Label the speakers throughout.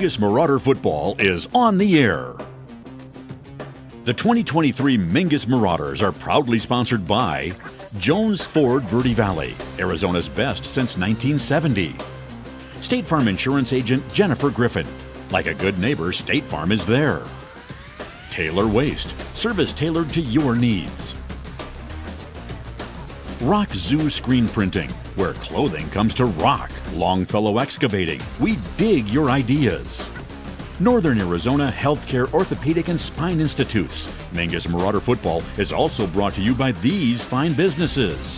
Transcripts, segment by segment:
Speaker 1: Mingus Marauder Football is on the air. The 2023 Mingus Marauders are proudly sponsored by Jones Ford Verde Valley, Arizona's best since 1970. State Farm Insurance Agent Jennifer Griffin. Like a good neighbor, State Farm is there. Taylor Waste, service tailored to your needs. Rock Zoo Screen Printing, where clothing comes to rock. Longfellow Excavating, we dig your ideas. Northern Arizona Healthcare Orthopedic and Spine Institutes. Mingus Marauder Football is also brought to you by these fine businesses.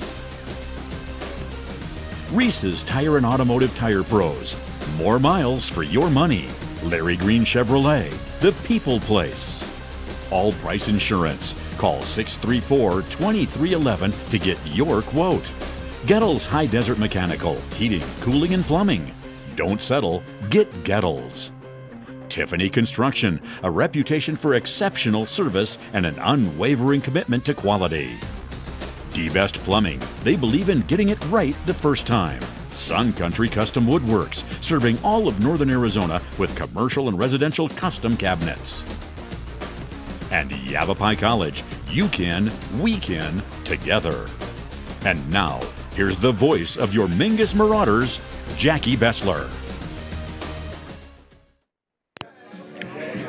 Speaker 1: Reese's Tire and Automotive Tire Pros. More miles for your money. Larry Green Chevrolet, the People Place. All Price Insurance. Call 634-2311 to get your quote. Gettles High Desert Mechanical, Heating, Cooling, and Plumbing. Don't settle, get Gettles. Tiffany Construction, a reputation for exceptional service and an unwavering commitment to quality. D-Best Plumbing, they believe in getting it right the first time. Sun Country Custom Woodworks, serving all of Northern Arizona with commercial and residential custom cabinets. And Yavapai College, you can, we can, together. And now, here's the voice of your Mingus Marauders, Jackie Bessler.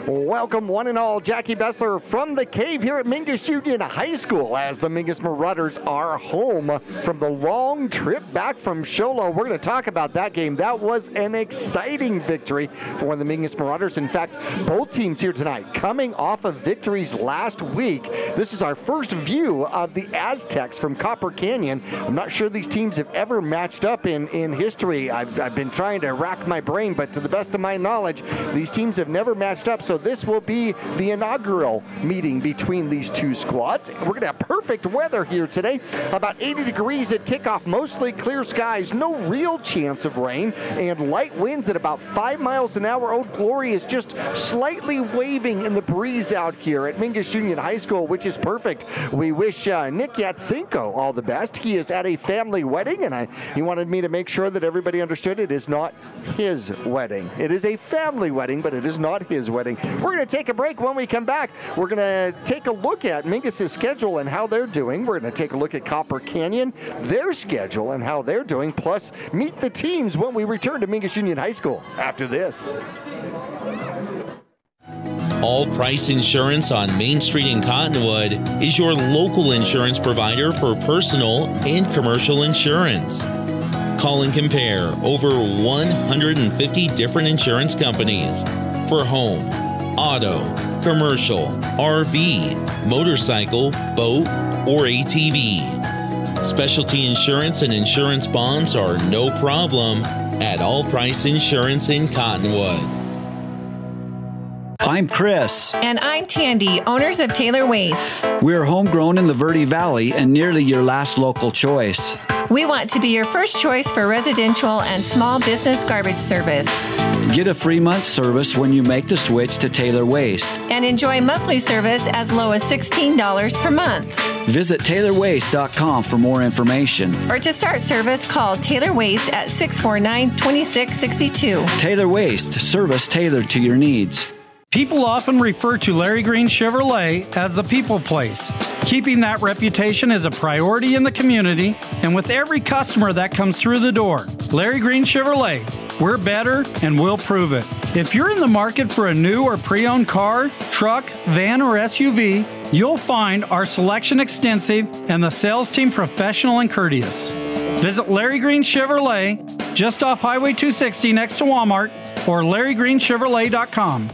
Speaker 2: Welcome one and all, Jackie Bessler from the cave here at Mingus Union High School as the Mingus Marauders are home from the long trip back from Show Low. We're going to talk about that game. That was an exciting victory for the Mingus Marauders. In fact, both teams here tonight coming off of victories last week. This is our first view of the Aztecs from Copper Canyon. I'm not sure these teams have ever matched up in history. I've been trying to rack my brain, but to the best of my knowledge, these teams have never matched up. So this will be the inaugural meeting between these two squads. We're going to have perfect weather here today. About 80 degrees at kickoff, mostly clear skies, no real chance of rain, and light winds at about 5 miles an hour. Old Glory is just slightly waving in the breeze out here at Mingus Union High School, which is perfect. We wish Nick Yatsenko all the best. He is at a family wedding, and he wanted me to make sure that everybody understood it is not his wedding. It is a family wedding, but it is not his wedding. We're going to take a break. When we come back, we're going to take a look at Mingus' schedule and how they're doing. We're going to take a look at Copper Canyon, their schedule and how they're doing, plus meet the teams when we return to Mingus Union High School after this.
Speaker 3: All Price Insurance on Main Street in Cottonwood is your local insurance provider for personal and commercial insurance. Call and compare over 150 different insurance companies for home, auto, commercial, RV, motorcycle, boat, or ATV. Specialty insurance and insurance bonds are no problem at All Price Insurance in Cottonwood.
Speaker 4: I'm Chris.
Speaker 5: And I'm Tandy, owners of Taylor Waste.
Speaker 4: We're homegrown in the Verde Valley and nearly your last local choice.
Speaker 5: We want to be your first choice for residential and small business garbage service.
Speaker 4: Get a free month service when you make the switch to Taylor Waste.
Speaker 5: And enjoy monthly service as low as $16 per month.
Speaker 4: Visit TaylorWaste.com for more information.
Speaker 5: Or to start service, call Taylor Waste at 649-2662.
Speaker 4: Taylor Waste, service tailored to your needs.
Speaker 6: People often refer to Larry Green Chevrolet as the people place. Keeping that reputation is a priority in the community and with every customer that comes through the door. Larry Green Chevrolet, we're better and we'll prove it. If you're in the market for a new or pre-owned car, truck, van, or SUV, you'll find our selection extensive and the sales team professional and courteous. Visit Larry Green Chevrolet just off Highway 260 next to Walmart or LarryGreenChevrolet.com.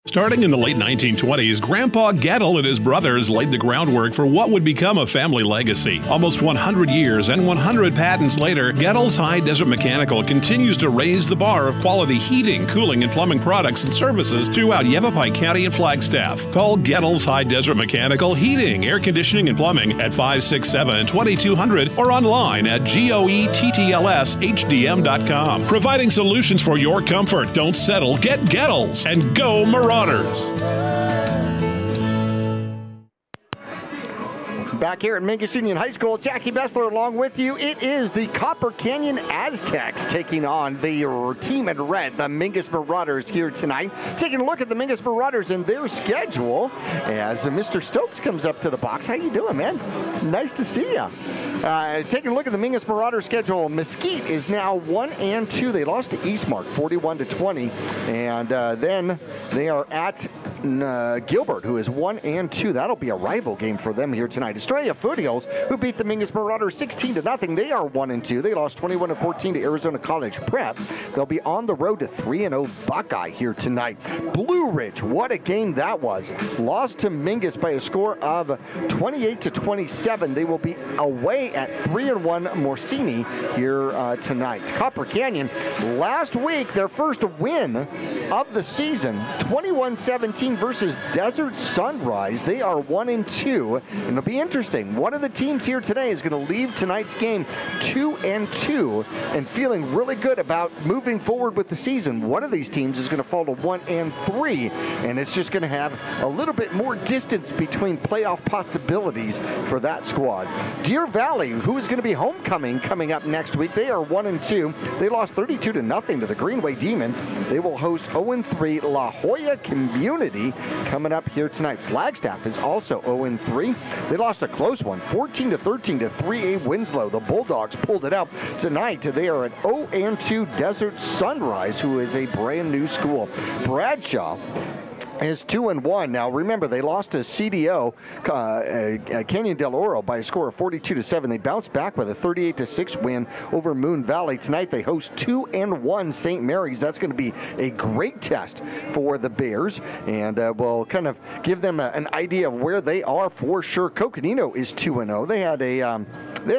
Speaker 7: Starting in the late 1920s, Grandpa Gettle and his brothers laid the groundwork for what would become a family legacy. Almost 100 years and 100 patents later, Gettle's High Desert Mechanical continues to raise the bar of quality heating, cooling, and plumbing products and services throughout Yavapai County and Flagstaff. Call Gettle's High Desert Mechanical Heating, Air Conditioning, and Plumbing at 567-2200 or online at goettlshdm.com. Providing solutions for your comfort. Don't settle. Get Gettle's and go Marauders.
Speaker 2: Back here at Mingus Union High School, Jackie Bessler along with you. It is the Copper Canyon Aztecs taking on the team in red, the Mingus Marauders, here tonight. Taking a look at the Mingus Marauders and their schedule as Mr. Stokes comes up to the box. How you doing, man? Nice to see you. Taking a look at the Mingus Marauders schedule, Mesquite is now 1-2. They lost to Eastmark 41-20, and then they are at Gilbert, who is 1-2. That'll be a rival game for them here tonight. Estrella Foothills, who beat the Mingus Marauders 16-0. They are 1-2. They lost 21-14 to Arizona College Prep. They'll be on the road to 3-0 Buckeye here tonight. Blue Ridge, what a game that was. Lost to Mingus by a score of 28-27. They will be away at 3-1 Morsini here tonight. Copper Canyon, last week, their first win of the season, 21-17 versus Desert Sunrise. They are 1-2, and it'll be interesting. One of the teams here today is going to leave tonight's game 2-2 and feeling really good about moving forward with the season. One of these teams is going to fall to 1-3, and it's just going to have a little bit more distance between playoff possibilities for that squad. Deer Valley, who is going to be homecoming coming up next week, they are 1-2. They lost 32-0 to the Greenway Demons. They will host 0-3 La Jolla Community coming up here tonight. Flagstaff is also 0-3. They lost a close one, 14-13 to 3A Winslow. The Bulldogs pulled it out tonight. They are at 0-2 Desert Sunrise, who is a brand new school. Bradshaw is 2-1. Now remember, they lost to CDO Canyon del Oro by a score of 42-7. They bounced back with a 38-6 win over Moon Valley. Tonight they host 2-1 St. Mary's. That's going to be a great test for the Bears, and we'll kind of give them an idea of where they are for sure. Coconino is 2-0. They had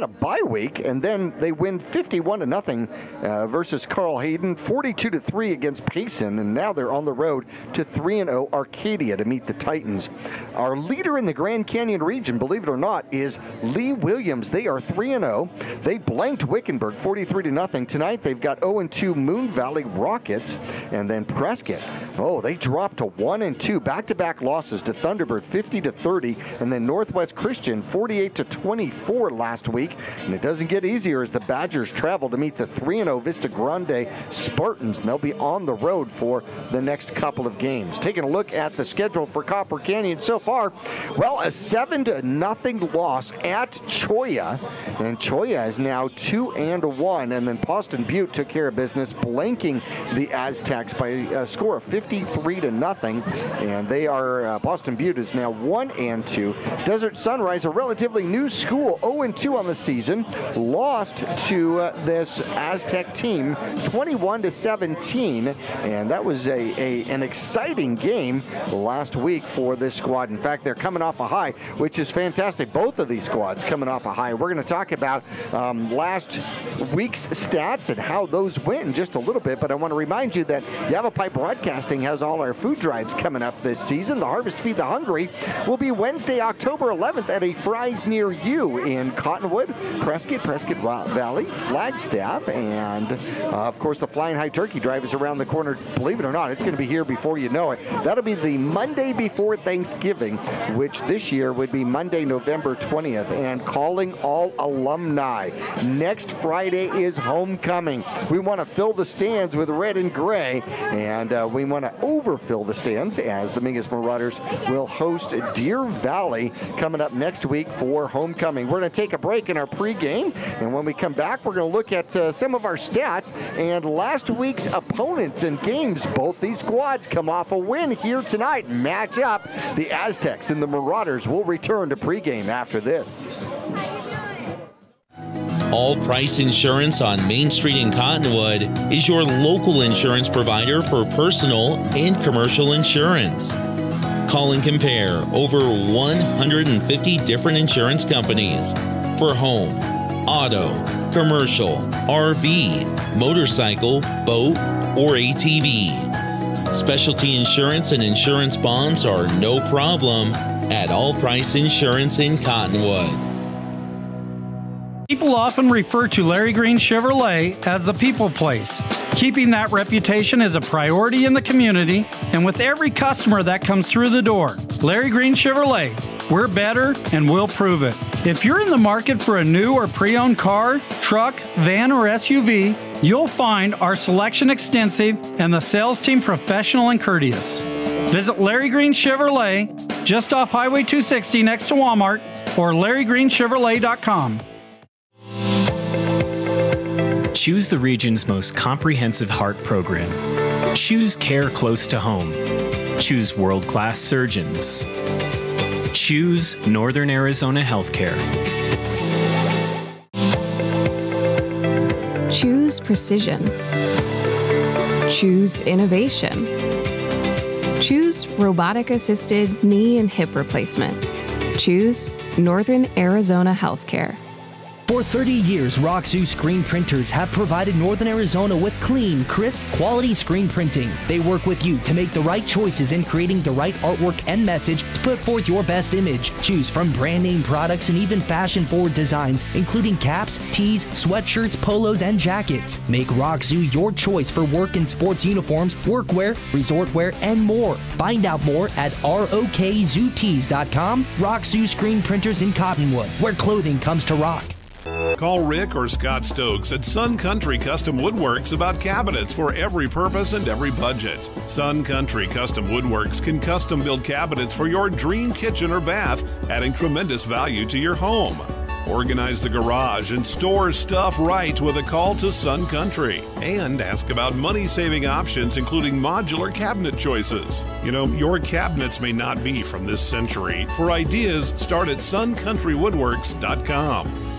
Speaker 2: a bye week, and then they win 51-0 versus Carl Hayden, 42-3 against Payson, and now they're on the road to 3-0 Arcadia to meet the Titans. Our leader in the Grand Canyon region, believe it or not, is Lee Williams. They are 3-0. They blanked Wickenburg 43-0. Tonight they've got 0-2 Moon Valley Rockets, and then Prescott. Oh, they dropped to 1-2. Back-to-back losses to Thunderbird 50-30, and then Northwest Christian 48-24 last week. And it doesn't get easier as the Badgers travel to meet the 3-0 Vista Grande Spartans, and they'll be on the road for the next couple of games. Taking a look at the schedule for Copper Canyon so far, well, a 7-0 loss at Choya, and Choya is now 2-1, and then Boston Butte took care of business, blanking the Aztecs by a score of 53-0, and they are, Boston Butte is now 1-2. Desert Sunrise, a relatively new school, 0-2 on the season, lost to this Aztec team 21-17, and that was an exciting game last week for this squad. In fact, they're coming off a high, which is fantastic. Both of these squads coming off a high. We're going to talk about last week's stats and how those went in just a little bit, but I want to remind you that Yavapai Broadcasting has all our food drives coming up this season. The Harvest Feed the Hungry will be Wednesday, October 11th at a Fry's near you in Cottonwood, Prescott Valley, Flagstaff, and of course the Flying High Turkey Drive is around the corner. Believe it or not, it's going to be here before you know it. That'll be the Monday before Thanksgiving, which this year would be Monday, November 20th. And calling all alumni, next Friday is homecoming. We want to fill the stands with red and gray, and we want to overfill the stands as the Mingus Marauders will host Deer Valley coming up next week for homecoming. We're going to take a break in our pregame, and when we come back, we're going to look at some of our stats and last week's opponents and games. Both these squads come off a win here tonight. Match up the Aztecs and the Marauders. Will return to pregame after this.
Speaker 3: All Price Insurance on Main Street in Cottonwood is your local insurance provider for personal and commercial insurance. Call and compare over 150 different insurance companies for home, auto, commercial, RV, motorcycle, boat, or ATV. Specialty insurance and insurance bonds are no problem at All Price Insurance in Cottonwood.
Speaker 6: People often refer to Larry Green Chevrolet as the people place. Keeping that reputation is a priority in the community, and with every customer that comes through the door, Larry Green Chevrolet We're better, and we'll prove it. If you're in the market for a new or pre-owned car, truck, van, or SUV, you'll find our selection extensive and the sales team professional and courteous. Visit Larry Green Chevrolet, just off Highway 260 next to Walmart, or LarryGreenChevrolet.com.
Speaker 8: Choose the region's most comprehensive heart program. Choose care close to home. Choose world-class surgeons. Choose Northern Arizona Healthcare.
Speaker 9: Choose precision. Choose innovation. Choose robotic-assisted knee and hip replacement. Choose Northern Arizona Healthcare.
Speaker 10: For 30 years, Roxu screen printers have provided Northern Arizona with clean, crisp, quality screen printing. They work with you to make the right choices in creating the right artwork and message to put forth your best image. Choose from brand name products and even fashion-forward designs, including caps, tees, sweatshirts, polos, and jackets. Make Roxu your choice for work and sports uniforms, workwear, resort wear, and more. Find out more at rokzootees.com. Roxu screen printers in Cottonwood, where clothing comes to rock.
Speaker 7: Call Rick or Scott Stokes at Sun Country Custom Woodworks about cabinets for every purpose and every budget. Sun Country Custom Woodworks can custom build cabinets for your dream kitchen or bath, adding tremendous value to your home. Organize the garage and store stuff right with a call to Sun Country. And ask about money-saving options, including modular cabinet choices. You know, your cabinets may not be from this century. For ideas, start at suncountrywoodworks.com.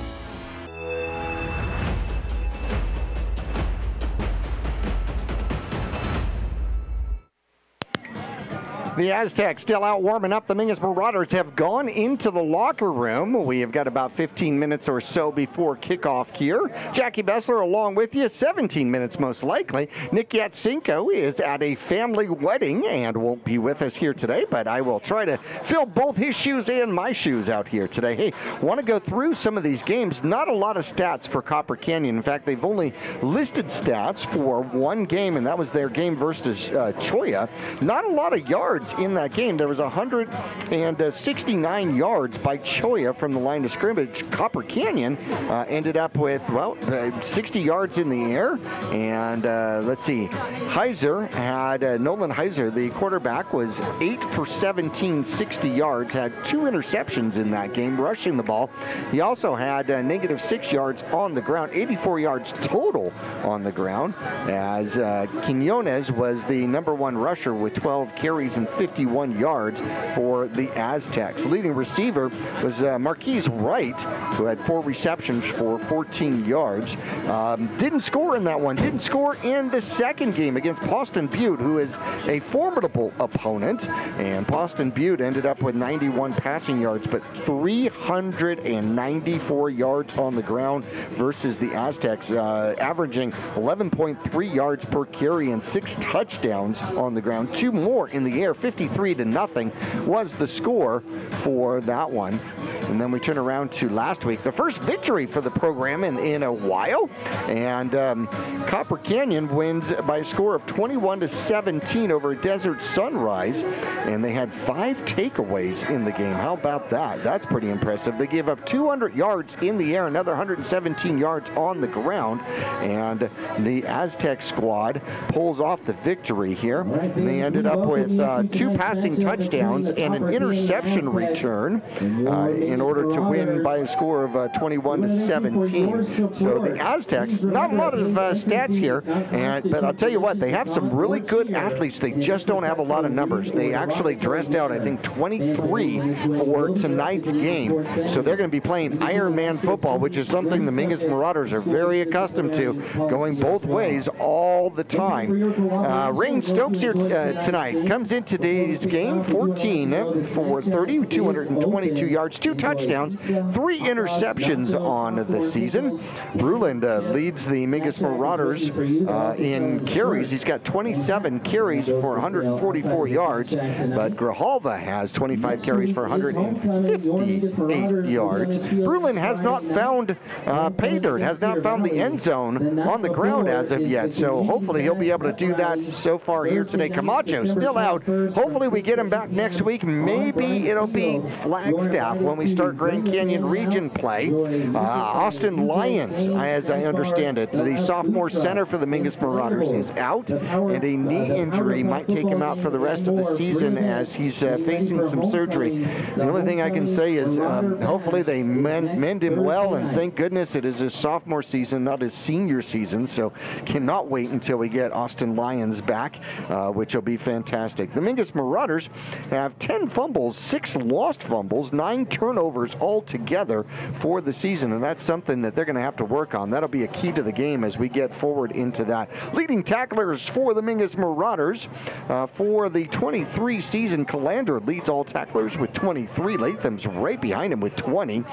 Speaker 2: The Aztecs still out warming up. The Mingus Marauders have gone into the locker room. We have got about 15 minutes or so before kickoff here. Jackie Bessler along with you, 17 minutes most likely. Nick Yatsenko is at a family wedding and won't be with us here today, but I will try to fill both his shoes and my shoes out here today. Hey, want to go through some of these games. Not a lot of stats for Copper Canyon. In fact, they've only listed stats for one game, and that was their game versus Cholla. Not a lot of yards in that game. There was 169 yards by Cholla from the line of scrimmage. Copper Canyon ended up with, 60 yards in the air. And let's see, Heiser had, Nolan Heiser, the quarterback, was 8 for 17, 60 yards, had 2 interceptions in that game, rushing the ball. He also had -6 yards on the ground, 84 yards total on the ground, as Quinones was the #1 rusher with 12 carries and 51 yards for the Aztecs. Leading receiver was Marquise Wright, who had 4 receptions for 14 yards. Didn't score in that one. Didn't score in the second game against Poston Butte, who is a formidable opponent. And Poston Butte ended up with 91 passing yards, but 394 yards on the ground versus the Aztecs, averaging 11.3 yards per carry and 6 touchdowns on the ground. 2 more in the air. 53-0 was the score for that one. And then we turn around to last week, the first victory for the program in a while. And Copper Canyon wins by a score of 21-17 over Desert Sunrise. And they had 5 takeaways in the game. How about that? That's pretty impressive. They gave up 200 yards in the air, another 117 yards on the ground. And the Aztec squad pulls off the victory here. And they ended up with 2 passing touchdowns and an interception return in order to win by a score of 21-17. So the Aztecs, not a lot of stats here, but I'll tell you what, they have some really good athletes. They just don't have a lot of numbers. They actually dressed out, I think, 23 for tonight's game. So they're going to be playing Ironman football, which is something the Mingus Marauders are very accustomed to, going both ways all the time. Rain Stokes here tonight comes in today's game, 14 for 30, 222 yards, 2 touchdowns, 3 interceptions on the season. Bruland leads the Mingus Marauders in carries. He's got 27 carries for 144 yards, but Grijalva has 25 carries for 158 yards. Bruland has not found pay dirt, has not found the end zone on the ground as of yet, so hopefully he'll be able to do that so far here today. Camacho still out hopefully we get him back next week. Maybe it'll be Flagstaff when we start Grand Canyon Region play. Austin Lyons, as I understand it, the sophomore center for the Mingus Marauders, is out, and a knee injury might take him out for the rest of the season as he's facing some surgery. The only thing I can say is hopefully they mend him well, and thank goodness it is his sophomore season, not his senior season, so cannot wait until we get Austin Lyons back, which will be fantastic. The Mingus Marauders have 10 fumbles, 6 lost fumbles, 9 turnovers altogether for the season, and that's something that they're going to have to work on. That'll be a key to the game as we get forward into that. Leading tacklers for the Mingus Marauders for the 23 season, Calandra leads all tacklers with 23. Latham's right behind him with 20.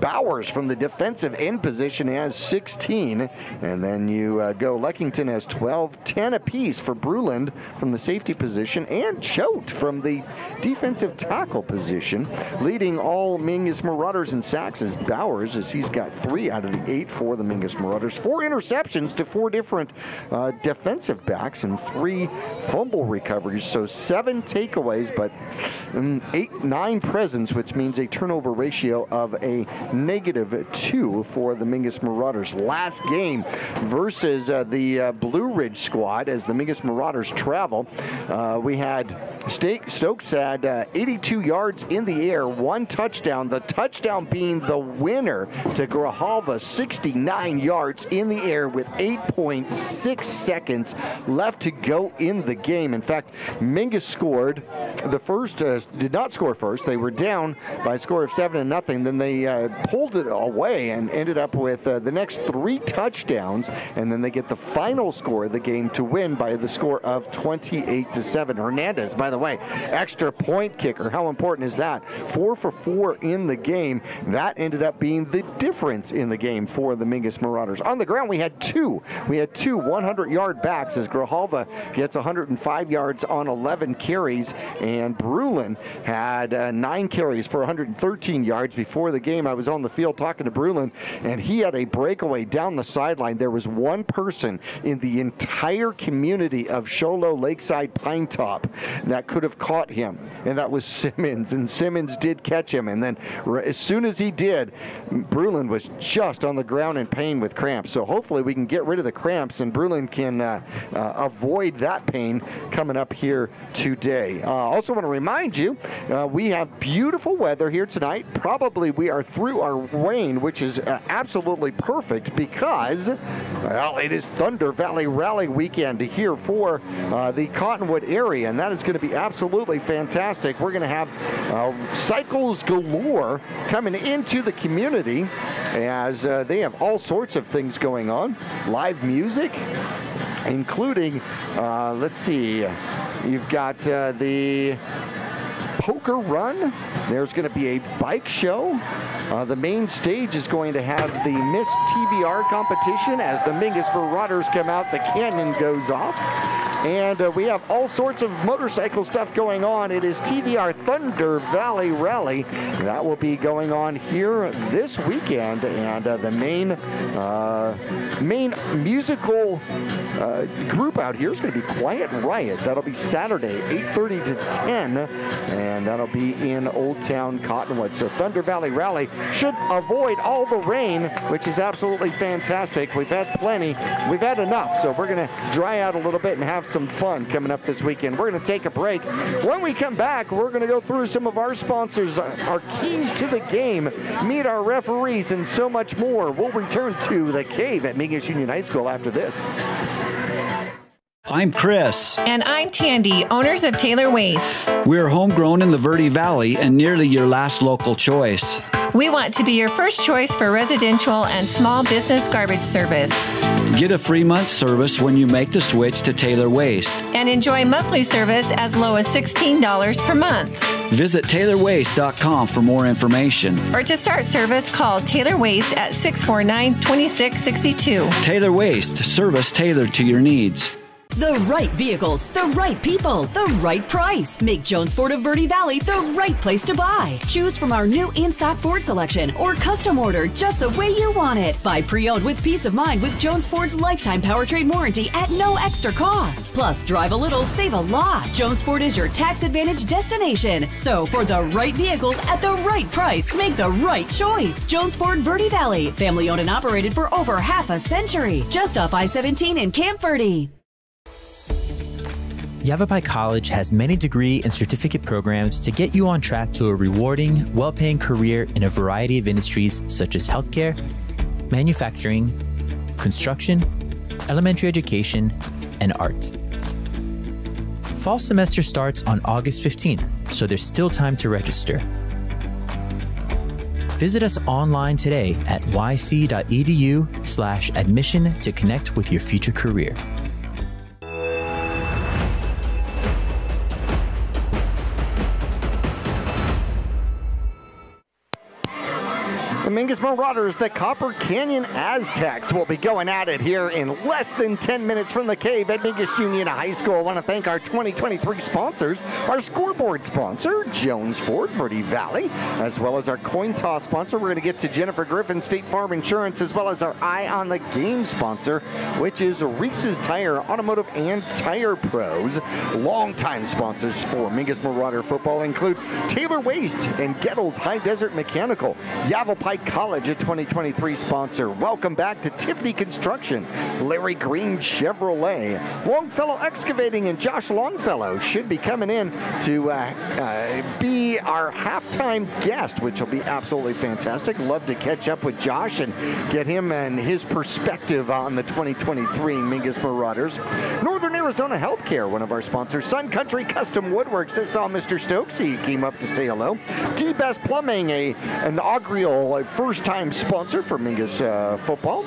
Speaker 2: Bowers from the defensive end position has 16, and then you go Leckington has 12, 10 apiece for Bruland from the safety position, and Choate from the defensive tackle position. Leading all Mingus Marauders in sacks is Bowers, as he's got 3 out of the 8 for the Mingus Marauders. 4 interceptions to 4 different defensive backs and 3 fumble recoveries, so 7 takeaways, but 9 presents, which means a turnover ratio of a -2 for the Mingus Marauders. Last game versus the Blue Ridge squad as the Mingus Marauders travel. We had Stokes had 82 yards in the air, 1 touchdown, the touchdown being the winner to Grijalva, 69 yards in the air with 8.6 seconds left to go in the game. In fact, Mingus scored the first, did not score first. They were down by a score of 7-0. Then they pulled it away and ended up with the next 3 touchdowns, and then they get the final score of the game to win by the score of 28-7. Hernandez, by the way, extra point kicker. How important is that? 4 for 4 in the game. That ended up being the difference in the game for the Mingus Marauders. On the ground, we had two 100-yard backs as Grijalva gets 105 yards on 11 carries, and Bruland had 9 carries for 113 yards. Before the game, I was on the field talking to Bruland, and he had a breakaway down the sideline. There was one person in the entire community of Show Low Lakeside Pine Top that could have caught him, and that was Simmons, and Simmons did catch him, and then as soon as he did, Bruland was just on the ground in pain with cramps. So hopefully we can get rid of the cramps, and Bruland can avoid that pain coming up here today. Also want to remind you, we have beautiful weather here tonight. Probably we are through our rain, which is absolutely perfect because, well, it is Thunder Valley Rally weekend here for the Cottonwood area, and that is going to be absolutely fantastic. We're going to have cycles galore coming into the community as they have all sorts of things going on. Live music, including, let's see, you've got the poker run. There's going to be a bike show. The main stage is going to have the Miss TVR competition. As the Mingus Marauders come out, the cannon goes off. And we have all sorts of motorcycle stuff going on. It is TVR Thunder Valley Rally. That will be going on here this weekend. And the main musical group out here is going to be Quiet Riot. That'll be Saturday, 8:30 to 10. And that'll be in Old Town Cottonwood. So Thunder Valley Rally should avoid all the rain, which is absolutely fantastic. We've had plenty. We've had enough. So we're going to dry out a little bit and have some fun coming up this weekend. We're going to take a break. When we come back, we're going to go through some of our sponsors, our keys to the game, meet our referees, and so much more. We'll return to the Cave at Mingus Union High School after this.
Speaker 4: I'm Chris.
Speaker 5: And I'm Tandy, owners of Taylor Waste.
Speaker 4: We're homegrown in the Verde Valley and nearly your last local choice.
Speaker 5: We want to be your first choice for residential and small business garbage service.
Speaker 4: Get a free month service when you make the switch to Taylor Waste.
Speaker 5: And enjoy monthly service as low as $16 per month.
Speaker 4: Visit TaylorWaste.com for more information.
Speaker 5: Or to start service, call Taylor Waste at 649-2662.
Speaker 4: Taylor Waste, service tailored to your needs.
Speaker 11: The right vehicles, the right people, the right price. Make Jones Ford of Verde Valley the right place to buy. Choose from our new in-stock Ford selection or custom order just the way you want it. Buy pre-owned with peace of mind with Jones Ford's lifetime powertrain warranty at no extra cost. Plus, drive a little, save a lot. Jones Ford is your tax advantage destination. So, for the right vehicles at the right price, make the right choice. Jones Ford Verde Valley, family owned and operated for over half a century. Just off I-17 in Camp Verde.
Speaker 12: Yavapai College has many degree and certificate programs to get you on track to a rewarding, well-paying career in a variety of industries such as healthcare, manufacturing, construction, elementary education, and art. Fall semester starts on August 15th, so there's still time to register. Visit us online today at yc.edu/admission to connect with your future career.
Speaker 2: The Mingus Marauders, the Copper Canyon Aztecs, will be going at it here in less than 10 minutes from the cave at Mingus Union High School. I want to thank our 2023 sponsors, our scoreboard sponsor, Jones Ford, Verde Valley, as well as our coin toss sponsor. We're going to get to Jennifer Griffin, State Farm Insurance, as well as our Eye on the Game sponsor, which is Reese's Tire, Automotive and Tire Pros. Longtime sponsors for Mingus Marauder Football include Taylor Waste and Gettles High Desert Mechanical, Yavapai College, a 2023 sponsor. Welcome back to Tiffany Construction, Larry Green Chevrolet, Longfellow Excavating, and Josh Longfellow should be coming in to be our halftime guest, which will be absolutely fantastic. Love to catch up with Josh and get him and his perspective on the 2023 Mingus Marauders. Northern Arizona Healthcare, one of our sponsors. Sun Country Custom Woodworks. I saw Mr. Stokes. He came up to say hello. D-Best Plumbing, an inaugural first-time sponsor for Mingus football,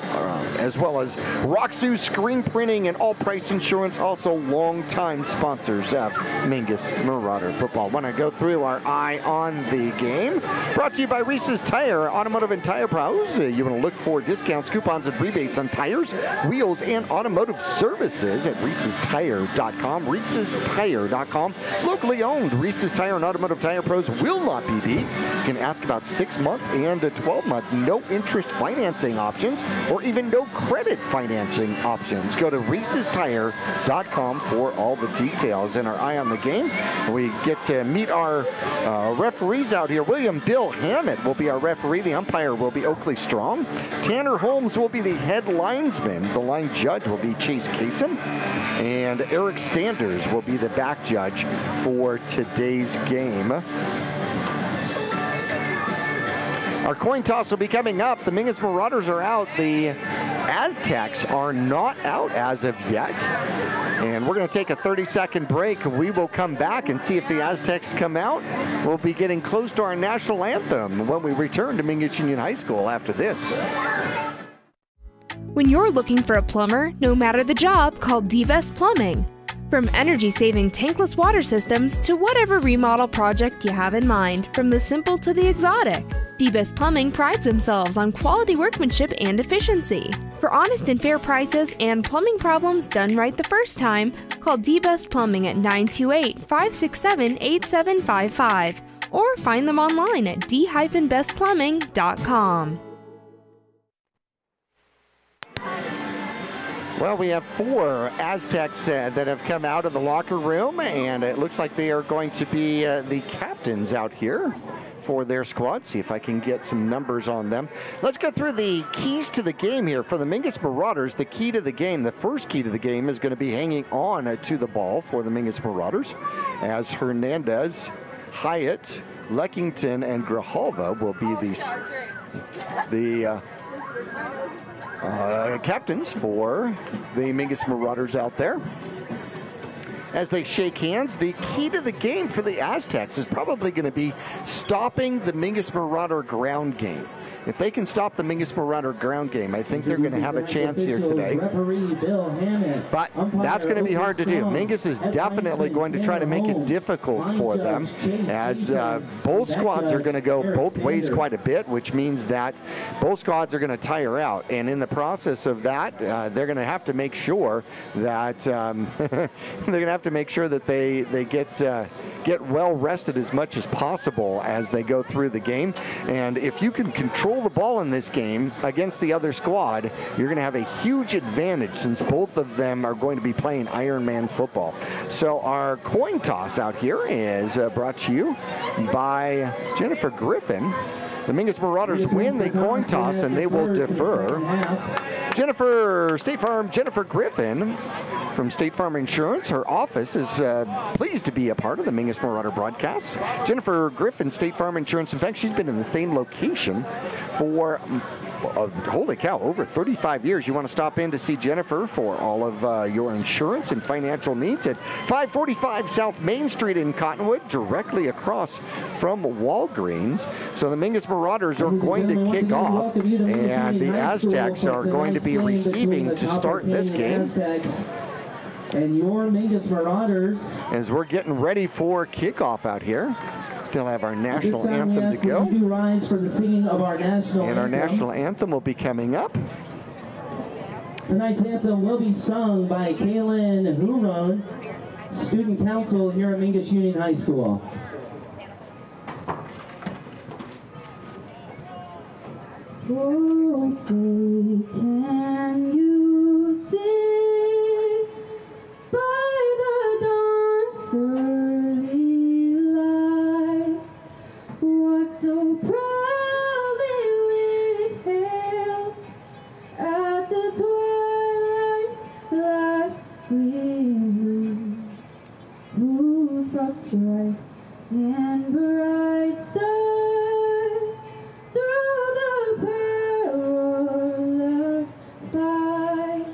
Speaker 2: as well as Roxu Screen Printing and All Price Insurance, also long-time sponsors of Mingus Marauder Football. Want to go through our Eye on the Game, brought to you by Reese's Tire, Automotive and Tire Pros. You want to look for discounts, coupons, and rebates on tires, wheels, and automotive services at Reese'sTire.com. Reese'sTire.com. Locally owned Reese's Tire and Automotive Tire Pros will not be beat. You can ask about 6-month and 12-month no interest financing options, or even no credit financing options. Go to Reese'sTire.com for all the details. In our Eye on the Game, we get to meet our referees out here. William Bill Hammett will be our referee. The umpire will be Oakley Strong. Tanner Holmes will be the head linesman. The line judge will be Chase Kasem. And Eric Sanders will be the back judge for today's game. Our coin toss will be coming up. The Mingus Marauders are out. The Aztecs are not out as of yet. And we're going to take a 30-second break. We will come back and see if the Aztecs come out. We'll be getting close to our national anthem when we return to Mingus Union High School after this.
Speaker 13: When you're looking for a plumber, no matter the job, call D-Best Plumbing. From energy-saving tankless water systems to whatever remodel project you have in mind, from the simple to the exotic, D-Best Plumbing prides themselves on quality workmanship and efficiency. For honest and fair prices and plumbing problems done right the first time, call D-Best Plumbing at 928-567-8755 or find them online at d-bestplumbing.com.
Speaker 2: Well, we have 4 Aztecs that have come out of the locker room, and it looks like they are going to be the captains out here for their squad. See if I can get some numbers on them. Let's go through the keys to the game here. For the Mingus Marauders, the key to the game, the first key to the game is going to be hanging on to the ball for the Mingus Marauders, as Hernandez, Hyatt, Leckington, and Grijalva will be the captains for the Mingus Marauders out there. as they shake hands. The key to the game for the Aztecs is probably going to be stopping the Mingus Marauder ground game. If they can stop the Mingus Marauder ground game, I think they're going to have a chance here today. But that's going to be hard to do. Mingus is definitely going to try to make it difficult for them, as both squads are going to go both ways quite a bit, which means that both squads are going to tire out. And in the process of that, they're going to have to make sure that they get well rested as much as possible as they go through the game. And if you can control the ball in this game against the other squad, you're going to have a huge advantage, since both of them are going to be playing Ironman football. So our coin toss out here is brought to you by Jennifer Griffin. The Mingus Marauders win the coin toss, and they will defer. State Farm Jennifer Griffin from State Farm Insurance. Her office is pleased to be a part of the Mingus Marauder broadcast. Jennifer Griffin, State Farm Insurance. In fact, she's been in the same location for, holy cow, over 35 years. You want to stop in to see Jennifer for all of your insurance and financial needs at 545 South Main Street in Cottonwood, directly across from Walgreens. So the Mingus Marauders are going to kick off, and the Aztecs are going to be receiving to start this game.
Speaker 14: And your Mingus Marauders,
Speaker 2: as we're getting ready for kickoff out here. Still have our national anthem to go.
Speaker 14: Rise for the singing of our national
Speaker 2: and our national anthem will be coming up.
Speaker 14: Tonight's anthem will be sung by Kaylin Huron, student council here at Mingus Union High School.
Speaker 15: Oh, say, can you see by the dawn's early light what so proudly we hailed at the twilight's last gleaming, whose broad stripes and bright stars through the perilous fight,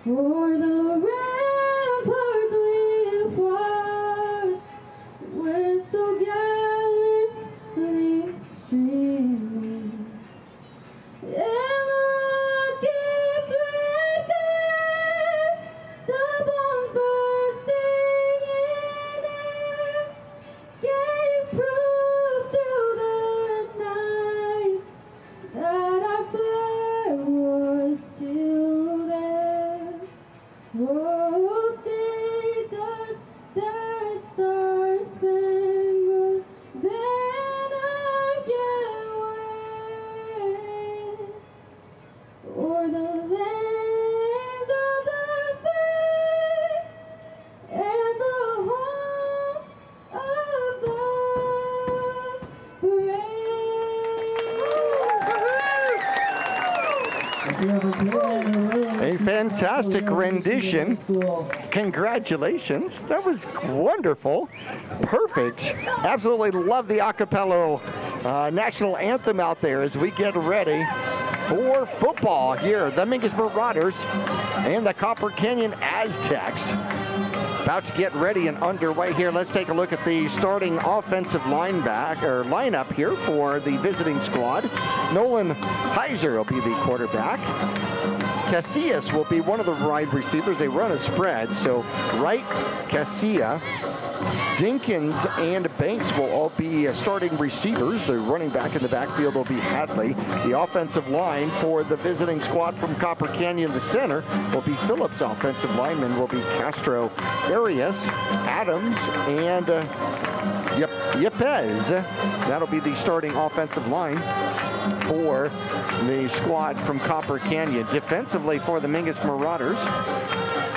Speaker 15: o'er the ramparts we've watched, where so gallantly streaming, and the rocket's red glare, the bombs bursting in air, gave proof through the night that our flag was still there. Oh, say does that star-spangled banner yet wave o'er the land of the free and the home of the
Speaker 2: A fantastic rendition. Congratulations. That was wonderful. Perfect. Absolutely love the a cappella national anthem out there as we get ready for football here. The Mingus Marauders and the Copper Canyon Aztecs about to get ready and underway here. Let's take a look at the starting offensive lineup here for the visiting squad. Nolan Heiser will be the quarterback. Casillas will be one of the wide receivers. They run a spread, so Wright, Casilla, Dinkins, and Banks will all be starting receivers. The running back in the backfield will be Hadley. The offensive line for the visiting squad from Copper Canyon, the center, will be Phillips. Offensive linemen will be Castro, Arias, Adams, and Yepes. That'll be the starting offensive line for the squad from Copper Canyon. Defensively for the Mingus Marauders,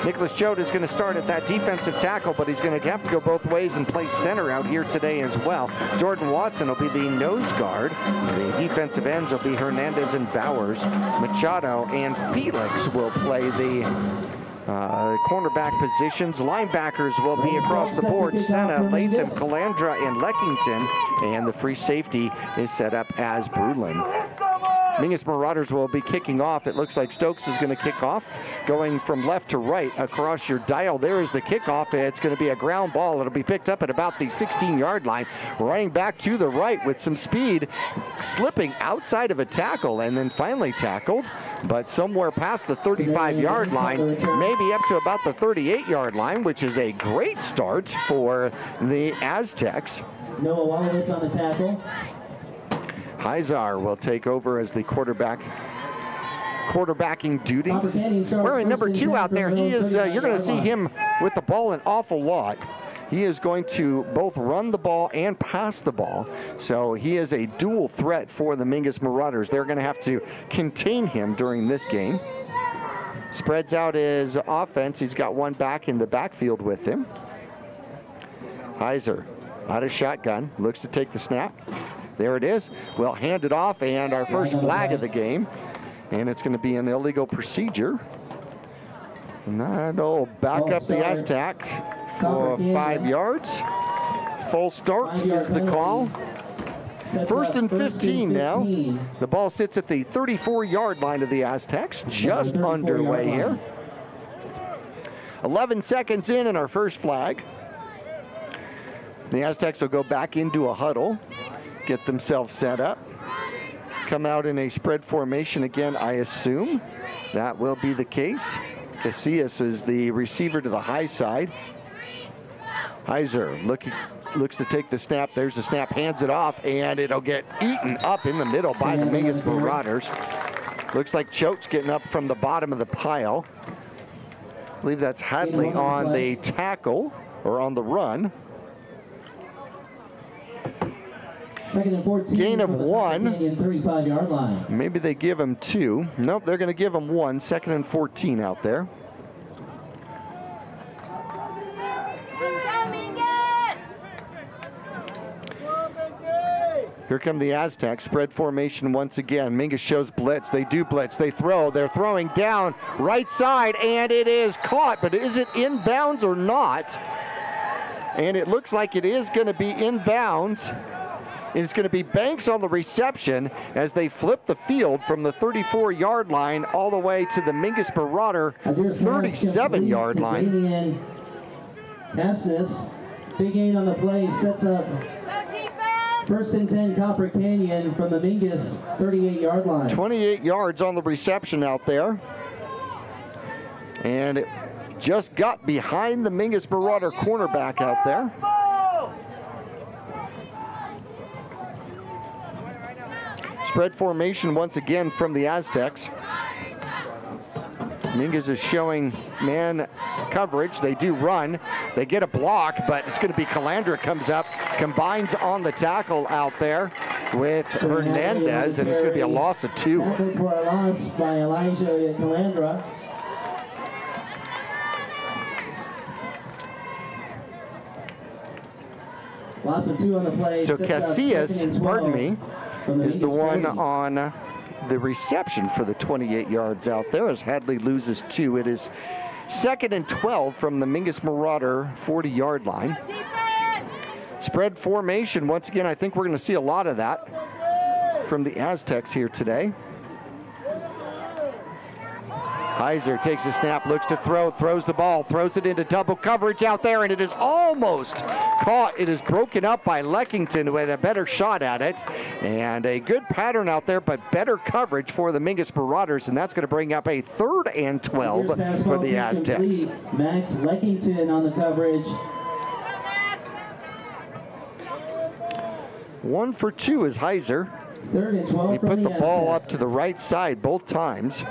Speaker 2: Nicholas Choate is going to start at that defensive tackle, but he's going to have to go both ways and play center out here today as well. Jordan Watson will be the nose guard. The defensive ends will be Hernandez and Bowers. Machado and Felix will play the cornerback positions. Linebackers will be across the board: Senna, Latham, Calandra, and Leckington. And the free safety is set up as Brulin. Mingus Marauders will be kicking off. It looks like Stokes is going to kick off. Going from left to right across your dial, there is the kickoff. It's going to be a ground ball. It'll be picked up at about the 16-yard line. Running back to the right with some speed, slipping outside of a tackle, and then finally tackled, but somewhere past the 35-yard line, maybe up to about the 38-yard line, which is a great start for the Aztecs.
Speaker 14: Noah Wallowitz on the tackle.
Speaker 2: Heizar will take over as the quarterbacking duties. Wearing number 2 out there, he is, you're going to see him with the ball an awful lot. He is going to both run the ball and pass the ball. So he is a dual threat for the Mingus Marauders. They're going to have to contain him during this game. Spreads out his offense. He's got one back in the backfield with him. Heizar out of shotgun, looks to take the snap. There it is. Well, hand it off, and our first flag of the game. And it's going to be an illegal procedure. And that'll back up the Aztec for 5 yards. Full start is the call. First and 15 now. The ball sits at the 34-yard line of the Aztecs. Just underway here. 11 seconds in and our first flag. The Aztecs will go back into a huddle, get themselves set up, come out in a spread formation again, I assume. That will be the case. Casillas is the receiver to the high side. Heizar looks to take the snap. There's the snap, hands it off, and it'll get eaten up in the middle by the Mingus Marauders. Looks like Choate's getting up from the bottom of the pile. I believe that's Hadley on the tackle, or on the run.
Speaker 14: Second and 14.
Speaker 2: Gain of 1.
Speaker 14: 35-yard line.
Speaker 2: Maybe they give him 2. Nope, they're going to give him 1. Second and 14 out there. Here come the Aztecs. Spread formation once again. Mingus shows blitz. They do blitz. They throw. They're throwing down right side, and it is caught. But is it inbounds or not? And it looks like it is going to be inbounds. It's going to be Banks on the reception as they flip the field from the 34-yard line all the way to the Mingus Marauder 37-yard line.
Speaker 14: Cassis, big gain on the play, sets up first and 10 Copper Canyon from the Mingus 38-yard line.
Speaker 2: 28 yards on the reception out there. And it just got behind the Mingus Marauder cornerback out there. Spread formation once again from the Aztecs. Mingus is showing man coverage. They do run. They get a block, but it's going to be Calandra comes up, combines on the tackle out there with Hernandez, and it's going to be a loss of 2.
Speaker 14: For a loss by Elijah Calandra. Loss of 2 on the play.
Speaker 2: So Casillas, pardon me, is the one on the reception for the 28 yards out there as Hadley loses 2. It is second and 12 from the Mingus Marauder 40-yard line. Spread formation, once again, I think we're going to see a lot of that from the Aztecs here today. Heizar takes a snap, looks to throw, throws the ball, throws it into double coverage out there, and it is almost caught. It is broken up by Leckington, who had a better shot at it. And a good pattern out there, but better coverage for the Mingus Marauders, and that's going to bring up a 3rd and 12 for the Aztecs.
Speaker 14: Max Leckington on the coverage.
Speaker 2: 1 for 2 is Heizar.
Speaker 14: 3rd and 12
Speaker 2: he put the ball up to the right side both times,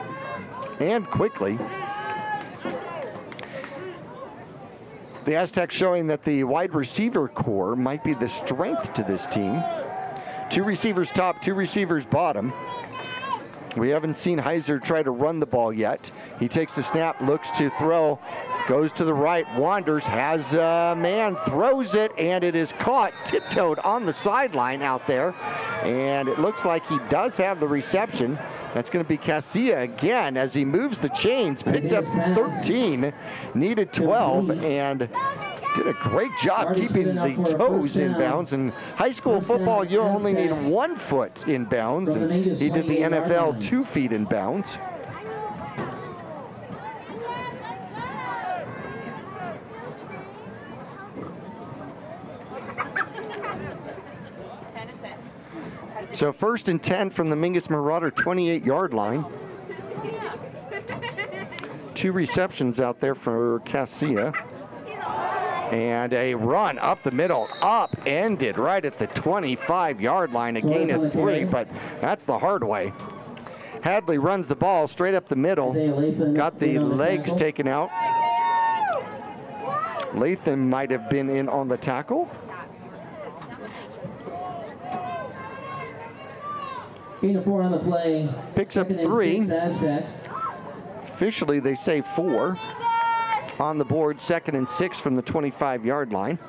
Speaker 2: and quickly. The Aztecs showing that the wide receiver core might be the strength to this team. 2 receivers top, 2 receivers bottom. We haven't seen Heizar try to run the ball yet. He takes the snap, looks to throw, goes to the right, wanders, has a man, throws it, and it is caught, tiptoed on the sideline out there. And it looks like he does have the reception. That's going to be Casilla again as he moves the chains, picked up 13, needed 12, and Did a great job keeping the toes in bounds. In high school football, you only need 1 foot in bounds. And he did the NFL 2 feet in bounds. So 1st and 10 from the Mingus Marauder 28-yard line. 2 receptions out there for Casilla. And a run up the middle, upended right at the 25-yard line, a gain of 3, but that's the hard way. Hadley runs the ball straight up the middle, got the legs taken out. Latham might have been in on the tackle.
Speaker 14: Gain of 4 on the play.
Speaker 2: Picks up 3. Officially, they say 4. On the board, 2nd and 6 from the 25-yard line.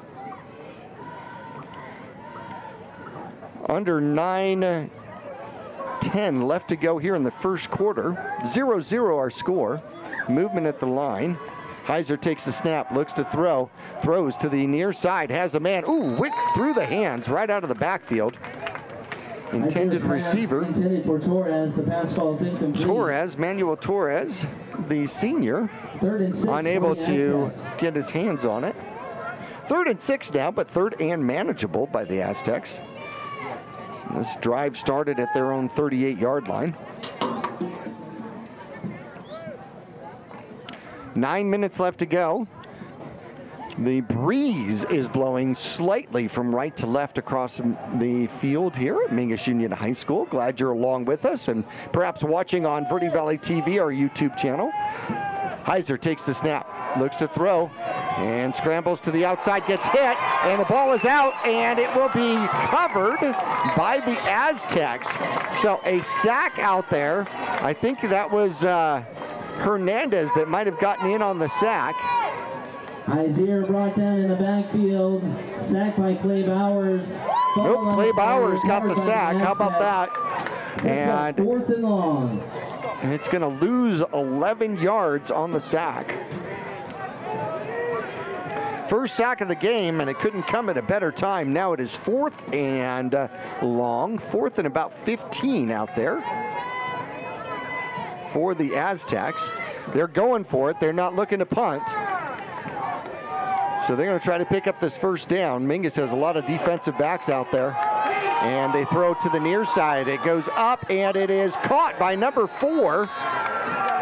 Speaker 2: Under 9:10 left to go here in the first quarter. 0-0 our score. Movement at the line. Heiser takes the snap, looks to throw, throws to the near side, has a man. Ooh, went through the hands, right out of the backfield. Intended receiver.
Speaker 14: Intended for Torres. The pass falls incomplete.
Speaker 2: Torres, Manuel Torres, the senior,
Speaker 14: 3rd and 6,
Speaker 2: unable to get his hands on it. 3rd and 6 now, but 3rd and manageable by the Aztecs. This drive started at their own 38-yard line. 9 minutes left to go. The breeze is blowing slightly from right to left across the field here at Mingus Union High School. Glad you're along with us and perhaps watching on Verde Valley TV, our YouTube channel. Heiser takes the snap, looks to throw, and scrambles to the outside, gets hit, and the ball is out, and it will be covered by the Aztecs. So a sack out there. I think that was Hernandez that might have gotten in on the sack.
Speaker 14: Heiser brought down in the backfield, sacked by Clay Bowers.
Speaker 2: Nope, Clay Bowers got the sack. How about that? And
Speaker 14: 4th and long.
Speaker 2: And it's going to lose 11 yards on the sack. First sack of the game, and it couldn't come at a better time. Now it is 4th and long, 4th and about 15 out there for the Aztecs. They're going for it. They're not looking to punt. So they're going to try to pick up this first down. Mingus has a lot of defensive backs out there. And they throw to the near side. It goes up, and it is caught by number 4.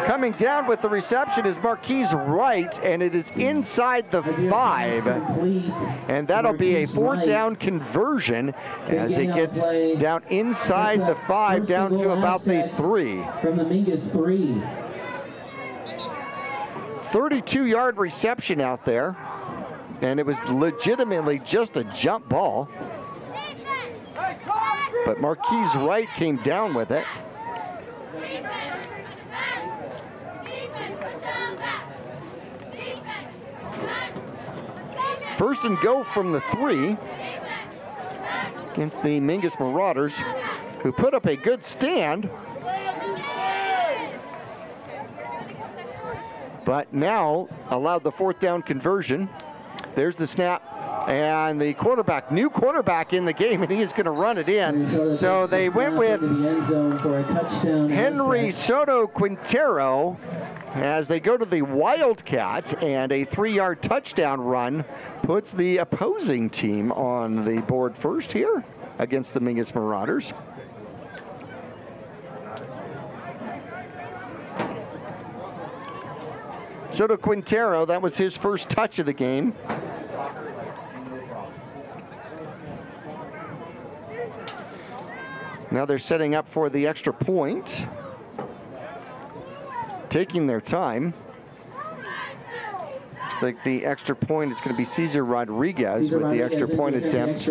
Speaker 2: Coming down with the reception is Marquise Wright, and it is inside the 5. And that'll be a 4th down conversion as it gets down inside the 5, down to about the 3.
Speaker 14: From the Mingus 3.
Speaker 2: 32-yard reception out there. And it was legitimately just a jump ball. But Marquise Wright came down with it. First and go from the 3 against the Mingus Marauders, who put up a good stand. But now allowed the 4th down conversion. There's the snap, and the quarterback, new quarterback in the game, and he is going to run it in. So they went with Henry Soto Quintero as they go to the Wildcat, and a 3-yard touchdown run puts the opposing team on the board first here against the Mingus Marauders. Soto Quintero, that was his first touch of the game. Now they're setting up for the extra point. Taking their time. Looks like the extra point, it's going to be Cesar Rodriguez with the extra point attempt.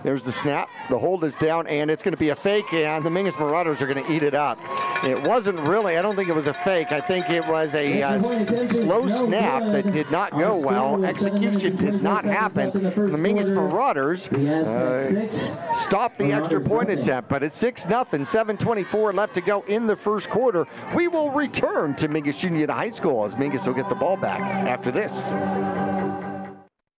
Speaker 2: There's the snap. The hold is down, and it's going to be a fake, and the Mingus Marauders are going to eat it up. It wasn't really, I don't think it was a fake. I think it was a slow snap that did not go well. Execution did not happen. The Mingus Marauders stopped the extra point attempt, but it's 6-0, 7:24 left to go in the first quarter. We will return to Mingus Union High School as Mingus will get the ball back after this.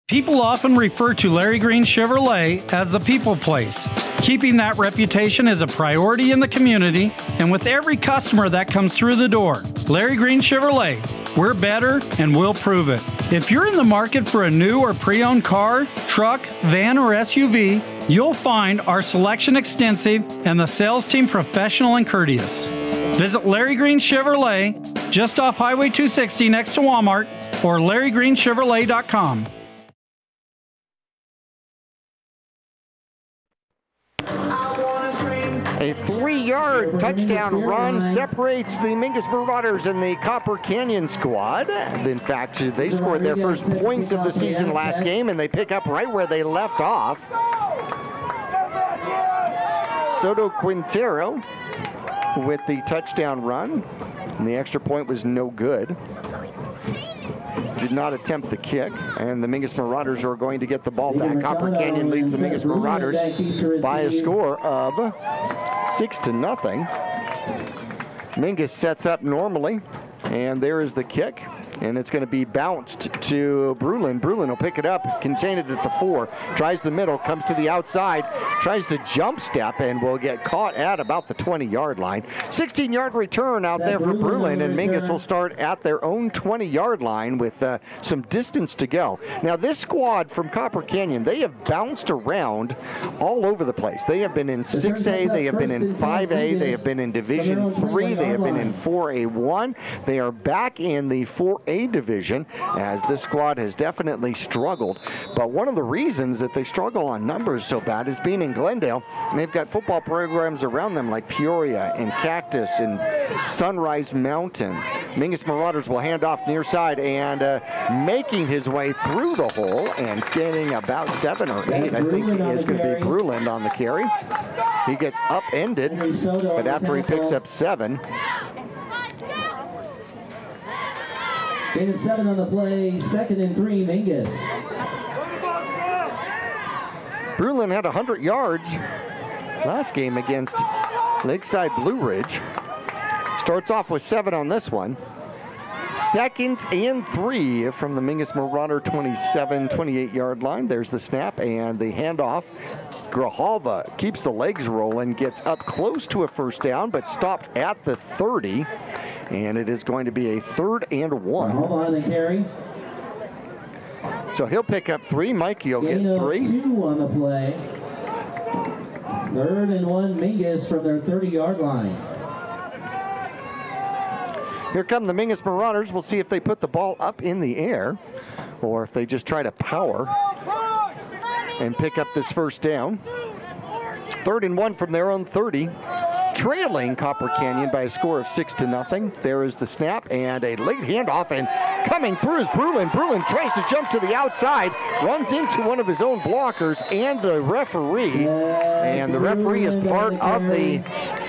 Speaker 6: People often refer to Larry Green Chevrolet as the people place. Keeping that reputation is a priority in the community, and with every customer that comes through the door. Larry Green Chevrolet, we're better and we'll prove it. If you're in the market for a new or pre-owned car, truck, van, or SUV, you'll find our selection extensive and the sales team professional and courteous. Visit Larry Green Chevrolet just off Highway 260 next to Walmart or LarryGreenChevrolet.com.
Speaker 2: A 3-yard touchdown run separates the Mingus Marauders and the Copper Canyon squad. In fact, they scored their first points of the season last game, and they pick up right where they left off. Soto Quintero with the touchdown run, and the extra point was no good. Did not attempt the kick, and the Mingus Marauders are going to get the ball back. Copper Canyon leads the Mingus Marauders by a score of 6-0. Mingus sets up normally, and there is the kick, and it's going to be bounced to Brulin. Brulin will pick it up, contain it at the 4, tries the middle, comes to the outside, tries to jump step, and will get caught at about the 20-yard line. 16-yard return out there for Brulin, and Mingus will start at their own 20-yard line with some distance to go. Now, this squad from Copper Canyon, they have bounced around all over the place. They have been in 6A, they have been in 5A, they have been in Division 3, they have been in 4A1. They are back in the 4A division, as this squad has definitely struggled. But one of the reasons that they struggle on numbers so bad is being in Glendale. And they've got football programs around them like Peoria and Cactus and Sunrise Mountain. Mingus Marauders will hand off near side, and making his way through the hole and getting about 7 or 8, I think it is going to be Brulin on the carry. He gets upended, but after he picks up 7,
Speaker 14: Gain of 7 on the play, 2nd and 3, Mingus.
Speaker 2: Brulin had 100 yards last game against Lakeside Blue Ridge. Starts off with 7 on this one. 2nd and 3 from the Mingus Marauder 28-yard line. There's the snap and the handoff. Grijalva keeps the legs rolling, gets up close to a first down, but stopped at the 30. And it is going to be a 3rd and 1.
Speaker 14: Hold on the carry.
Speaker 2: So he'll pick up 3. Mikey will get 3.
Speaker 14: 2 on the play. 3rd and 1, Mingus from their 30-yard line.
Speaker 2: Here come the Mingus Marauders. We'll see if they put the ball up in the air or if they just try to power and pick up this first down. 3rd and 1 from their own 30. Trailing Copper Canyon by a score of 6-0. There is the snap and a late handoff, and coming through is Brulin. Brulin tries to jump to the outside, runs into one of his own blockers and the referee. And the referee is part of the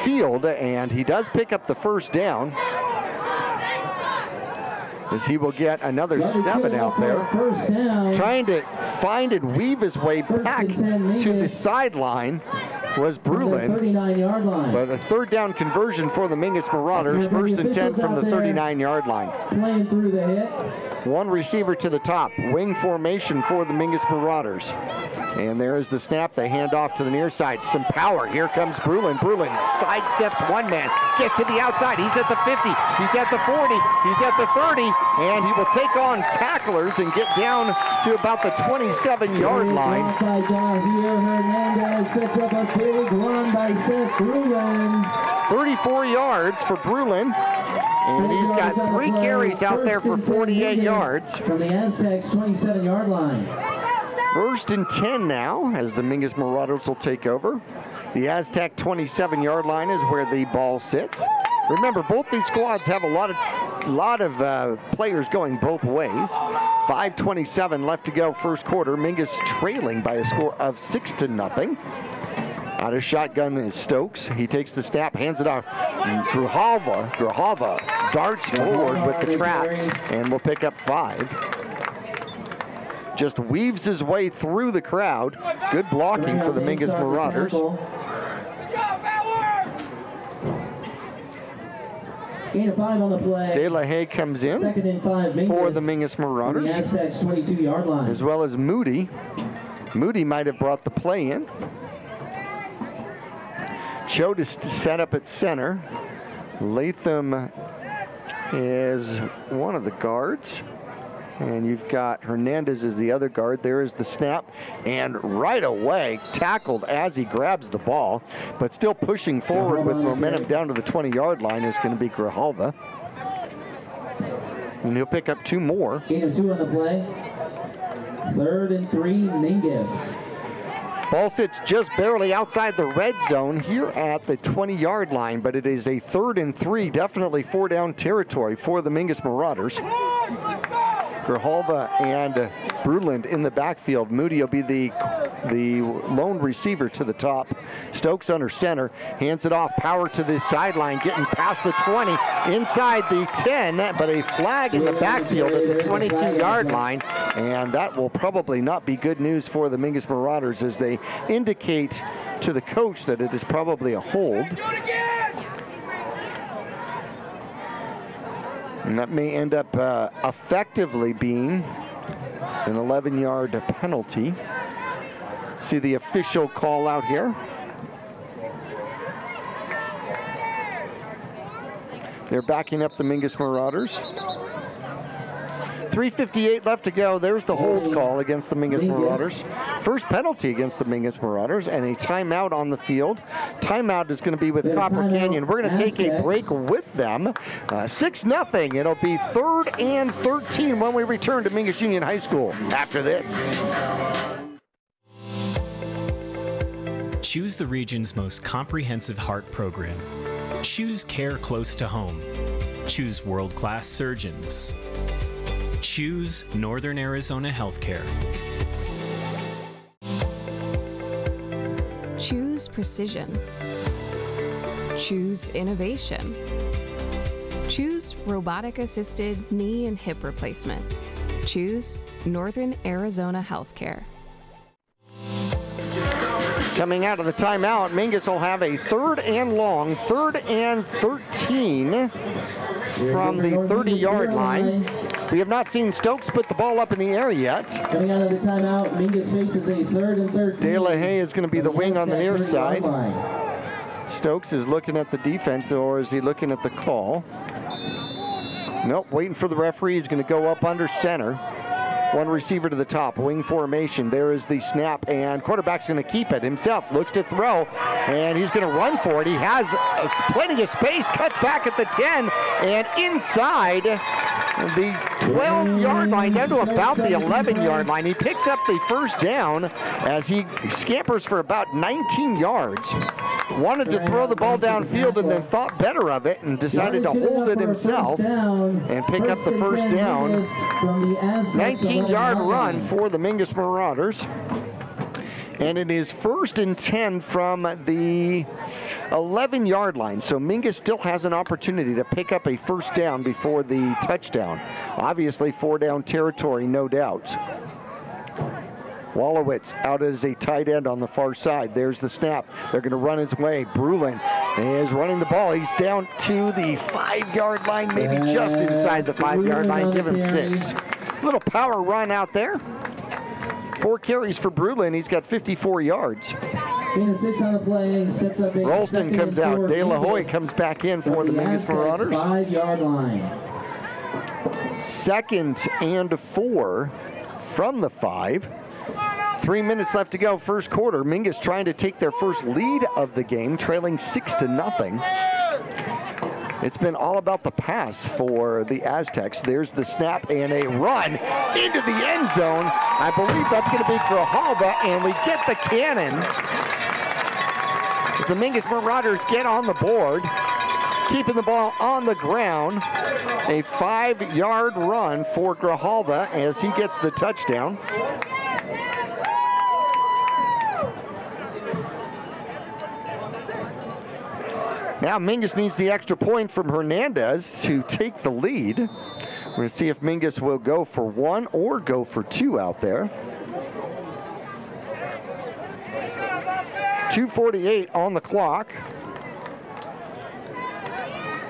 Speaker 2: field, and he does pick up the first down, as he will get another 7 out there. Trying to find and weave his way back to the sideline was Brulin. But a 3rd down conversion for the Mingus Marauders. 1st and 10 from the 39-yard line.
Speaker 14: Playing through the hit.
Speaker 2: 1 receiver to the top. Wing formation for the Mingus Marauders. And there is the snap. They hand off to the near side. Some power. Here comes Brulin. Brulin sidesteps one man. Gets to the outside. He's at the 50. He's at the 40. He's at the 30. And he will take on tacklers and get down to about the 27-yard line.
Speaker 14: By Javier Hernandez sets up a big run by Seth Brulin.
Speaker 2: 34 yards for Brulin. And he's got 3 carries out there for 48 yards.
Speaker 14: From the Aztecs 27-yard line.
Speaker 2: 1st and 10 now, as the Mingus Marauders will take over. The Aztec 27-yard line is where the ball sits. Remember, both these squads have a lot of players going both ways. 5:27 left to go first quarter. Mingus trailing by a score of 6-0. Out of shotgun is Stokes. He takes the snap, hands it off. Grijalva darts forward with the trap and will pick up 5. Just weaves his way through the crowd. Good blocking for the Mingus Marauders.
Speaker 14: Gain of 5 on the play.
Speaker 2: De La Haye comes in
Speaker 14: 2nd and 5, Mingus
Speaker 2: for the Mingus Marauders.
Speaker 14: The Aztecs 22-yard line.
Speaker 2: As well as Moody. Moody might have brought the play in. Cho to set up at center. Latham is one of the guards. And you've got Hernandez as the other guard. There is the snap. And right away, tackled as he grabs the ball. But still pushing forward with momentum down to the 20-yard line is going to be Grijalva. And he'll pick up 2 more.
Speaker 14: Gain of 2 on the play. 3rd and 3, Mingus.
Speaker 2: Ball sits just barely outside the red zone here at the 20-yard line, but it is a 3rd and 3, definitely 4-down territory for the Mingus Marauders. Grijalva and Bruland in the backfield. Moody will be the lone receiver to the top. Stokes under center, hands it off, power to the sideline, getting past the 20, inside the 10, but a flag in the backfield at the 22-yard line, and that will probably not be good news for the Mingus Marauders as they indicate to the coach that it is probably a hold. And that may end up effectively being an 11-yard penalty. See the official call out here. They're backing up the Mingus Marauders. 3:58 left to go. There's the hold call against the Mingus Marauders. First penalty against the Mingus Marauders and a timeout on the field. Timeout is going to be with Copper Canyon. We're going to take a break with them. 6-0. It'll be 3rd and 13 when we return to Mingus Union High School after this.
Speaker 8: Choose the region's most comprehensive heart program. Choose care close to home. Choose world-class surgeons. Choose Northern Arizona Healthcare.
Speaker 9: Choose precision. Choose innovation. Choose robotic-assisted knee and hip replacement. Choose Northern Arizona Healthcare.
Speaker 2: Coming out of the timeout, Mingus will have a 3rd and long, 3rd and 13 from the 30-yard line. We have not seen Stokes put the ball up in the air yet.
Speaker 14: Coming out of the timeout, Mingus faces a 3rd and 13.
Speaker 2: De La Haye is going to be the wing on the near side. Stokes is looking at the defense, or is he looking at the call? Nope, waiting for the referee. He's going to go up under center. One receiver to the top, wing formation. There is the snap, and quarterback's going to keep it himself. Looks to throw, and he's going to run for it. He has plenty of space, cuts back at the 10, and inside the 12-yard line, down to about the 11-yard line. He picks up the first down as he scampers for about 19 yards. Wanted to throw the ball downfield and then thought better of it and decided to hold it himself and pick up the first down. 19-yard run for the Mingus Marauders. And it is 1st and 10 from the 11-yard line. So Mingus still has an opportunity to pick up a first down before the touchdown. Obviously 4-down territory, no doubt. Wallowitz out as a tight end on the far side. There's the snap. They're going to run his way. Brulin is running the ball. He's down to the 5-yard line, maybe just inside the 5-yard line. Give him 6. Little power run out there. 4 carries for Brulin. He's got 54 yards.
Speaker 14: Gain of 6 on the play. Sets up a
Speaker 2: Ralston comes out. De La Haye comes back in for the Mingus Marauders.
Speaker 14: 5-yard line.
Speaker 2: 2nd and 4 from the 5. 3 minutes left to go, first quarter. Mingus trying to take their first lead of the game, trailing 6-0. It's been all about the pass for the Aztecs. There's the snap and a run into the end zone. I believe that's going to be Grijalva, and we get the cannon. The Mingus Marauders get on the board. keeping the ball on the ground. A 5-yard run for Grijalva as he gets the touchdown. Now Mingus needs the extra point from Hernandez to take the lead. We're going to see if Mingus will go for 1 or go for 2 out there. 2:48 on the clock.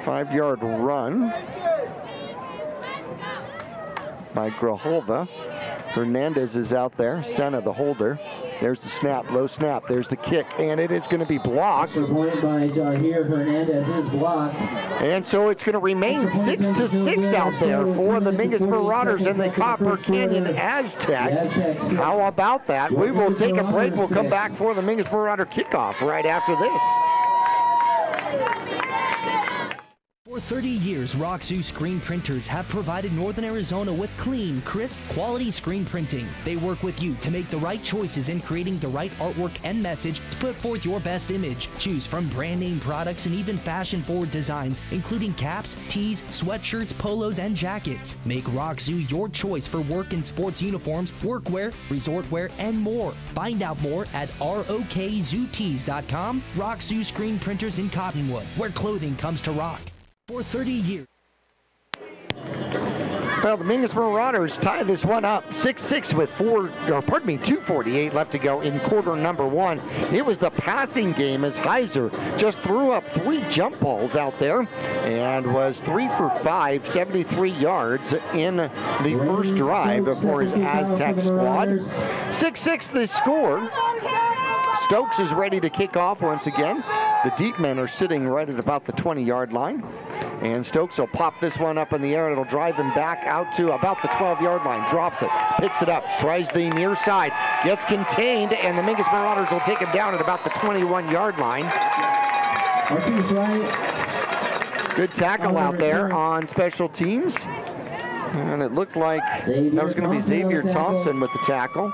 Speaker 2: 5-yard run by Grijalva. Hernandez is out there, Senna the holder. There's the snap, low snap, there's the kick, and it is going to be blocked.
Speaker 14: Point by Jahir Hernandez is blocked.
Speaker 2: And so it's going to remain 6-6 out there for the Mingus Marauders and the Copper Canyon Aztecs. How about that? We will take a break. We'll come back for the Mingus Marauder kickoff right after this.
Speaker 10: For 30 years, Roxu screen printers have provided Northern Arizona with clean, crisp, quality screen printing. They work with you to make the right choices in creating the right artwork and message to put forth your best image. Choose from brand name products and even fashion-forward designs, including caps, tees, sweatshirts, polos, and jackets. Make Roxu your choice for work and sports uniforms, workwear, resort wear, and more. Find out more at rokzootees.com. Roxu screen printers in Cottonwood, where clothing comes to rock. For 30 years.
Speaker 2: Well, the Mingus Marauders tie this one up 6-6 with 2:48 left to go in quarter number 1. It was the passing game as Heiser just threw up 3 jump balls out there and was 3 for 5, 73 yards in the first drive for his Aztec squad. 6-6 the score. Stokes is ready to kick off once again. The deep men are sitting right at about the 20-yard line. And Stokes will pop this one up in the air. It'll drive him back out to about the 12-yard line. Drops it, picks it up, tries the near side, gets contained, and the Mingus Marauders will take him down at about the 21-yard line. Good tackle out there on special teams. And it looked like that was going to be Xavier Thompson with the tackle.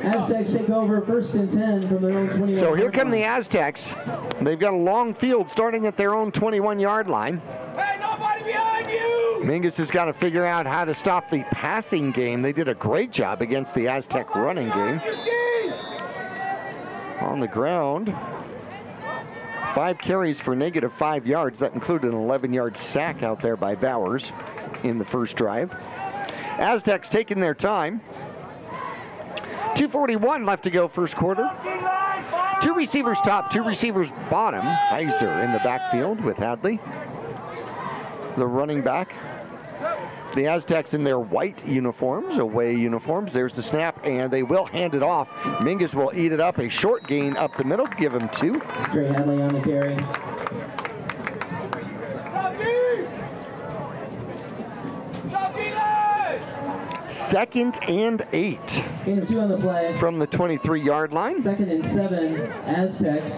Speaker 14: Aztecs take over 1st and 10 from their own 21.
Speaker 2: So here come the Aztecs. They've got a long field starting at their own 21-yard line.
Speaker 15: Hey, nobody behind you!
Speaker 2: Mingus has got to figure out how to stop the passing game. They did a great job against the Aztec running game. On the ground, 5 carries for -5 yards. That included an 11-yard sack out there by Bowers in the first drive. Aztecs taking their time. 2:41 left to go first quarter. 2 receivers top, 2 receivers bottom. Heiser in the backfield with Hadley, the running back. The Aztecs in their white uniforms, away uniforms. There's the snap, and they will hand it off. Mingus will eat it up. A short gain up the middle, give him 2.
Speaker 14: Trey Hadley on the carry.
Speaker 2: Second and 8
Speaker 14: Gain of 2 on the play.
Speaker 2: From the 23-yard line.
Speaker 14: 2nd and 7, Aztecs.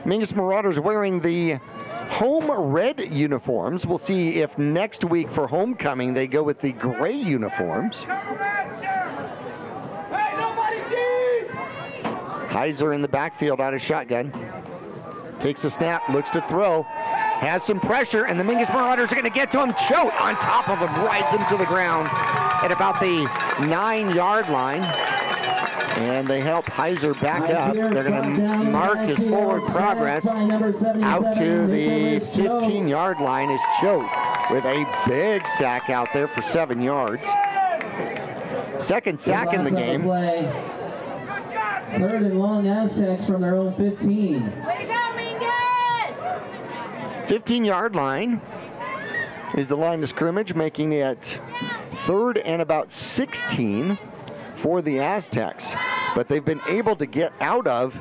Speaker 2: Mingus Marauders wearing the home red uniforms. We'll see if next week for homecoming they go with the gray uniforms. Heiser in the backfield out of shotgun. Takes a snap, looks to throw. Has some pressure, and the Mingus Marauders are going to get to him. Choate on top of him, rides him to the ground at about the 9-yard line. And they help Heiser back up. They're going to mark his forward progress out to the 15-yard line is Choate with a big sack out there for 7 yards. Second sack in the game.
Speaker 14: 3rd and long Aztecs from their own 15.
Speaker 2: 15-yard line is the line of scrimmage, making it 3rd and about 16 for the Aztecs. But they've been able to get out of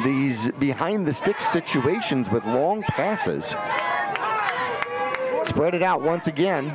Speaker 2: these behind-the-stick situations with long passes. Spread it out once again.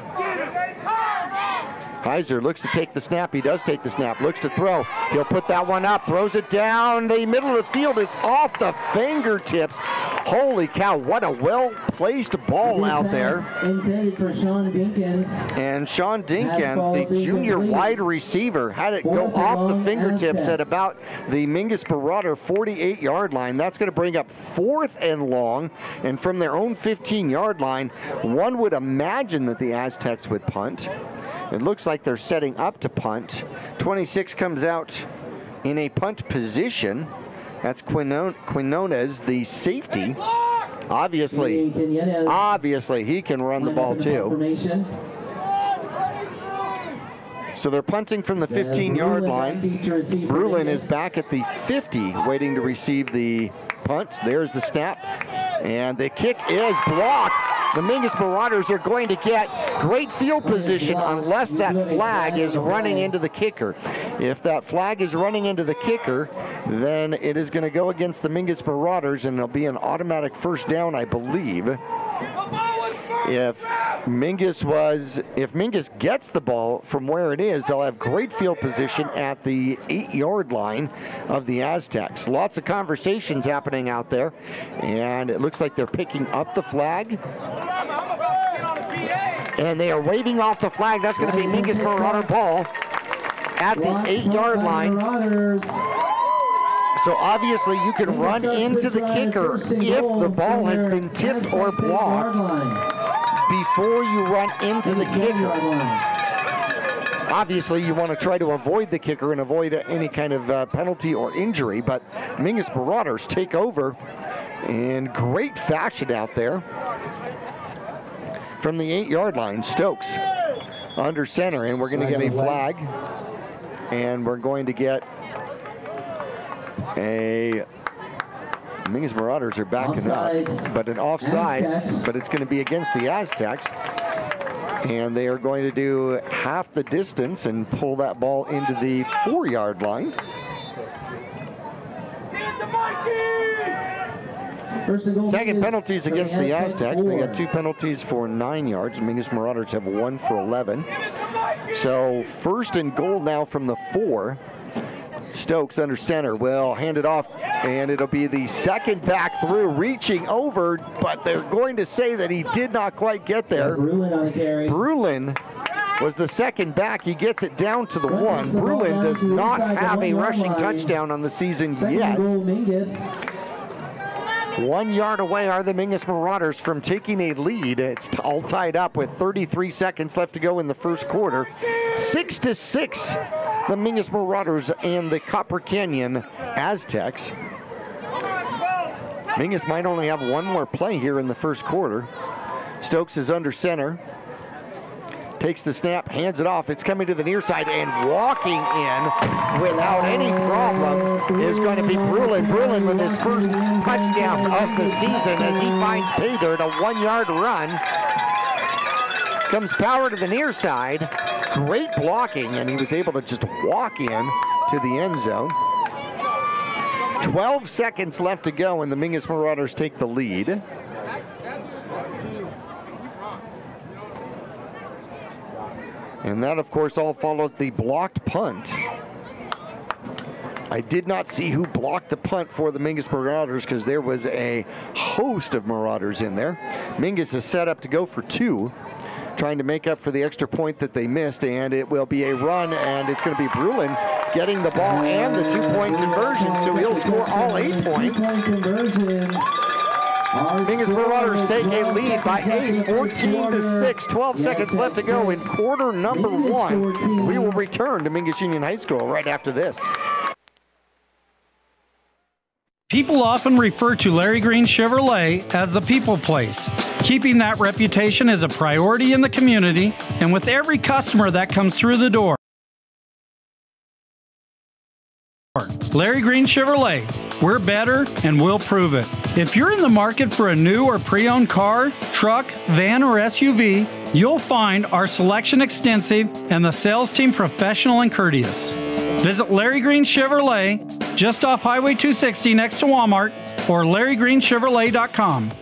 Speaker 2: Heiser looks to take the snap. He does take the snap. Looks to throw. He'll put that one up. Throws it down the middle of the field. It's off the fingertips. Holy cow, what a well-placed ball out there.
Speaker 14: Intended for Sean Dinkins.
Speaker 2: And Sean Dinkins, the junior wide receiver, had it go off the fingertips at about the Mingus Marauder 48-yard line. That's going to bring up 4th and long. And from their own 15-yard line, one would imagine that the Aztecs would punt. It looks like they're setting up to punt. 26 comes out in a punt position. That's Quinones, the safety. Obviously, he can run the ball too. So they're punting from the 15-yard line. Brulin is back at the 50, waiting to receive the punt. There's the snap, and the kick is blocked. The Mingus Marauders are going to get great field position unless that flag is running into the kicker. If that flag is running into the kicker, then it is going to go against the Mingus Marauders, and it'll be an automatic first down, I believe. If Mingus gets the ball from where it is, they'll have great field position at the 8-yard line of the Aztecs. Lots of conversations happening out there, and it looks like they're picking up the flag. And they are waving off the flag. That's going to be Mingus Marauder ball at the 8-yard line. So obviously you can run into the kicker if the ball has been tipped or blocked before you run into the kicker. Obviously you want to try to avoid the kicker and avoid any kind of penalty or injury, but Mingus Marauders take over in great fashion out there. From the 8-yard line, Stokes under center, and we're going to get a flag, and we're going to get a Mingus Marauders are backing up, but an offsides, but it's going to be against the Aztecs, and they are going to do half the distance and pull that ball into the 4-yard line. Second penalties against the Aztecs. They got 2 penalties for 9 yards. Mingus Marauders have 1 for 11. So 1st and goal now from the 4. Stokes under center will hand it off, and it'll be the second back through, reaching over, but they're going to say that he did not quite get there. Brulin was the second back. He gets it down to the 1. Brulin does not have a rushing touchdown on the season yet. 1 yard away are the Mingus Marauders from taking a lead. It's all tied up with 33 seconds left to go in the first quarter. 6-6, the Mingus Marauders and the Copper Canyon Aztecs. Mingus might only have one more play here in the first quarter. Stokes is under center. Takes the snap, hands it off. It's coming to the near side, and walking in without any problem is going to be Brulin. Brulin with his first touchdown of the season as he finds pay dirt, a 1-yard run. Comes power to the near side. Great blocking, and he was able to just walk in to the end zone. 12 seconds left to go, and the Mingus Marauders take the lead. And that, of course, all followed the blocked punt. I did not see who blocked the punt for the Mingus Marauders because there was a host of Marauders in there. Mingus is set up to go for 2, trying to make up for the extra point that they missed, and it will be a run, and it's going to be Brulin getting the ball and the 2-point conversion, so he'll score all 8 points. Mingus Marauders take a lead by 8, 14-6, 12 seconds left to go in quarter number 1. We will return to Mingus Union High School right after this.
Speaker 6: People often refer to Larry Green Chevrolet as the people place. Keeping that reputation is a priority in the community and with every customer that comes through the door. Larry Green Chevrolet, we're better and we'll prove it. If you're in the market for a new or pre-owned car, truck, van, or SUV, you'll find our selection extensive and the sales team professional and courteous. Visit Larry Green Chevrolet just off Highway 260 next to Walmart or LarryGreenChevrolet.com.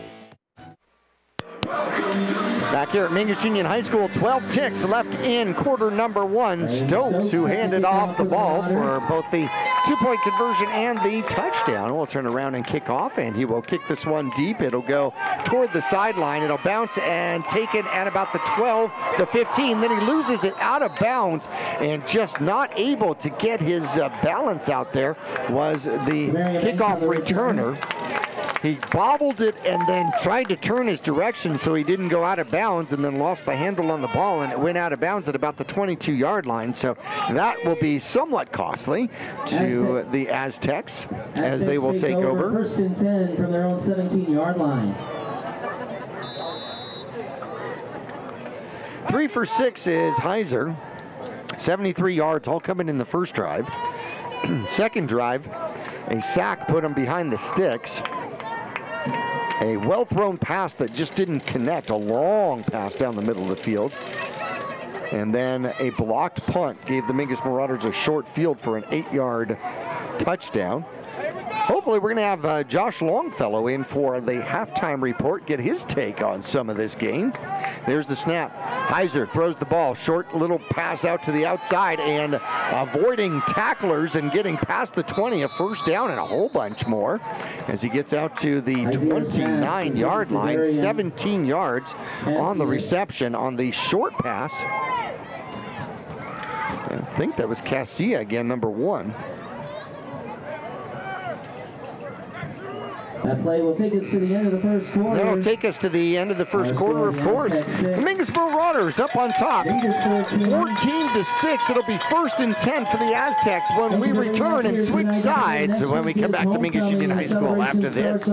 Speaker 2: Back here at Mingus Union High School, 12 ticks left in quarter number one. Stokes, who handed off the ball for both the two-point conversion and the touchdown, will turn around and kick off, and he will kick this one deep. It'll go toward the sideline. It'll bounce and take it at about the 12, the 15. Then he loses it out of bounds, and just not able to get his balance out there was the kickoff returner. He bobbled it and then tried to turn his direction so he didn't go out of bounds, and then lost the handle on the ball, and it went out of bounds at about the 22-yard line. So that will be somewhat costly to the Aztecs as they will take over.
Speaker 14: First and 10 from their own 17-yard line.
Speaker 2: 3 for 6 is Heiser. 73 yards, all coming in the first drive. Second drive, a sack put him behind the sticks. A well-thrown pass that just didn't connect, a long pass down the middle of the field. And then a blocked punt gave the Mingus Marauders a short field for an 8-yard touchdown. Hopefully we're going to have Josh Longfellow in for the halftime report, get his take on some of this game. There's the snap. Heiser throws the ball, short little pass out to the outside, and avoiding tacklers and getting past the 20, a first down and a whole bunch more as he gets out to the 29-yard line, 17 yards on the reception on the short pass. I think that was Cassia again, number 1.
Speaker 14: That play will take us to the end of the first quarter.
Speaker 2: That'll take us to the end of the first quarter, of course. The Mingus Marauders up on top, 14-6. It'll be 1st and 10 for the Aztecs when we return and switch sides when we come back to Mingus Union High School after this.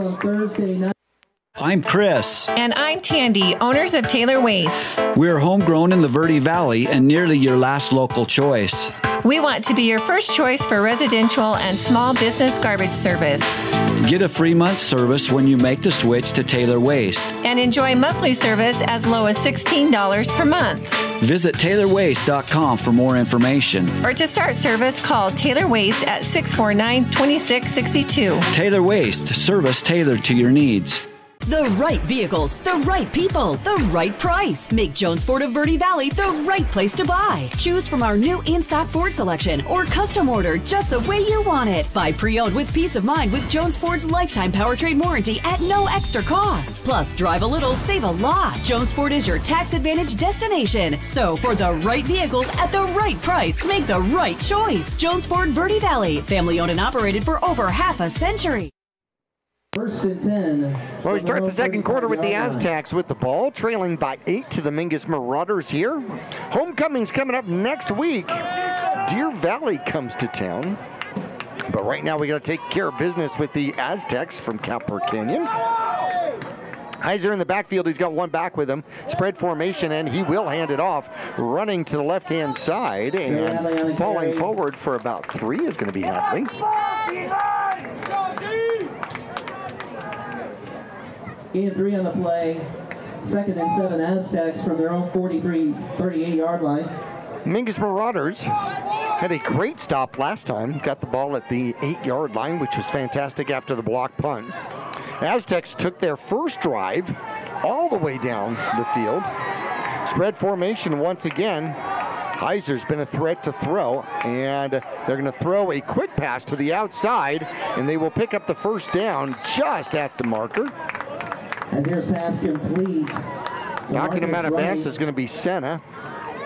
Speaker 4: I'm Chris.
Speaker 5: And I'm Tandy, owners of Taylor Waste.
Speaker 4: We're homegrown in the Verde Valley and nearly your last local choice.
Speaker 5: We want to be your first choice for residential and small business garbage service.
Speaker 4: Get a free month service when you make the switch to Taylor Waste.
Speaker 5: And enjoy monthly service as low as $16 per month.
Speaker 4: Visit TaylorWaste.com for more information.
Speaker 5: Or to start service, call Taylor Waste at 649-2662.
Speaker 4: Taylor Waste, service tailored to your needs.
Speaker 11: The right vehicles, the right people, the right price. Make Jones Ford of Verde Valley the right place to buy. Choose from our new in-stock Ford selection or custom order just the way you want it. Buy pre-owned with peace of mind with Jones Ford's lifetime powertrain warranty at no extra cost. Plus, drive a little, save a lot. Jones Ford is your tax advantage destination. So, for the right vehicles at the right price, make the right choice. Jones Ford Verde Valley, family owned and operated for over half a century.
Speaker 14: 1st and 10.
Speaker 2: Well, we start the second quarter with the Aztecs with the ball, trailing by 8 to the Mingus Marauders here. Homecoming's coming up next week. Deer Valley comes to town. But right now we got to take care of business with the Aztecs from Copper Canyon. Heiser in the backfield, he's got one back with him. Spread formation, and he will hand it off. Running to the left-hand side, and falling forward for about 3 is going to be Hadley.
Speaker 14: Gain 3 on the play. 2nd and 7 Aztecs from their own 38-yard line.
Speaker 2: Mingus Marauders had a great stop last time. Got the ball at the 8-yard line, which was fantastic after the block punt. Aztecs took their first drive all the way down the field. Spread formation once again. Heiser's been a threat to throw, and they're going to throw a quick pass to the outside, and they will pick up the first down just at the marker.
Speaker 14: Hazier's pass complete.
Speaker 2: Knocking him out of bounds is going to be Senna.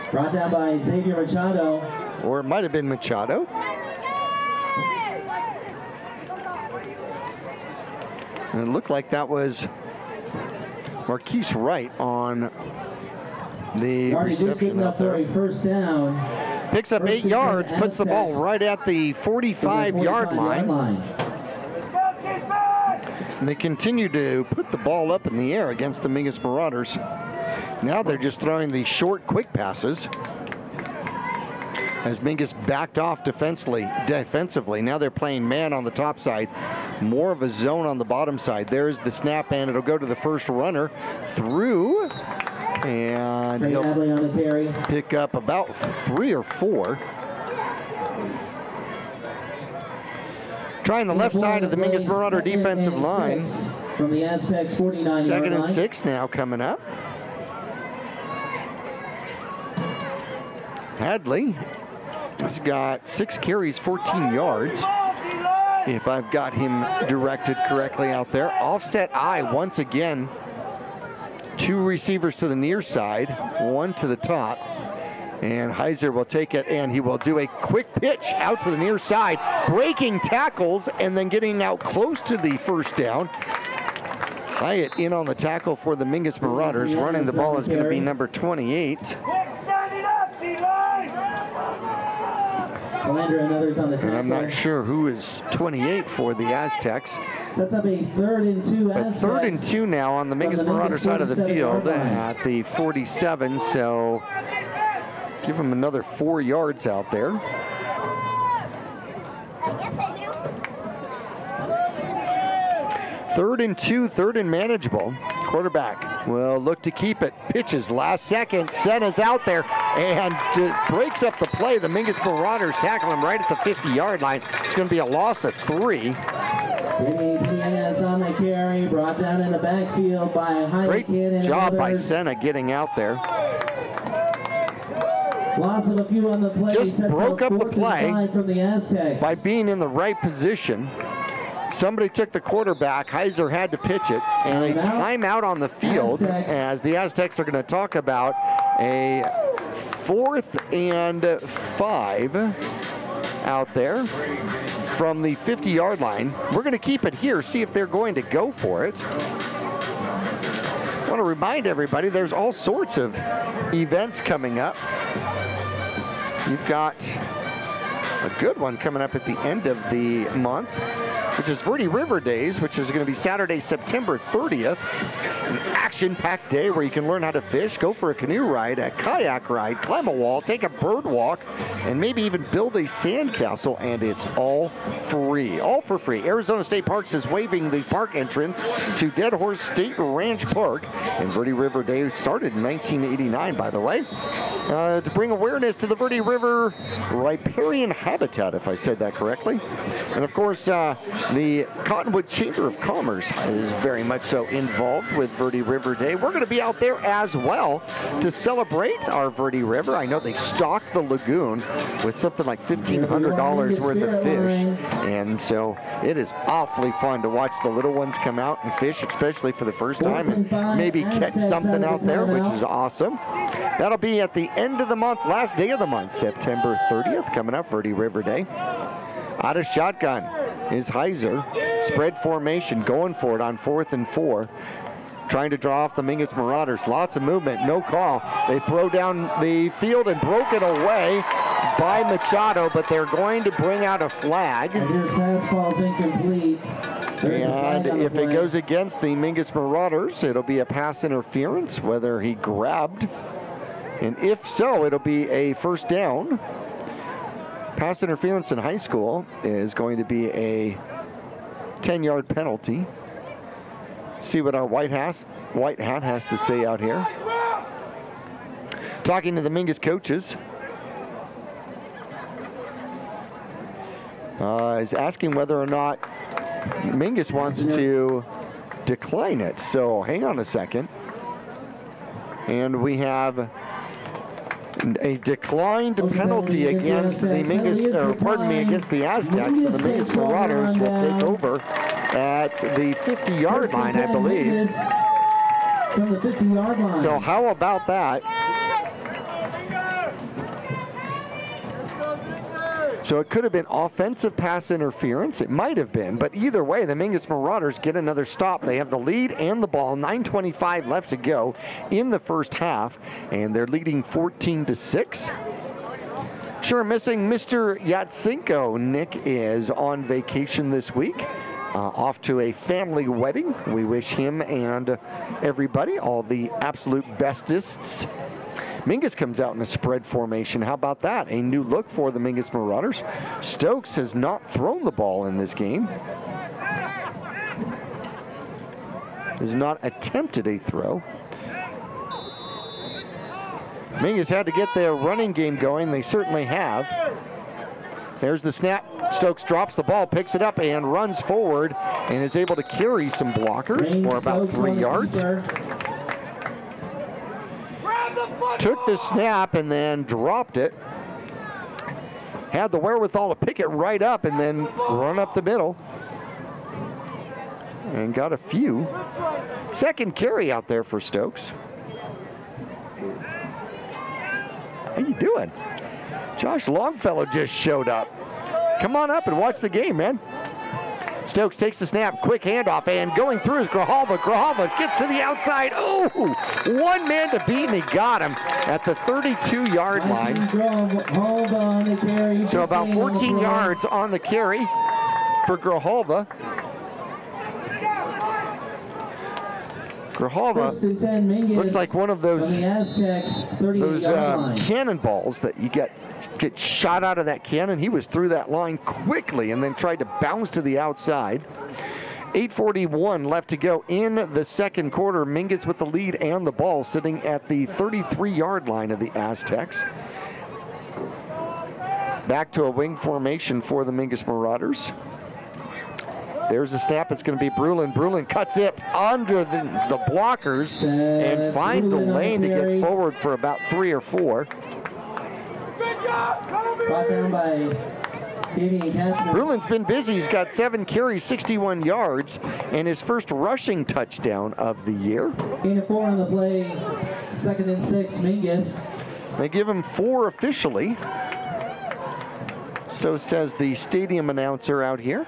Speaker 14: Brought down by Xavier Machado.
Speaker 2: Or it might have been Machado. And it looked like that was Marquise Wright on the reception up there.
Speaker 14: First down.
Speaker 2: Picks up 8 yards, puts the ball right at the 45-yard line. And they continue to put the ball up in the air against the Mingus Marauders. Now they're just throwing these short, quick passes. As Mingus backed off defensively. Now they're playing man on the top side. More of a zone on the bottom side. There's the snap, and it'll go to the first runner through. And he'll pick up about 3 or 4. Trying the left side of the Mingus Marauder defensive line.
Speaker 14: From the Aztecs 49-yard line.
Speaker 2: 2nd and 6 now coming up. Hadley has got 6 carries, 14 yards. If I've got him directed correctly out there. Offset I once again. 2 receivers to the near side, 1 to the top. And Heiser will take it, and he will do a quick pitch out to the near side, breaking tackles and then getting out close to the first down. Hyatt in on the tackle for the Mingus Marauders. Running the ball is going to be number 28. And I'm not sure who is 28 for the Aztecs.
Speaker 14: Sets up a 3rd and 2 Aztecs.
Speaker 2: 3rd and 2 now on the Mingus Marauders side of the field at the 47. So give them another 4 yards out there. Third and 2, 3rd and manageable. Quarterback will look to keep it. Pitches last second. Senna's out there and breaks up the play. The Mingus Marauders tackle him right at the 50-yard line. It's going to be a loss of 3.
Speaker 14: On the carry, brought down in the backfield by Hyatt.
Speaker 2: Great job by Senna getting out there.
Speaker 14: Lots of a few on the play.
Speaker 2: Just broke up the play
Speaker 14: from the Aztecs
Speaker 2: by being in the right position. Somebody took the quarterback. Heiser had to pitch it, and a timeout on the field as the Aztecs are going to talk about a 4th and 5 out there from the 50-yard line. We're going to keep it here, see if they're going to go for it. I want to remind everybody there's all sorts of events coming up. You've got a good one coming up at the end of the month, which is Verde River Days, which is going to be Saturday, September 30th. An action-packed day where you can learn how to fish, go for a canoe ride, a kayak ride, climb a wall, take a bird walk, and maybe even build a sandcastle, and it's all free. All for free. Arizona State Parks is waiving the park entrance to Dead Horse State Ranch Park. And Verde River Day started in 1989, by the way, to bring awareness to the Verde River riparian habitat, if I said that correctly. And of course, the Cottonwood Chamber of Commerce is very much so involved with Verde River Day. We're going to be out there as well to celebrate our Verde River. I know they stocked the lagoon with something like $1,500 worth of fish. And so it is awfully fun to watch the little ones come out and fish, especially for the first time, and maybe catch something out there, which is awesome. That'll be at the end of the month, last day of the month, September 30th, coming up, Verde River Day. Out of shotgun is Heiser. Spread formation, going for it on 4th and 4. Trying to draw off the Mingus Marauders. Lots of movement, no call. They throw down the field and broke it away by Machado, but they're going to bring out a flag.
Speaker 14: As his pass falls incomplete.
Speaker 2: And if it goes against the Mingus Marauders, it'll be a pass interference, whether he grabbed. And if so, it'll be a first down. Pass interference in high school is going to be a 10-yard penalty. See what our white hat has to say out here. Talking to the Mingus coaches. Is asking whether or not Mingus wants to decline it. So hang on a second. And we have a declined penalty against the Mingus, or pardon me, against the Aztecs. So the Mingus Marauders will take over at the 50-yard line, I believe.
Speaker 14: From the 50-yard line.
Speaker 2: So how about that? So it could have been offensive pass interference. It might have been, but either way, the Mingus Marauders get another stop. They have the lead and the ball. 9:25 left to go in the first half, and they're leading 14-6. Sure, missing Mr. Yatsenko. Nick is on vacation this week, off to a family wedding. We wish him and everybody all the absolute bestists. Mingus comes out in a spread formation. How about that? A new look for the Mingus Marauders. Stokes has not thrown the ball in this game. Has not attempted a throw. Mingus had to get their running game going. They certainly have. There's the snap. Stokes drops the ball, picks it up, and runs forward, and is able to carry some blockers for about 3 yards. Took the snap and then dropped it. had the wherewithal to pick it right up and then run up the middle. And got a few. Second carry out there for Stokes. How you doing? Josh Longfellow just showed up. Come on up and watch the game, man. Stokes takes the snap, quick handoff, and going through is Grijalva. Grijalva gets to the outside. Oh, one man to beat, and he got him at the 32-yard line. So about 14 yards on the carry for Grijalva. Grijalva looks like one of those cannonballs that you get shot out of that cannon. He was through that line quickly and then tried to bounce to the outside. 8:41 left to go in the second quarter. Mingus with the lead and the ball, sitting at the 33-yard line of the Aztecs. Back to a wing formation for the Mingus Marauders. There's the snap. It's going to be Brulin. Brulin cuts it under the blockers and finds a lane to get forward for about 3 or 4.
Speaker 14: Brought down by
Speaker 2: Brulin's been busy. He's got 7 carries, 61 yards, and his first rushing touchdown of the year.
Speaker 14: Gain of 4 on the play. 2nd and 6, Mingus.
Speaker 2: They give him 4 officially. So says the stadium announcer out here.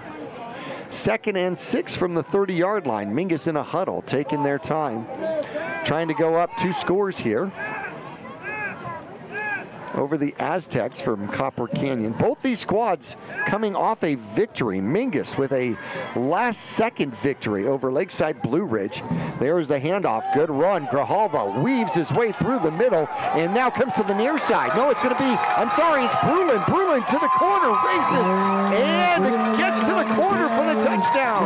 Speaker 2: 2nd and 6 from the 30-yard line. Mingus in a huddle, taking their time. Trying to go up 2 scores here over the Aztecs from Copper Canyon. Both these squads coming off a victory. Mingus with a last-second victory over Lakeside Blue Ridge. There's the handoff. Good run. Grijalva weaves his way through the middle and now comes to the near side. No, it's going to be, I'm sorry, it's Brulin. Brulin to the corner, races, and gets to the corner for the touchdown.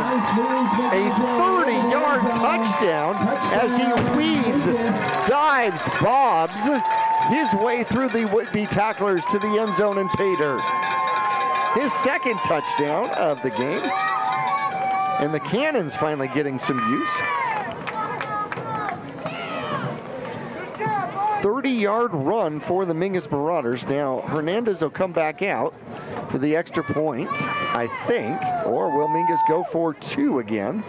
Speaker 2: A 30-yard touchdown as he weaves, dives, bobs his way through the would-be tacklers to the end zone and pay dirt. His 2nd touchdown of the game. And the Cannons finally getting some use. 30-yard run for the Mingus Marauders. Now, Hernandez will come back out for the extra point, I think. Or will Mingus go for 2 again?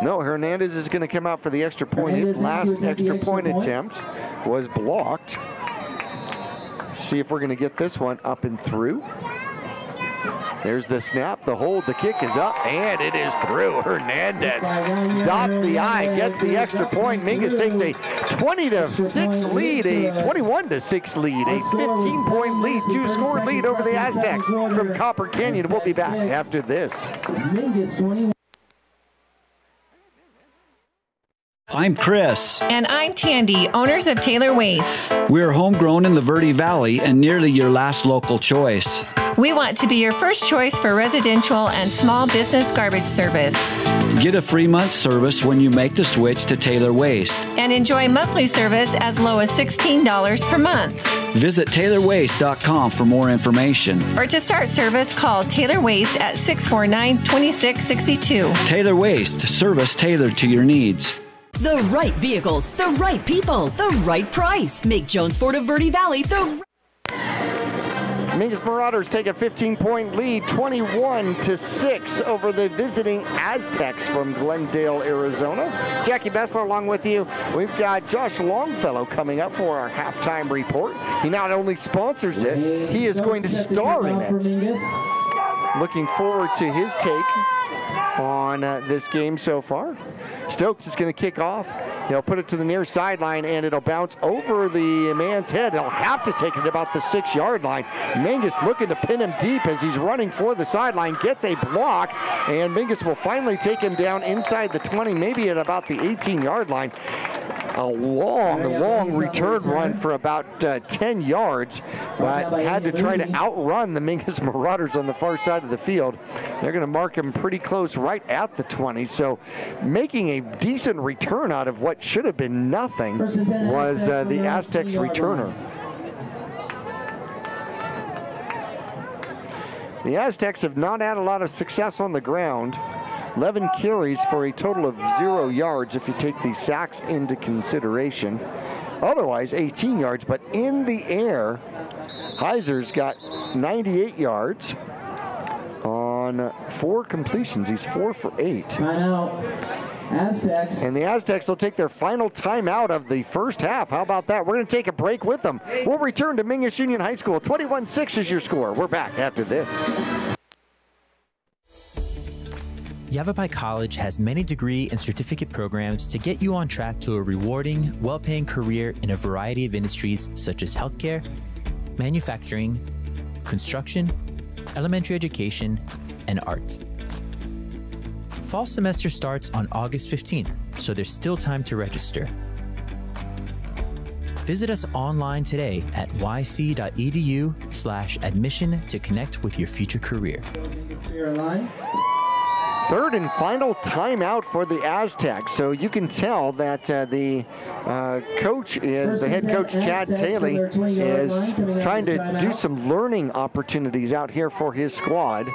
Speaker 2: No, Hernandez is going to come out for the extra point. His last extra point attempt was blocked. See if we're going to get this one up and through. There's the snap, the hold, the kick is up, and it is through. Hernandez dots the I, gets the extra point. Mingus takes a 20-6 lead, a 21-6 lead, a 15-point lead, 2-score lead over the Aztecs from Copper Canyon. We'll be back after this.
Speaker 4: I'm Chris.
Speaker 5: And I'm Tandy, owners of Taylor Waste.
Speaker 4: We're homegrown in the Verde Valley and nearly your last local choice.
Speaker 5: We want to be your first choice for residential and small business garbage service.
Speaker 4: Get a free month service when you make the switch to Taylor Waste.
Speaker 5: And enjoy monthly service as low as $16 per month.
Speaker 4: Visit TaylorWaste.com for more information.
Speaker 5: Or to start service, call Taylor Waste at 649-2662.
Speaker 4: Taylor Waste, service tailored to your needs.
Speaker 11: The right vehicles, the right people, the right price. Make Jones Ford of Verde Valley the
Speaker 2: Mingus Marauders take a 15-point lead, 21-6 over the visiting Aztecs from Glendale, Arizona. Jackie Bessler along with you. We've got Josh Longfellow coming up for our halftime report. He not only sponsors it, he is going to star in it. Looking forward to his take on this game so far. Stokes is going to kick off. He'll put it to the near sideline, and it'll bounce over the man's head. He'll have to take it about the 6-yard line. Mingus looking to pin him deep as he's running for the sideline. Gets a block, and Mingus will finally take him down inside the 20, maybe at about the 18-yard line. A long return run for about 10 yards, but had to try to outrun the Mingus Marauders on the far side of the field. They're going to mark him pretty close right at the 20, so making a decent return out of what should have been nothing was the Aztecs returner. The Aztecs have not had a lot of success on the ground. 11 carries for a total of 0 yards if you take the sacks into consideration. Otherwise, 18 yards. But in the air, Heiser's got 98 yards on 4 completions. He's 4 for 8.
Speaker 14: Timeout. Aztecs.
Speaker 2: And the Aztecs will take their final timeout of the first half. How about that? We're going to take a break with them. We'll return to Mingus Union High School. 21-6 is your score. We're back after this.
Speaker 12: Yavapai College has many degree and certificate programs to get you on track to a rewarding, well-paying career in a variety of industries such as healthcare, manufacturing, construction, elementary education, and art. Fall semester starts on August 15th, so there's still time to register. Visit us online today at yc.edu/admission to connect with your future career.
Speaker 2: Third and final timeout for the Aztecs. So you can tell that the head coach, Chad Taylor, is trying to do some learning opportunities out here for his squad,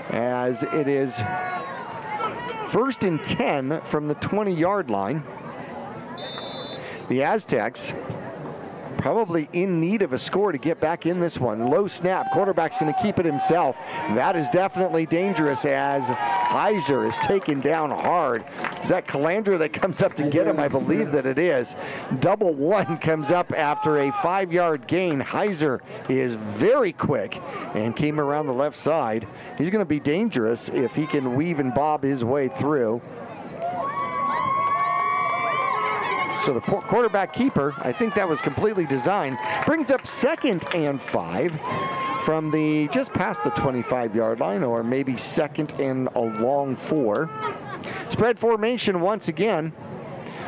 Speaker 2: as it is 1st and 10 from the 20-yard line. The Aztecs probably in need of a score to get back in this one. Low snap. Quarterback's going to keep it himself. That is definitely dangerous as Heiser is taken down hard. Is that Calandra that comes up to get him? I believe that it is. Double one comes up after a 5-yard gain. Heiser is very quick and came around the left side. He's going to be dangerous if he can weave and bob his way through. So the quarterback keeper, I think that was completely designed, brings up 2nd and 5 from the just past the 25-yard line, or maybe 2nd and a long 4. Spread formation once again.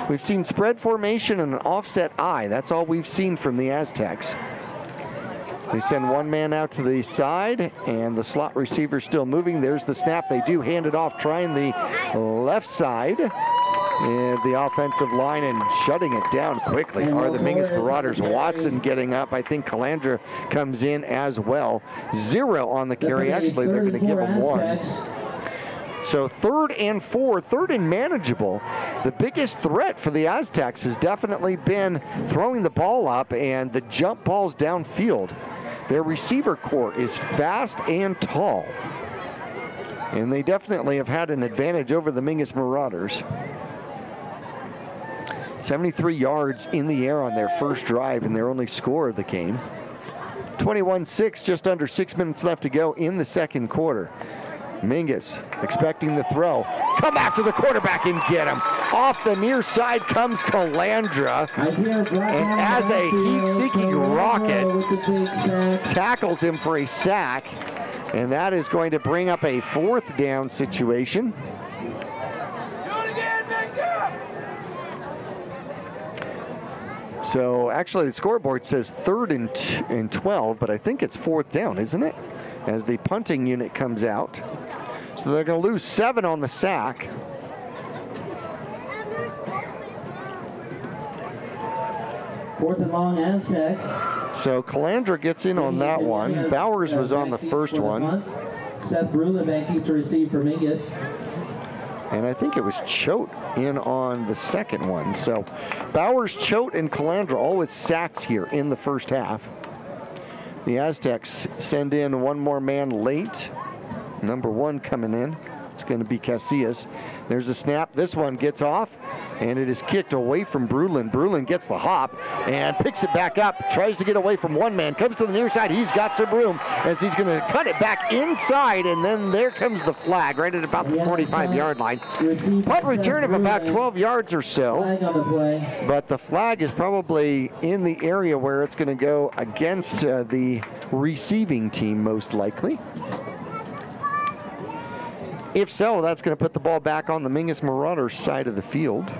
Speaker 2: We've seen spread formation and an offset I. That's all we've seen from the Aztecs. They send one man out to the side, and the slot receiver still moving. There's the snap. They do hand it off, trying the left side. And the offensive line and shutting it down quickly are the Mingus Marauders. Watson getting up. I think Calandra comes in as well. 0 on the carry. Actually, they're going to give him 1. So 3rd and 4, 3rd and manageable. The biggest threat for the Aztecs has definitely been throwing the ball up and the jump balls downfield. Their receiver core is fast and tall, and they definitely have had an advantage over the Mingus Marauders. 73 yards in the air on their first drive and their only score of the game. 21-6, just under 6 minutes left to go in the second quarter. Mingus expecting the throw. Come after the quarterback and get him. Off the near side comes Calandra. And as a heat-seeking rocket, tackles him for a sack. And that is going to bring up a 4th down situation. So actually the scoreboard says 3rd and 12, but I think it's 4th down, isn't it? As the punting unit comes out. So they're going to lose 7 on the sack.
Speaker 14: Fourth and long, Aztecs.
Speaker 2: So Calandra gets in on that one. Bowers was on the first one.
Speaker 14: Seth Brulenbank keeps to receive for Mingus.
Speaker 2: And I think it was Choate in on the second one. So Bowers, Choate, and Calandra all with sacks here in the first half. The Aztecs send in one more man late. Number 1 coming in. It's going to be Casillas. There's a snap. This one gets off, and it is kicked away from Brulin. Brulin gets the hop and picks it back up. Tries to get away from one man. Comes to the near side. He's got some room as he's going to cut it back inside, and then there comes the flag right at about the 45-yard line. Punt return of about 12 yards or so. But the flag is probably in the area where it's going to go against the receiving team, most likely. If so, that's going to put the ball back on the Mingus Marauders side of the field.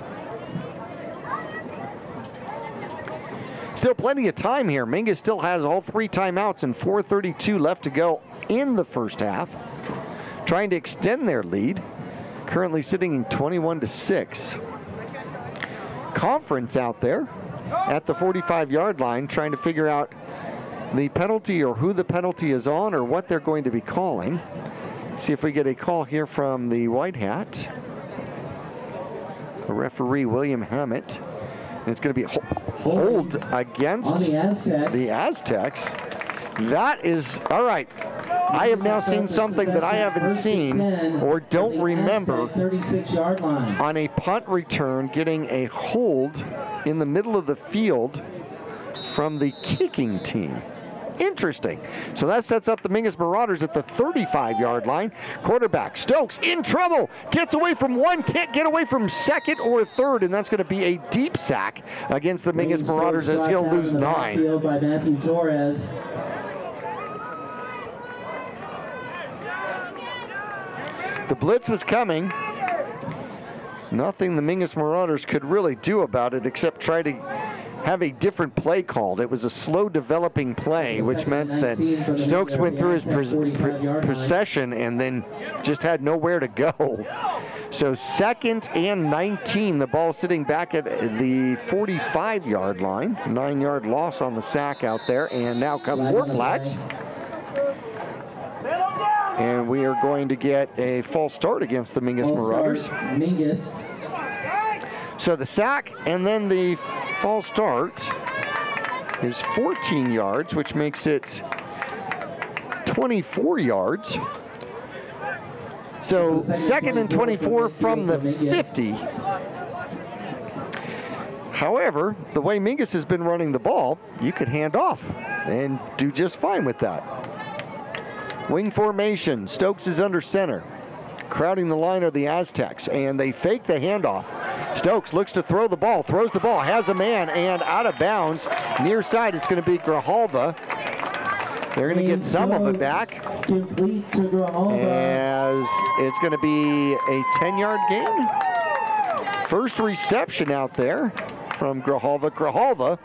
Speaker 2: Still plenty of time here. Mingus still has all 3 timeouts and 4:32 left to go in the first half. Trying to extend their lead. Currently sitting in 21-6. Conference out there at the 45-yard line trying to figure out the penalty or who the penalty is on or what they're going to be calling. See if we get a call here from the White Hat. The referee, William Hammett. It's going to be hold against the Aztecs. That is, all right. I have now seen something that I haven't seen or don't remember on a punt return, getting a hold in the middle of the field from the kicking team. Interesting. So that sets up the Mingus Marauders at the 35-yard line. Quarterback Stokes in trouble. Gets away from one, can't get away from second or third, and that's going to be a deep sack against the Mingus Marauders as he'll lose 9.
Speaker 14: By Matthew Torres.
Speaker 2: The blitz was coming. Nothing the Mingus Marauders could really do about it except try to have a different play called. It was a slow developing play, which meant that Stokes went through his procession and then just had nowhere to go. So 2nd and 19, the ball sitting back at the 45-yard line. 9-yard loss on the sack out there, and now come more flags. And we are going to get a false start against the Mingus Marauders. So the sack and then the false start is 14 yards, which makes it 24 yards. So 2nd and 24 from the 50. However, the way Mingus has been running the ball, you could hand off and do just fine with that. Wing formation, Stokes is under center. Crowding the line are the Aztecs, and they fake the handoff. Stokes looks to throw the ball, throws the ball, has a man, and out of bounds. Near side, it's going to be Grijalva. They're going to get some of it back, as it's going to be a 10-yard gain. First reception out there from Grijalva. Grijalva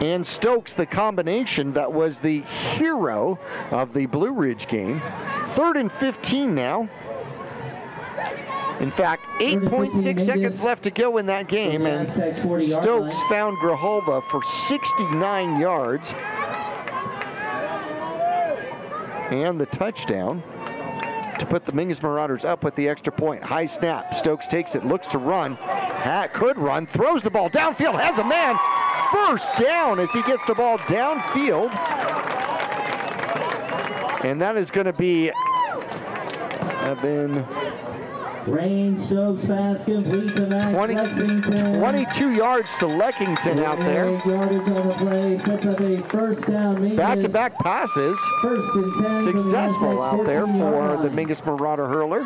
Speaker 2: and Stokes, the combination that was the hero of the Blue Ridge game. 3rd and 15 now. In fact, 8.6 seconds left to go in that game, and Stokes found Grijalva for 69 yards. And the touchdown to put the Mingus Marauders up with the extra point. High snap, Stokes takes it, looks to run, could run, throws the ball downfield, has a man. First down as he gets the ball downfield. And that is going to be
Speaker 14: Rain Stokes pass complete to Max Lexington.
Speaker 2: 22 yards to Lexington out there.
Speaker 14: Yardage on the play, sets up a first down.
Speaker 2: Back-to-back passes.
Speaker 14: 1st and 10.
Speaker 2: Successful out there for the Mingus Marauder hurler.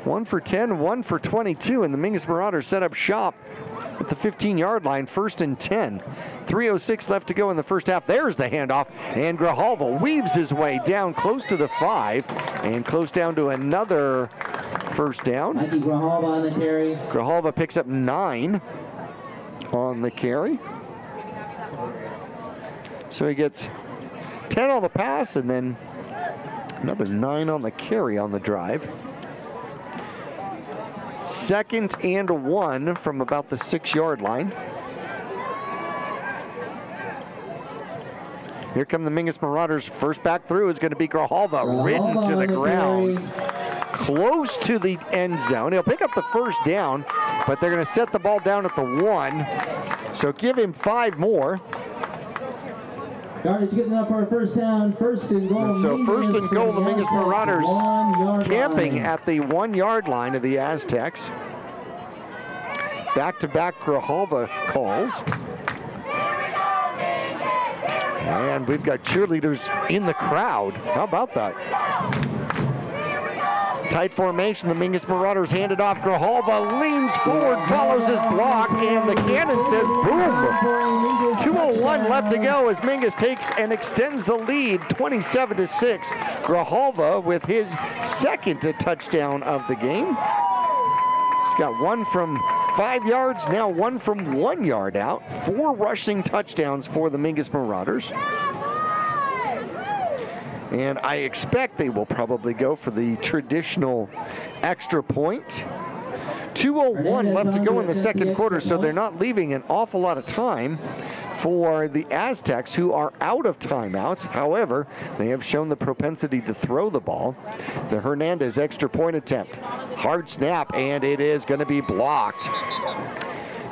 Speaker 2: One for 10, 1 for 22, and the Mingus Marauders set up shop at the 15-yard line, 1st and 10. 3:06 left to go in the first half. There's the handoff, and Grijalva weaves his way down close to the 5 and close down to another first down.
Speaker 14: Grijalva on the carry.
Speaker 2: Grijalva picks up 9 on the carry. So he gets 10 on the pass and then another 9 on the carry on the drive. 2nd and 1 from about the 6-yard line. Here come the Mingus Marauders. First back through is going to be Grijalva, ridden to the ground. Close to the end zone. He'll pick up the first down, but they're going to set the ball down at the 1. So give him 5 more.
Speaker 14: Yardage getting up for a first down. 1st and goal.
Speaker 2: So 1st and goal, the Mingus Marauders camping at the 1-yard line of the Aztecs. Back-to-back Grijalva calls. And we've got cheerleaders in the crowd. How about that? Tight formation, the Mingus Marauders hand it off. Grijalva leans forward, follows his block, and the cannon says boom. 2:01 left to go as Mingus takes and extends the lead, 27-6. Grijalva with his 2nd touchdown of the game. He's got 1 from 5 yards, now 1 from 1 yard out. 4 rushing touchdowns for the Mingus Marauders. And I expect they will probably go for the traditional extra point. 2:01 left to go in the second quarter, so they're not leaving an awful lot of time for the Aztecs, who are out of timeouts. However, they have shown the propensity to throw the ball. The Hernandez extra point attempt. Hard snap, and it is going to be blocked.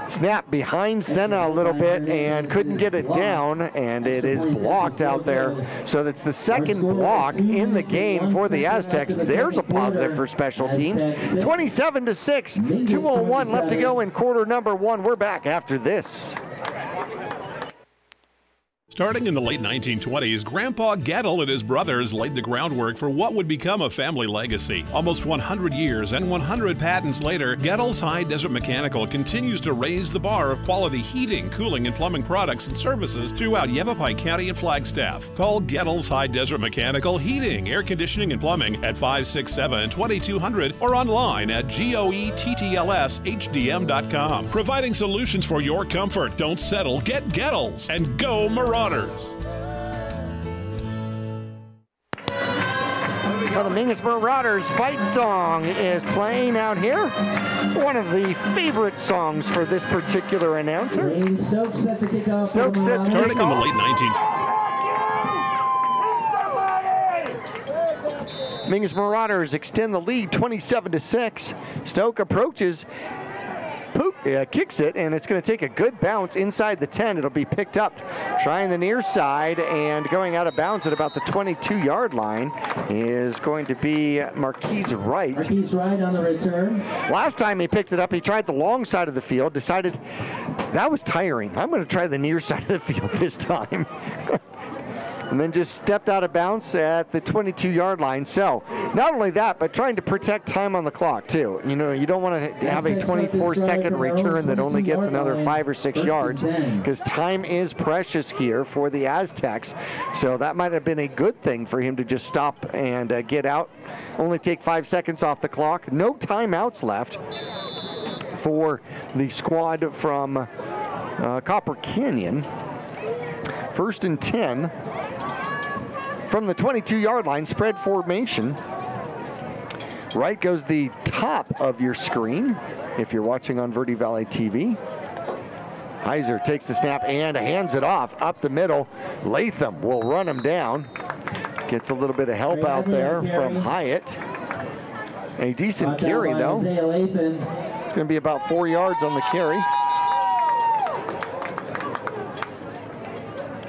Speaker 2: Snap behind Senna a little bit and couldn't get it down, and it is blocked out there. So that's the second block in the game for the Aztecs. There's a positive for special teams. 27-6, 2:01 left to go in quarter number one. We're back after this.
Speaker 7: Starting in the late 1920s, Grandpa Gettle and his brothers laid the groundwork for what would become a family legacy. Almost 100 years and 100 patents later, Gettle's High Desert Mechanical continues to raise the bar of quality heating, cooling, and plumbing products and services throughout Yavapai County and Flagstaff. Call Gettle's High Desert Mechanical Heating, Air Conditioning, and Plumbing at 567-2200 or online at goettlshdm.com. Providing solutions for your comfort. Don't settle. Get Gettle's and go Marauders.
Speaker 2: Well, the Mingus Marauders fight song is playing out here. One of the favorite songs for this particular announcer.
Speaker 14: Stokes set to kick off.
Speaker 7: Starting in the late 1920s.
Speaker 2: Mingus Marauders extend the lead 27-6. Stoke approaches. Kicks it, and it's going to take a good bounce inside the 10. It'll be picked up, trying the near side, and going out of bounds at about the 22-yard line is going to be Marquise Wright.
Speaker 14: Marquise Wright on the return.
Speaker 2: Last time he picked it up, he tried the long side of the field, decided that was tiring. I'm going to try the near side of the field this time. And then just stepped out of bounds at the 22-yard line. So not only that, but trying to protect time on the clock too. You know, you don't want to have a 24-second return that only gets another 5 or 6 yards, because time is precious here for the Aztecs. So that might have been a good thing for him to just stop and get out. Only take 5 seconds off the clock. No timeouts left for the squad from Copper Canyon. 1st and 10. From the 22-yard line, spread formation. Right goes the top of your screen if you're watching on Verde Valley TV. Heiser takes the snap and hands it off up the middle. Latham will run him down. Gets a little bit of help out there from Hyatt. A decent carry, though. It's going to be about 4 yards on the carry.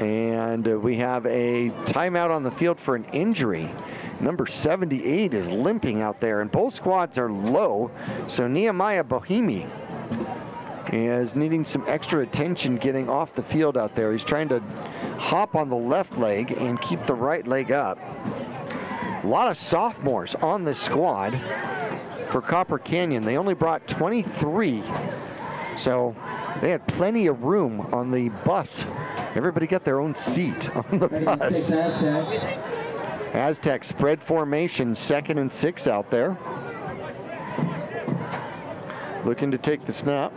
Speaker 2: And we have a timeout on the field for an injury. Number 78 is limping out there, and both squads are low. So Nehemiah Bohemi is needing some extra attention getting off the field out there. He's trying to hop on the left leg and keep the right leg up. A lot of sophomores on this squad for Copper Canyon. They only brought 23. So they had plenty of room on the bus. Everybody got their own seat on the bus. Aztecs spread formation, 2nd and 6 out there. Looking to take the snap.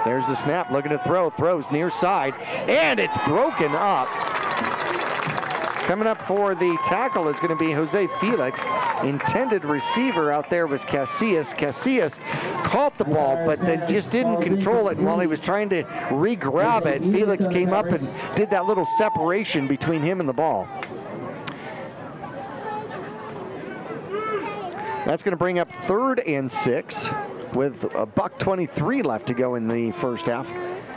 Speaker 2: There's the snap, looking to throw. Throws near side, and it's broken up. Coming up for the tackle is going to be Jose Felix. Intended receiver out there was Casillas. Casillas caught the ball, but then just didn't control it. And while he was trying to re-grab it, Felix came up and did that little separation between him and the ball. That's going to bring up 3rd and 6 with a $1:23 left to go in the first half.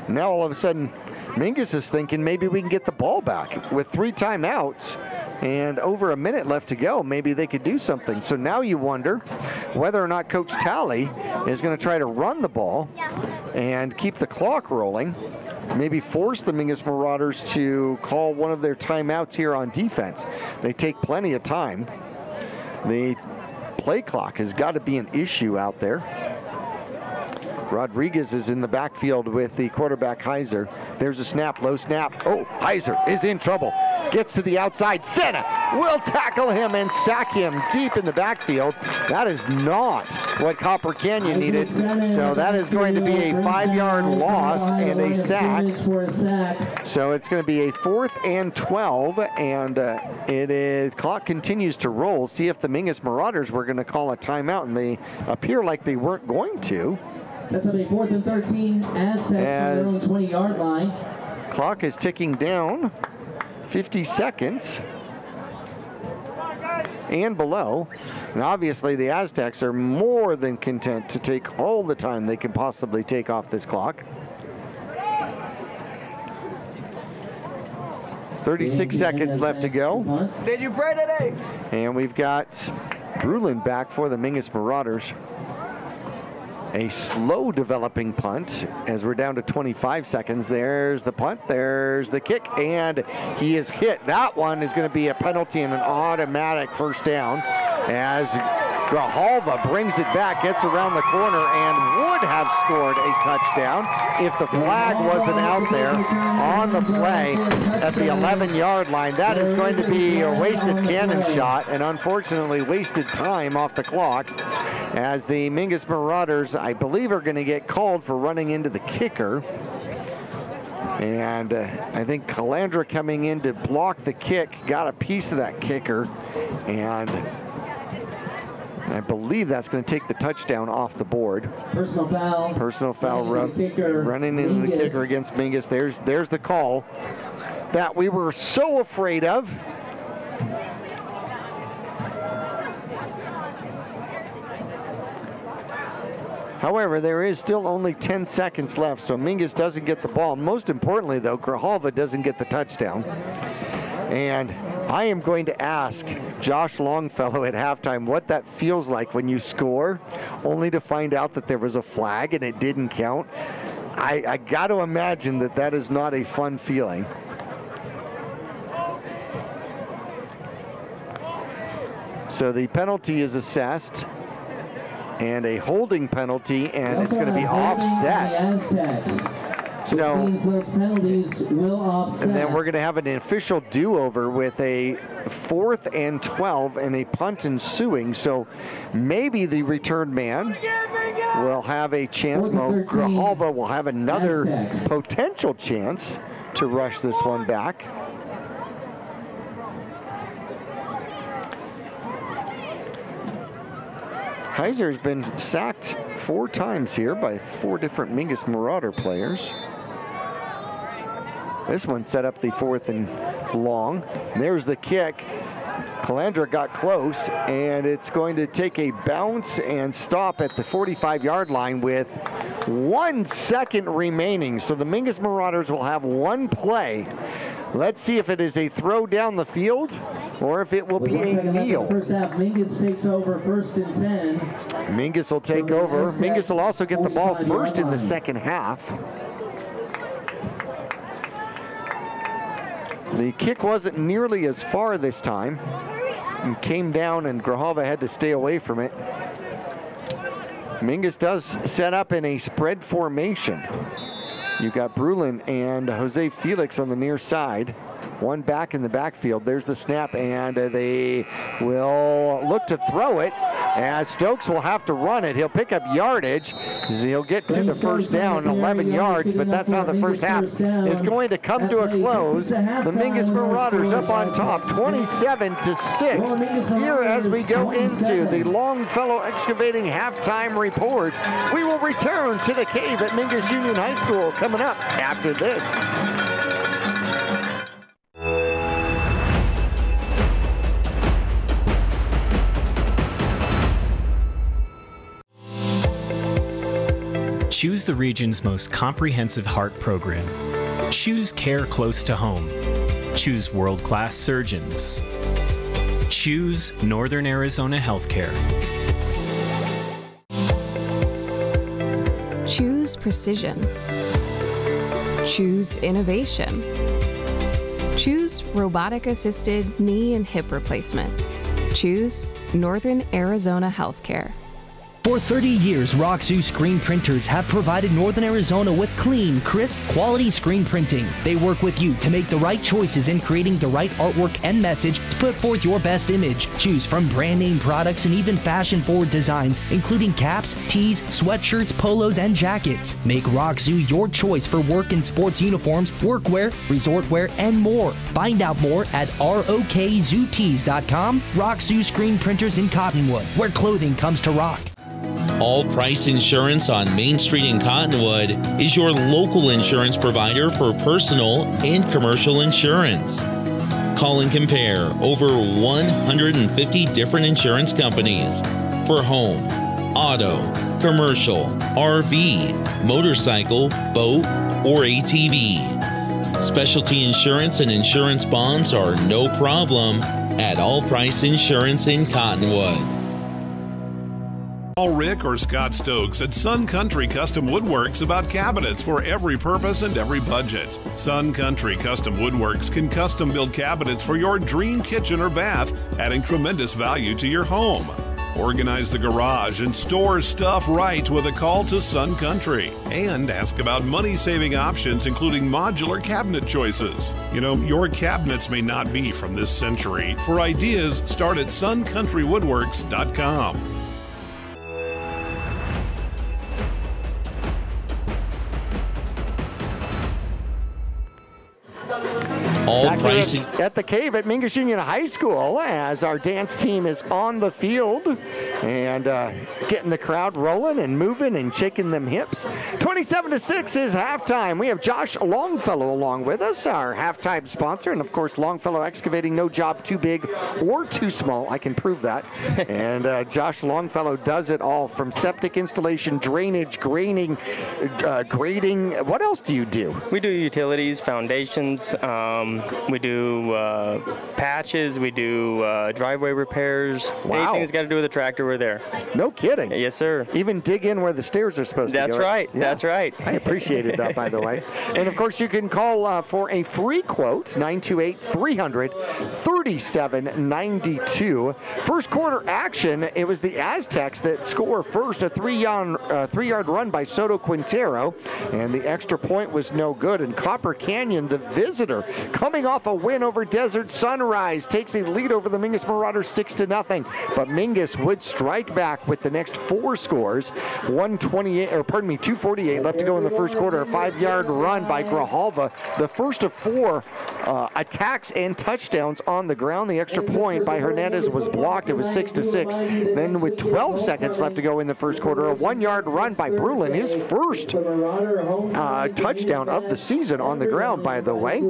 Speaker 2: Now all of a sudden, Mingus is thinking maybe we can get the ball back. With 3 timeouts and over a minute left to go, maybe they could do something. So now you wonder whether or not Coach Talley is going to try to run the ball and keep the clock rolling. Maybe force the Mingus Marauders to call one of their timeouts here on defense. They take plenty of time. The play clock has got to be an issue out there. Rodriguez is in the backfield with the quarterback Heiser. There's a snap, low snap. Oh, Heiser is in trouble. Gets to the outside. Senna will tackle him and sack him deep in the backfield. That is not what Copper Canyon needed. So that is going to be a 5-yard loss and a sack. So it's going to be a 4th and 12, and clock continues to roll. See if the Mingus Marauders were going to call a timeout, and they appear like they weren't going to.
Speaker 14: That's a 4th and 13 Aztecs from their own 20-yard line.
Speaker 2: Clock is ticking down, 50 seconds and below. And obviously the Aztecs are more than content to take all the time they can possibly take off this clock. 36 seconds left to go.
Speaker 15: Did you pray today?
Speaker 2: And we've got Brulin back for the Mingus Marauders. A slow developing punt as we're down to 25 seconds. There's the punt, there's the kick, and he is hit. That one is going to be a penalty and an automatic first down as Grijalva brings it back, gets around the corner, and would have scored a touchdown if the flag wasn't out there on the play at the 11-yard line. That is going to be a wasted cannon shot and unfortunately wasted time off the clock, as the Mingus Marauders, I believe, are going to get called for running into the kicker. And I think Calandra coming in to block the kick got a piece of that kicker, and I believe that's going to take the touchdown off the board.
Speaker 14: Personal foul.
Speaker 2: Personal foul running into the kicker against Mingus. There's the call that we were so afraid of. However, there is still only 10 seconds left, so Mingus doesn't get the ball. Most importantly, though, Grijalva doesn't get the touchdown. And I am going to ask Josh Longfellow at halftime what that feels like when you score, only to find out that there was a flag and it didn't count. I got to imagine that that is not a fun feeling. So the penalty is assessed, and a holding penalty, and it's going to be offset. So,
Speaker 14: those penalties will offset.
Speaker 2: And then we're going to have an official do-over with a 4th and 12 and a punt ensuing. So maybe the return man will have a chance. Grijalva will have another potential chance to rush this one back. Heiser has been sacked 4 times here by 4 different Mingus Marauder players. This one set up the 4th and long. There's the kick. Calandra got close, and it's going to take a bounce and stop at the 45-yard line with 1 second remaining. So the Mingus Marauders will have 1 play. Let's see if it is a throw down the field or if it will be a kneel.
Speaker 14: First half, Mingus takes over 1st and 10.
Speaker 2: Mingus will take over. Mingus will also get the ball first in the second half. The kick wasn't nearly as far this time. It came down and Grijalva had to stay away from it. Mingus does set up in a spread formation. You've got Brulin and Jose Felix on the near side. 1 back in the backfield. There's the snap, and they will look to throw it, as Stokes will have to run it. He'll pick up yardage. He'll get to the first down, 11 yards, but that's how the first half is going to come to a close. The Mingus Marauders up on top, 27-6. Here as we go into the Longfellow Excavating halftime report, we will return to the cave at Mingus Union High School coming up after this.
Speaker 8: Choose the region's most comprehensive heart program. Choose care close to home. Choose world-class surgeons. Choose Northern Arizona Healthcare.
Speaker 9: Choose precision. Choose innovation. Choose robotic-assisted knee and hip replacement. Choose Northern Arizona Healthcare.
Speaker 10: For 30 years, Roxu screen printers have provided Northern Arizona with clean, crisp, quality screen printing. They work with you to make the right choices in creating the right artwork and message to put forth your best image. Choose from brand name products and even fashion-forward designs, including caps, tees, sweatshirts, polos, and jackets. Make Roxu your choice for work and sports uniforms, workwear, resort wear, and more. Find out more at rokzootees.com. Roxu screen printers in Cottonwood, where clothing comes to rock.
Speaker 3: All Price Insurance on Main Street in Cottonwood is your local insurance provider for personal and commercial insurance. Call and compare over 150 different insurance companies for home, auto, commercial, RV, motorcycle, boat, or ATV. Specialty insurance and insurance bonds are no problem at All Price Insurance in Cottonwood.
Speaker 7: Call Rick or Scott Stokes at Sun Country Custom Woodworks about cabinets for every purpose and every budget. Sun Country Custom Woodworks can custom build cabinets for your dream kitchen or bath, adding tremendous value to your home. Organize the garage and store stuff right with a call to Sun Country. And ask about money-saving options, including modular cabinet choices. You know, your cabinets may not be from this century. For ideas, start at suncountrywoodworks.com.
Speaker 3: All pricing
Speaker 2: at the Cave at Mingus Union High School as our dance team is on the field and getting the crowd rolling and moving and shaking them hips. 27-6 is halftime. We have Josh Longfellow along with us, our halftime sponsor, and of course Longfellow Excavating, no job too big or too small. I can prove that. And Josh Longfellow does it all, from septic installation, drainage, grading. What else do you do?
Speaker 16: We do utilities, foundations. We do patches. We do driveway repairs.
Speaker 2: Wow.
Speaker 16: Anything that's got to do with a tractor, we're there.
Speaker 2: No kidding.
Speaker 16: Yes, sir.
Speaker 2: Even dig in where the stairs are supposed to go.
Speaker 16: That's right. Yeah. That's right.
Speaker 2: I appreciated that, by the way. And of course, you can call for a free quote, 928-300-3792. First quarter action, it was the Aztecs that score first, a three-yard run by Soto Quintero, and the extra point was no good. And Copper Canyon, the visitor, coming off a win over Desert Sunrise, takes a lead over the Mingus Marauders 6-0. But Mingus would strike back with the next four scores. 248 left to go in the first quarter. A 5-yard run by Grijalva, the first of four attacks and touchdowns on the ground. The extra point by Hernandez was blocked. It was 6-6. Then with 12 seconds left to go in the first quarter, a 1-yard run by Brulin, his first touchdown of the season on the ground, by the way.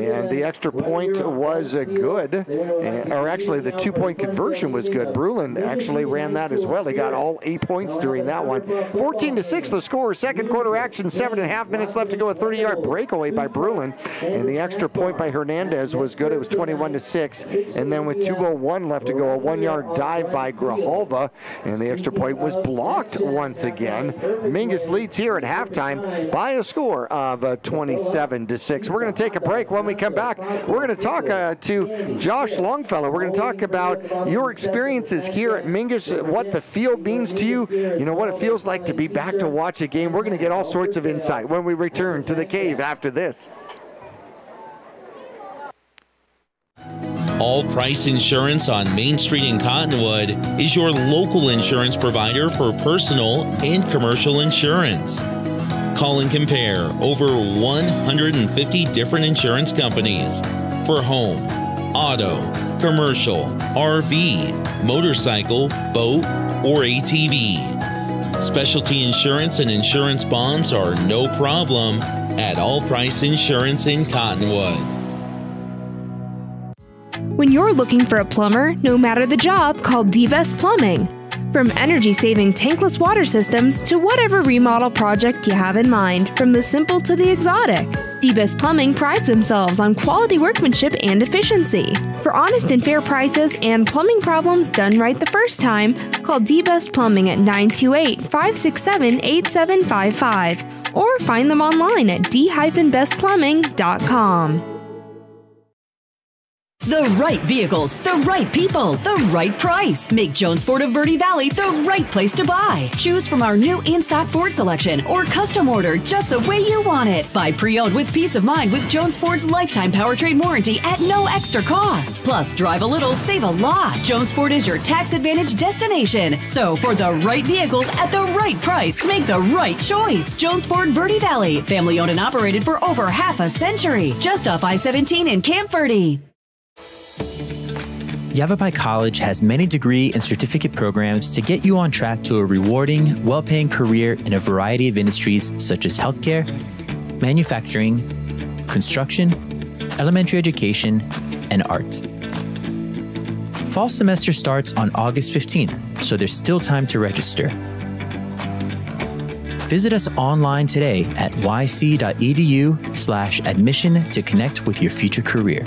Speaker 2: And the extra point was good, or actually the 2-point conversion was good. Brulin actually ran that as well. He got all 8 points during that one. 14-6 the score. Second quarter action, 7.5 minutes left to go. A 30-yard breakaway by Brulin, and the extra point by Hernandez was good. It was 21-6. And then with 2:01 left to go, a 1-yard dive by Grijalva, and the extra point was blocked once again. Mingus leads here at halftime by a score of 27-6. We're going to take a break. When we come back, we're going to talk to Josh Longfellow. We're going to talk about your experiences here at Mingus, what the field means to you, you know, what it feels like to be back to watch a game. We're going to get all sorts of insight when we return to the Cave after this.
Speaker 3: All Price Insurance on Main Street in Cottonwood is your local insurance provider for personal and commercial insurance. Call and compare over 150 different insurance companies for home, auto, commercial, RV, motorcycle, boat, or ATV. Specialty insurance and insurance bonds are no problem at All Price Insurance in Cottonwood.
Speaker 13: When you're looking for a plumber, no matter the job, call D-Best Plumbing. From energy-saving tankless water systems to whatever remodel project you have in mind, from the simple to the exotic, D-Best Plumbing prides themselves on quality workmanship and efficiency. For honest and fair prices and plumbing problems done right the first time, call D-Best Plumbing at 928-567-8755 or find them online at d-bestplumbing.com.
Speaker 11: The right vehicles, the right people, the right price. Make Jones Ford of Verde Valley the right place to buy. Choose from our new in-stock Ford selection or custom order just the way you want it. Buy pre-owned with peace of mind with Jones Ford's lifetime powertrain warranty at no extra cost. Plus, drive a little, save a lot. Jones Ford is your tax advantage destination. So, for the right vehicles at the right price, make the right choice. Jones Ford Verde Valley, family owned and operated for over half a century. Just off I-17 in Camp Verde.
Speaker 12: Yavapai College has many degree and certificate programs to get you on track to a rewarding, well-paying career in a variety of industries such as healthcare, manufacturing, construction, elementary education, and art. Fall semester starts on August 15th, so there's still time to register. Visit us online today at yc.edu/admission to connect with your future career.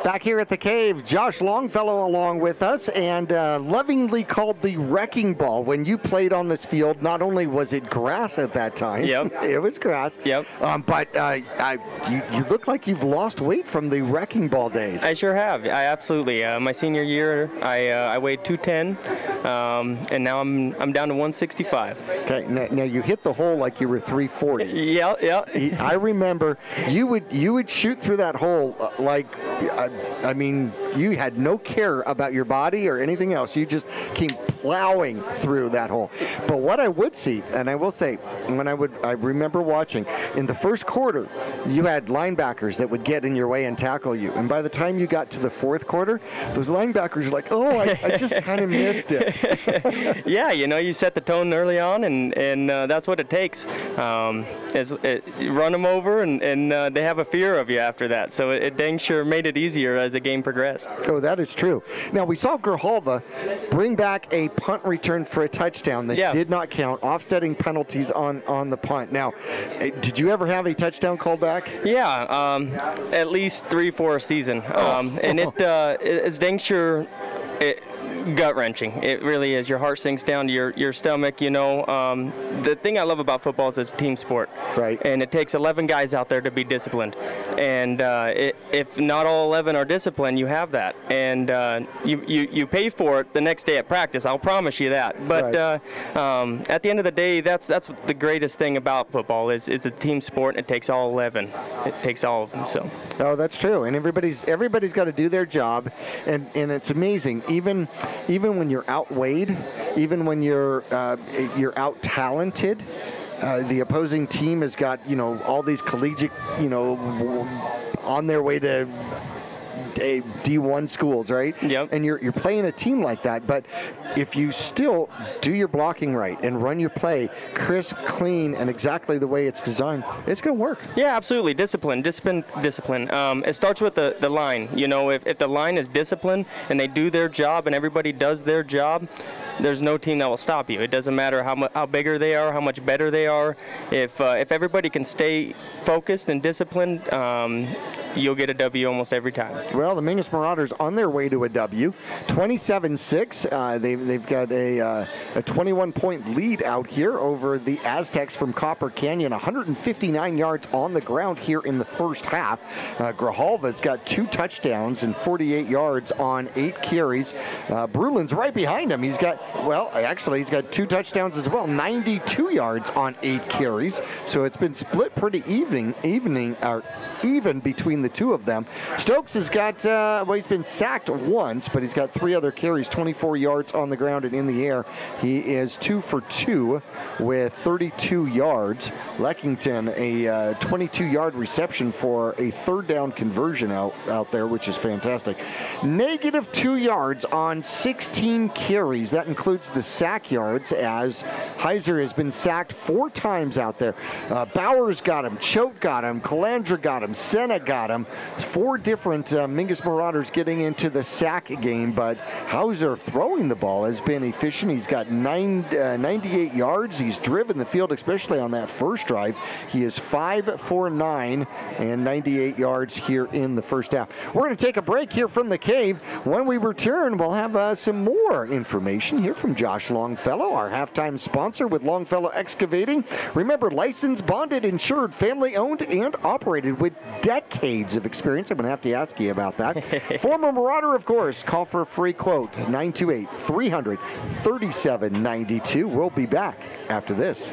Speaker 2: Back here at the Cave, Josh Longfellow along with us, and lovingly called the wrecking ball. When you played on this field, not only was it grass at that time,
Speaker 16: yep.
Speaker 2: It was grass,
Speaker 16: yep.
Speaker 2: But you look like you've lost weight from the wrecking ball days.
Speaker 16: I sure have. I absolutely. My senior year, I weighed 210, and now I'm down to 165.
Speaker 2: Okay, now you hit the hole like you were 340.
Speaker 16: Yeah.
Speaker 2: I remember you would shoot through that hole like. I mean, you had no care about your body or anything else. You just came plowing through that hole. But what I would see, and I will say, I remember watching, in the first quarter, you had linebackers that would get in your way and tackle you. And by the time you got to the fourth quarter, those linebackers were like, oh, I just kind of missed it.
Speaker 16: Yeah, you set the tone early on, and that's what it takes. Run them over, and they have a fear of you after that. So it dang sure made it easier as the game progressed.
Speaker 2: Oh, that is true. Now, we saw Grijalva bring back a punt return for a touchdown that did not count, offsetting penalties on the punt. Now, did you ever have a touchdown called back?
Speaker 16: Yeah, at least 3-4 a season. And it's dang sure gut-wrenching. It really is. Your heart sinks down to your stomach, The thing I love about football is it's a team sport.
Speaker 2: Right.
Speaker 16: And it takes 11 guys out there to be disciplined. And if not all 11 are disciplined, you have that. And you pay for it the next day at practice, I'll promise you that. But at the end of the day, that's the greatest thing about football is it's a team sport, and it takes all 11. It takes all of them. So.
Speaker 2: Oh, that's true. And everybody's got to do their job, and it's amazing. Even when you're outweighed, even when you're out talented, the opposing team has got all these collegiate on their way to D1 schools, right?
Speaker 16: Yep.
Speaker 2: And you're playing a team like that, but if you still do your blocking right and run your play crisp, clean, and exactly the way it's designed, it's going to work.
Speaker 16: Yeah, absolutely. Discipline. It starts with the line. If the line is disciplined and they do their job and everybody does their job, there's no team that will stop you. It doesn't matter how bigger they are, how much better they are. If everybody can stay focused and disciplined, you'll get a W almost every time.
Speaker 2: Well, the Mingus Marauders on their way to a W, 27-6. They've got a 21-point lead out here over the Aztecs from Copper Canyon. 159 yards on the ground here in the first half. Grijalva's got 2 touchdowns and 48 yards on 8 carries. Brulin's right behind him. He's got 2 touchdowns as well, 92 yards on 8 carries. So it's been split pretty even between the two of them. Stokes has got, he's been sacked once, but he's got 3 other carries, 24 yards on the ground and in the air. He is 2 for 2 with 32 yards. Leckington, a 22-yard reception for a 3rd down conversion out there, which is fantastic. -2 yards on 16 carries. That includes the sack yards, as Heiser has been sacked 4 times out there. Bowers got him, Choate got him, Calandra got him, Senna got him. 4 different Mingus Marauders getting into the sack game, but Hauser throwing the ball has been efficient. He's got 98 yards. He's driven the field, especially on that first drive. He is 5 for 9 and 98 yards here in the first half. We're going to take a break here from the Cave. When we return, we'll have some more information here from Josh Longfellow, our halftime sponsor with Longfellow Excavating. Remember, licensed, bonded, insured, family-owned, and operated with decades of experience. I'm going to have to ask you about that. Former Marauder, of course. Call for a free quote, 928-300-3792. We'll be back after this.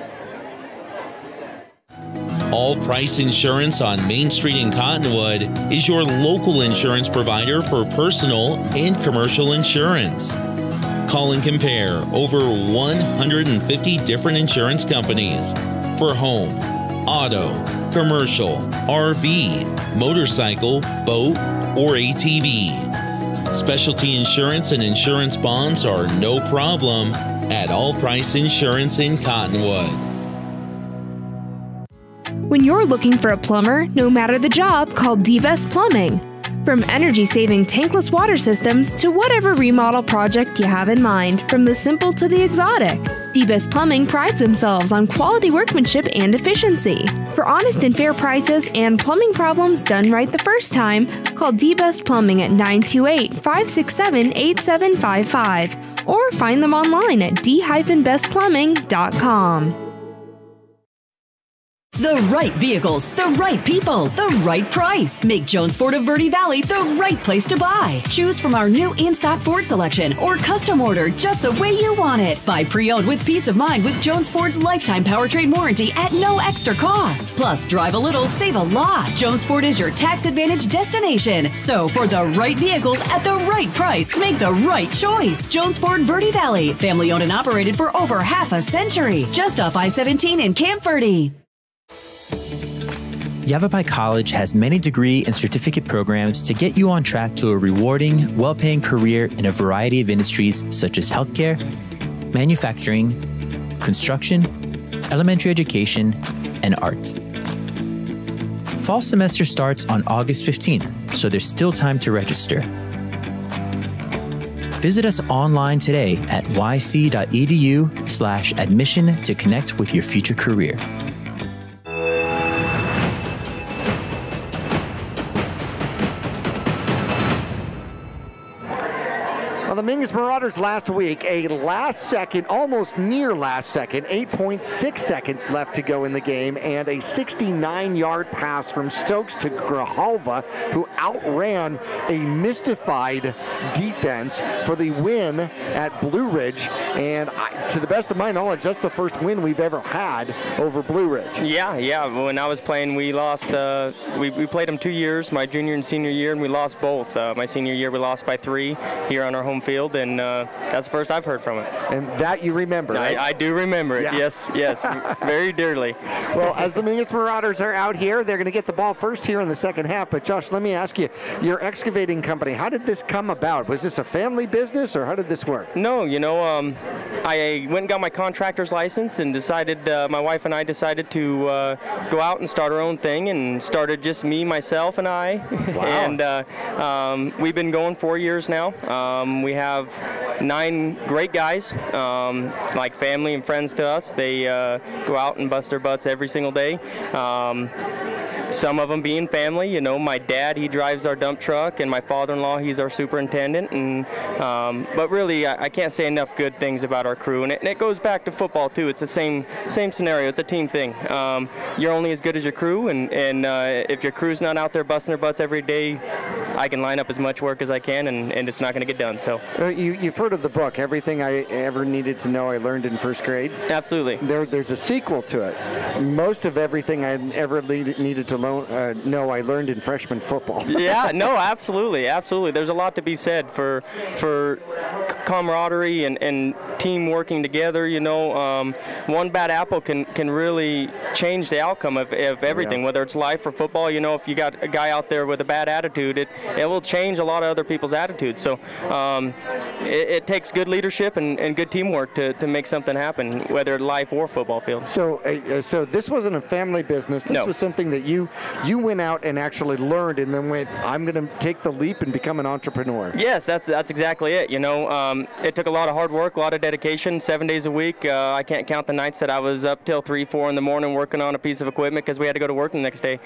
Speaker 3: All Price Insurance on Main Street in Cottonwood is your local insurance provider for personal and commercial insurance. Call and compare over 150 different insurance companies for home, auto, commercial, RV, motorcycle, boat, or ATV. Specialty insurance and insurance bonds are no problem at All Price Insurance in Cottonwood.
Speaker 13: When you're looking for a plumber, no matter the job, call D-Best Plumbing. From energy-saving tankless water systems to whatever remodel project you have in mind, from the simple to the exotic, D-Best Plumbing prides themselves on quality workmanship and efficiency. For honest and fair prices and plumbing problems done right the first time, call D-Best Plumbing at 928-567-8755 or find them online at d-bestplumbing.com.
Speaker 11: The right vehicles, the right people, the right price. Make Jones Ford of Verde Valley the right place to buy. Choose from our new in-stock Ford selection or custom order just the way you want it. Buy pre-owned with peace of mind with Jones Ford's lifetime powertrain warranty at no extra cost. Plus, drive a little, save a lot. Jones Ford is your tax advantage destination. So, for the right vehicles at the right price, make the right choice. Jones Ford Verde Valley, family owned and operated for over half a century. Just off I-17 in Camp Verde.
Speaker 12: Yavapai College has many degree and certificate programs to get you on track to a rewarding, well-paying career in a variety of industries such as healthcare, manufacturing, construction, elementary education, and art. Fall semester starts on August 15th, so there's still time to register. Visit us online today at yc.edu/admission to connect with your future career.
Speaker 2: The Mingus Marauders last week, a last-second, almost near last-second, 8.6 seconds left to go in the game, and a 69-yard pass from Stokes to Grijalva, who outran a mystified defense for the win at Blue Ridge. And to the best of my knowledge, that's the first win we've ever had over Blue Ridge.
Speaker 16: Yeah. When I was playing, we lost. We played them 2 years, my junior and senior year, and we lost both. My senior year, we lost by 3 here on our home field, and that's the first I've heard from it.
Speaker 2: And that you remember, right?
Speaker 16: I do remember it, yeah. Yes, very dearly.
Speaker 2: Well, as the Mingus Marauders are out here, they're going to get the ball first here in the second half. But Josh, let me ask you, your excavating company, how did this come about? Was this a family business, or how did this work?
Speaker 16: No, I went and got my contractor's license and decided, my wife and I decided to go out and start our own thing, and started just me, myself, and I. Wow. And we've been going 4 years now. We have 9 great guys, like family and friends to us. They go out and bust their butts every single day. Some of them being family, my dad, he drives our dump truck, and my father-in-law, he's our superintendent. And but really, I can't say enough good things about our crew, and it goes back to football too. It's the same scenario. It's a team thing. You're only as good as your crew, and if your crew's not out there busting their butts every day, I can line up as much work as I can, and it's not going to get done. So
Speaker 2: you've heard of the book, Everything I Ever Needed to Know I Learned in First Grade?
Speaker 16: Absolutely.
Speaker 2: There's a sequel to it. Most of everything I ever needed to know I learned in freshman football.
Speaker 16: Yeah, no, absolutely. There's a lot to be said for camaraderie and team working together. You know, one bad apple can really change the outcome of everything, whether it's life or football. You know, if you got a guy out there with a bad attitude, it will change a lot of other people's attitudes. So it takes good leadership and good teamwork to make something happen, whether life or football field.
Speaker 2: So so this wasn't a family business. This was something that you went out and actually learned, and then went, I'm going to take the leap and become an entrepreneur.
Speaker 16: Yes, that's exactly it. You know, it took a lot of hard work, a lot of dedication, 7 days a week. I can't count the nights that I was up till 3, 4 in the morning working on a piece of equipment because we had to go to work the next day.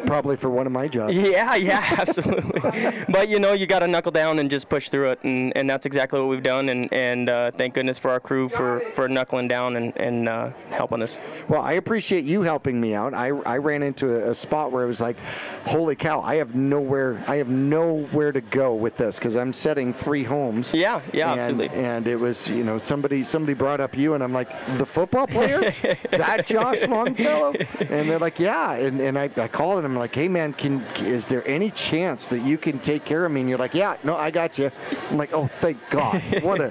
Speaker 2: Probably for one of my jobs.
Speaker 16: Yeah, absolutely. But you know, you got to knuckle down and just push through it, and that's exactly what we've done. And thank goodness for our crew for knuckling down and helping us.
Speaker 2: Well, I appreciate you helping me out. I ran into a spot where it was like, holy cow, I have nowhere to go with this because I'm setting 3 homes.
Speaker 16: Yeah, absolutely.
Speaker 2: And it was, you know, somebody brought up you, and I'm like, the football player, that Josh Longfellow, and they're like, yeah, and I called and I'm like, hey man, is there any chance that you can take care of me? And you're like, yeah, no, I got you. I'm like, oh, thank God. What a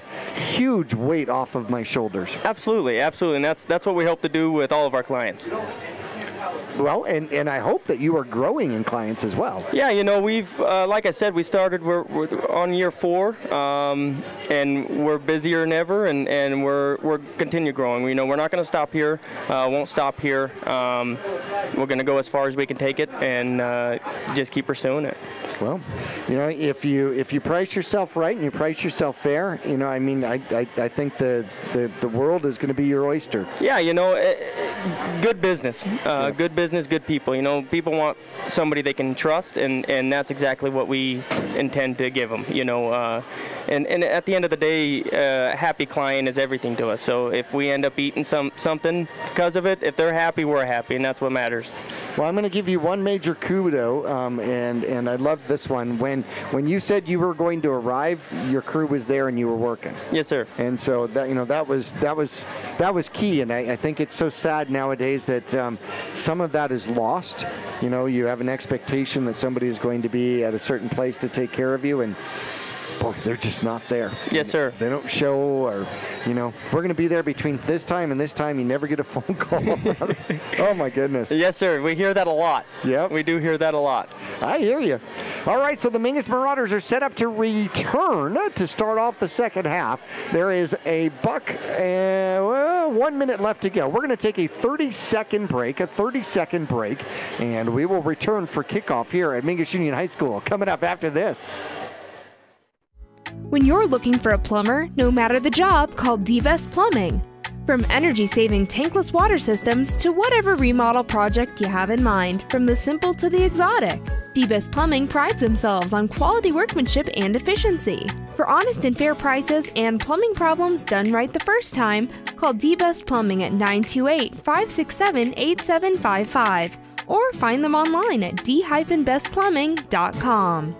Speaker 2: huge weight off of my shoulders.
Speaker 16: Absolutely, and that's what we hope to do with all of our clients.
Speaker 2: Well, and I hope that you are growing in clients as well.
Speaker 16: Yeah, you know, we've, like I said, we're on year 4, and we're busier than ever, and we're continue growing. You know, we're not going to stop here, won't stop here. We're going to go as far as we can take it, and just keep pursuing it.
Speaker 2: Well, you know, if you price yourself right and you price yourself fair, you know, I mean, I think the world is going to be your oyster.
Speaker 16: Yeah, you know, good business. Good business, good people. You know, people want somebody they can trust, and that's exactly what we intend to give them. You know, and at the end of the day, a happy client is everything to us. So if we end up eating something because of it, if they're happy, we're happy, and that's what matters.
Speaker 2: Well, I'm going to give you one major kudo, and I love this one. When you said you were going to arrive, your crew was there and you were working.
Speaker 16: Yes, sir.
Speaker 2: And so that, you know, that was key, and I think it's so sad nowadays that some of that is lost. You know, you have an expectation that somebody is going to be at a certain place to take care of you, and boy, they're just not there.
Speaker 16: Yes, sir.
Speaker 2: They don't show, or, you know, we're going to be there between this time and this time. You never get a phone call. Oh, my goodness.
Speaker 16: Yes, sir. We hear that a lot.
Speaker 2: Yep.
Speaker 16: We do hear that a lot.
Speaker 2: I hear you. All right, so the Mingus Marauders are set up to return to start off the second half. There is a buck, 1 minute left to go. We're going to take a 30-second break, and we will return for kickoff here at Mingus Union High School. Coming up after this.
Speaker 13: When you're looking for a plumber, no matter the job, call D-Best Plumbing. From energy-saving tankless water systems to whatever remodel project you have in mind, from the simple to the exotic, D-Best Plumbing prides themselves on quality workmanship and efficiency. For honest and fair prices and plumbing problems done right the first time, call D-Best Plumbing at 928-567-8755 or find them online at d-bestplumbing.com.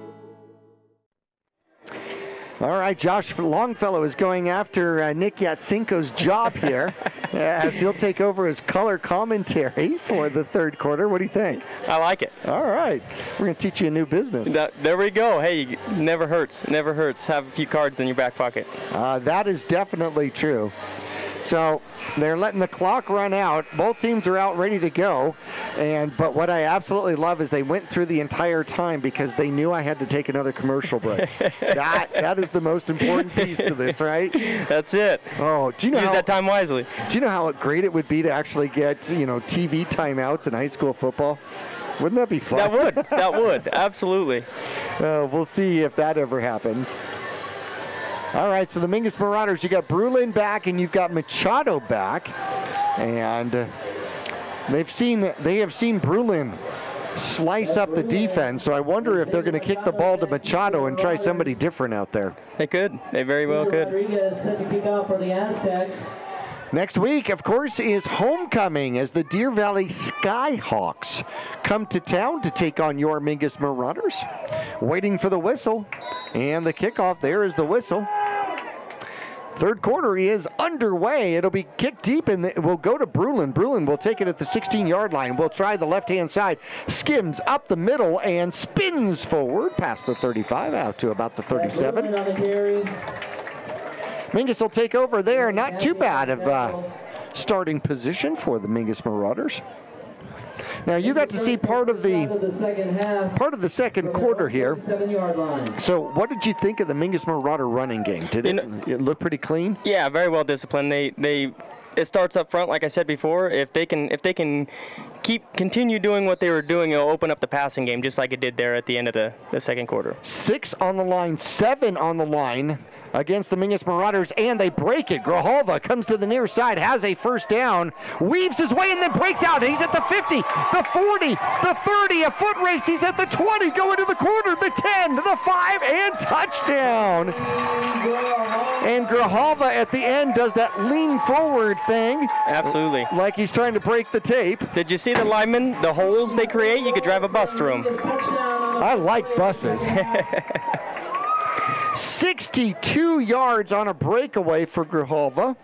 Speaker 2: All right, Josh Longfellow is going after Nick Yatsenko's job here as he'll take over as color commentary for the third quarter. What do you think?
Speaker 16: I like it.
Speaker 2: All right. We're going to teach you a new business.
Speaker 16: There we go. Hey, never hurts. Never hurts. Have a few cards in your back pocket.
Speaker 2: That is definitely true. So they're letting the clock run out. Both teams are out ready to go. But what I absolutely love is they went through the entire time because they knew I had to take another commercial break. that is the most important piece to this, right?
Speaker 16: That's it.
Speaker 2: Oh, do you know
Speaker 16: use that time wisely?
Speaker 2: Do you know how great it would be to actually get, you know, TV timeouts in high school football? Wouldn't that be fun?
Speaker 16: That would. Absolutely.
Speaker 2: We'll see if that ever happens. All right, so the Mingus Marauders, you got Brulin back and you've got Machado back, and they have seen Brulin slice up the defense. So I wonder if they're going to kick the ball to Machado and try somebody different out there.
Speaker 16: They could. They very well could.
Speaker 14: Rodriguez set to kick off for the Aztecs.
Speaker 2: Next week, of course, is homecoming as the Deer Valley Skyhawks come to town to take on your Mingus Marauders. Waiting for the whistle, and the kickoff. There is the whistle. Third quarter is underway. It'll be kicked deep, and it will go to Brulin. Brulin will take it at the 16-yard line. We'll try the left-hand side. Skims up the middle and spins forward past the 35 out to about the 37. Mingus will take over there. Not too bad of starting position for the Mingus Marauders. Now you got to see part of the second quarter here. So what did you think of the Mingus Marauder running game? Did it look pretty clean? Yeah, very well disciplined. It starts up front, like I said before. If they can continue doing what they were doing, it'll open up the passing game just like it did there at the end of the second quarter. 6 on the line, 7 on the line against the Mingus Marauders, and they break it. Grijalva comes to the near side, has a first down, weaves his way, and then breaks out. He's at the 50, the 40, the 30, a foot race. He's at the 20, going to the corner, the 10, the 5, and touchdown. And Grijalva at the end does that lean forward thing. Absolutely. Like he's trying to break the tape. Did you see the linemen, the holes they create? You could drive a bus through them. I like buses. 62 yards on a breakaway for Grijalva.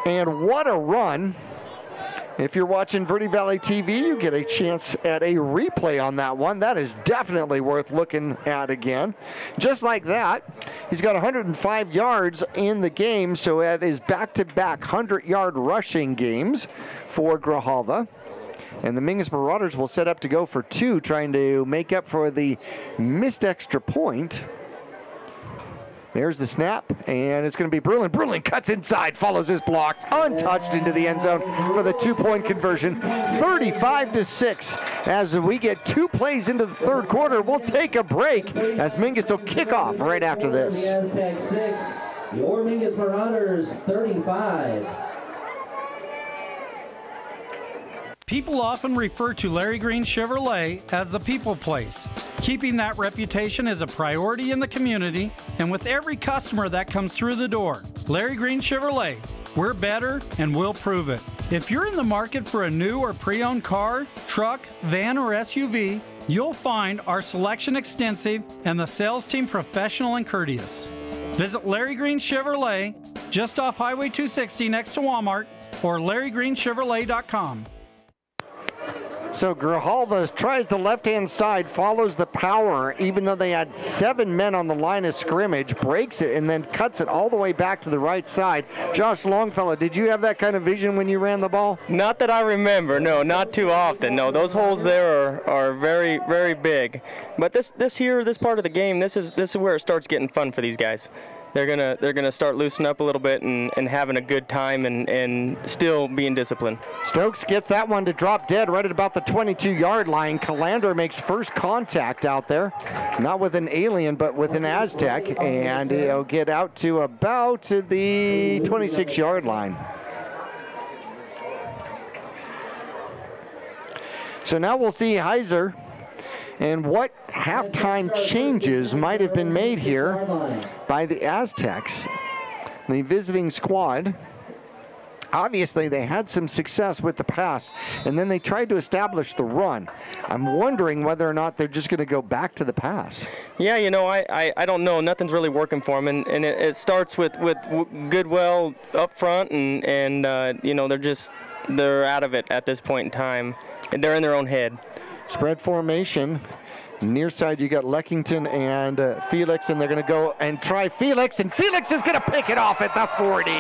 Speaker 2: And what a run. If you're watching Verde Valley TV, you get a chance at a replay on that one. That is definitely worth looking at again. Just like that, he's got 105 yards in the game, so at his back-to-back 100-yard rushing games for Grijalva. And the Mingus Marauders will set up to go for 2, trying to make up for the missed extra point. There's the snap, and it's going to be Brulin. Brulin cuts inside, follows his blocks, untouched into the end zone for the 2-point conversion. 35-6. As we get 2 plays into the third quarter, we'll take a break as Mingus will kick off right after this.
Speaker 14: Aztecs 6, your Mingus Marauders 35.
Speaker 6: People often refer to Larry Green Chevrolet as the people place. Keeping that reputation is a priority in the community and with every customer that comes through the door. Larry Green Chevrolet, we're better and we'll prove it. If you're in the market for a new or pre-owned car, truck, van, or SUV, you'll find our selection extensive and the sales team professional and courteous. Visit Larry Green Chevrolet just off Highway 260 next to Walmart or LarryGreenChevrolet.com.
Speaker 2: So Grijalva tries the left-hand side, follows the power, even though they had 7 men on the line of scrimmage, breaks it, and then cuts it all the way back to the right side. Josh Longfellow, did you have that kind of vision when you ran the ball?
Speaker 16: Not that I remember, no, not too often. No, those holes there are very, very big. But this part of the game, this is where it starts getting fun for these guys. They're gonna start loosening up a little bit and having a good time and still being disciplined.
Speaker 2: Stokes gets that one to drop dead right at about the 22-yard line. Calandra makes first contact out there, not with an alien but with an Aztec, and he'll get out to about the 26-yard line. So now we'll see Heiser and what halftime changes might have been made here by the Aztecs. The visiting squad, obviously they had some success with the pass, and then they tried to establish the run. I'm wondering whether or not they're just going to go back to the pass.
Speaker 16: Yeah, you know, I don't know. Nothing's really working for them, and it starts with Goodwell up front, and you know, they're out of it at this point in time, and they're in their own head.
Speaker 2: Spread formation. Near side, you got Leckington and Felix, and they're going to go and try Felix, and Felix is going to pick it off at the 40.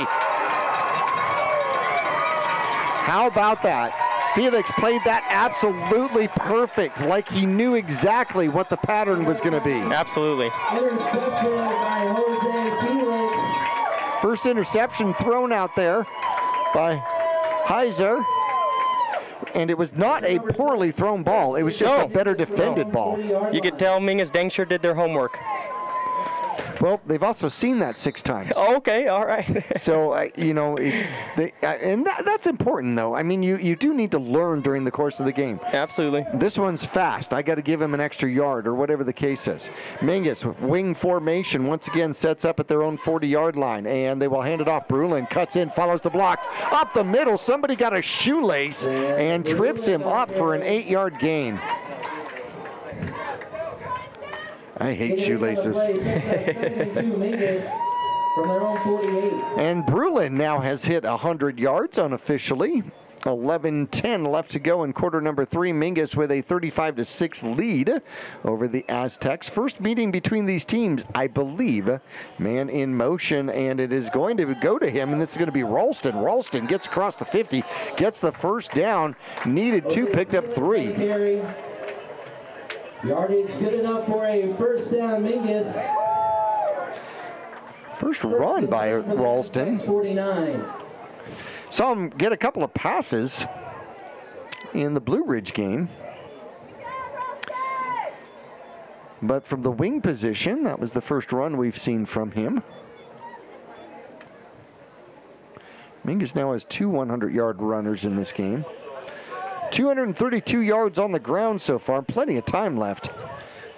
Speaker 2: How about that? Felix played that absolutely perfect, like he knew exactly what the pattern was going to be.
Speaker 16: Absolutely.
Speaker 14: Intercepted by Jose Felix.
Speaker 2: First interception thrown out there by Heiser. And it was not a poorly thrown ball. It was just a better defended ball.
Speaker 16: You could tell Mingus Dangshire did their homework.
Speaker 2: Well, they've also seen that 6 times.
Speaker 16: Oh, okay, all right.
Speaker 2: So, you know, and that's important, though. I mean, you do need to learn during the course of the game.
Speaker 16: Absolutely.
Speaker 2: This one's fast. I got to give him an extra yard or whatever the case is. Mingus, wing formation, once again sets up at their own 40-yard line, and they will hand it off. Brulin cuts in, follows the block. Up the middle, somebody got a shoelace and trips him up for an 8-yard gain. I hate shoelaces. And Brulin now has hit 100 yards unofficially 11-10 left to go in quarter number 3. Mingus with a 35-6 lead over the Aztecs. First meeting between these teams, I believe. Man in motion, and it is going to go to him, and it's going to be Ralston. Ralston gets across the 50, gets the first down. Needed 2, picked up 3.
Speaker 14: Yardage good enough for a first down, Mingus.
Speaker 2: First run by Ralston.
Speaker 14: 49.
Speaker 2: Saw him get a couple of passes in the Blue Ridge game. But from the wing position, that was the first run we've seen from him. Mingus now has 2 100-yard runners in this game. 232 yards on the ground so far. Plenty of time left.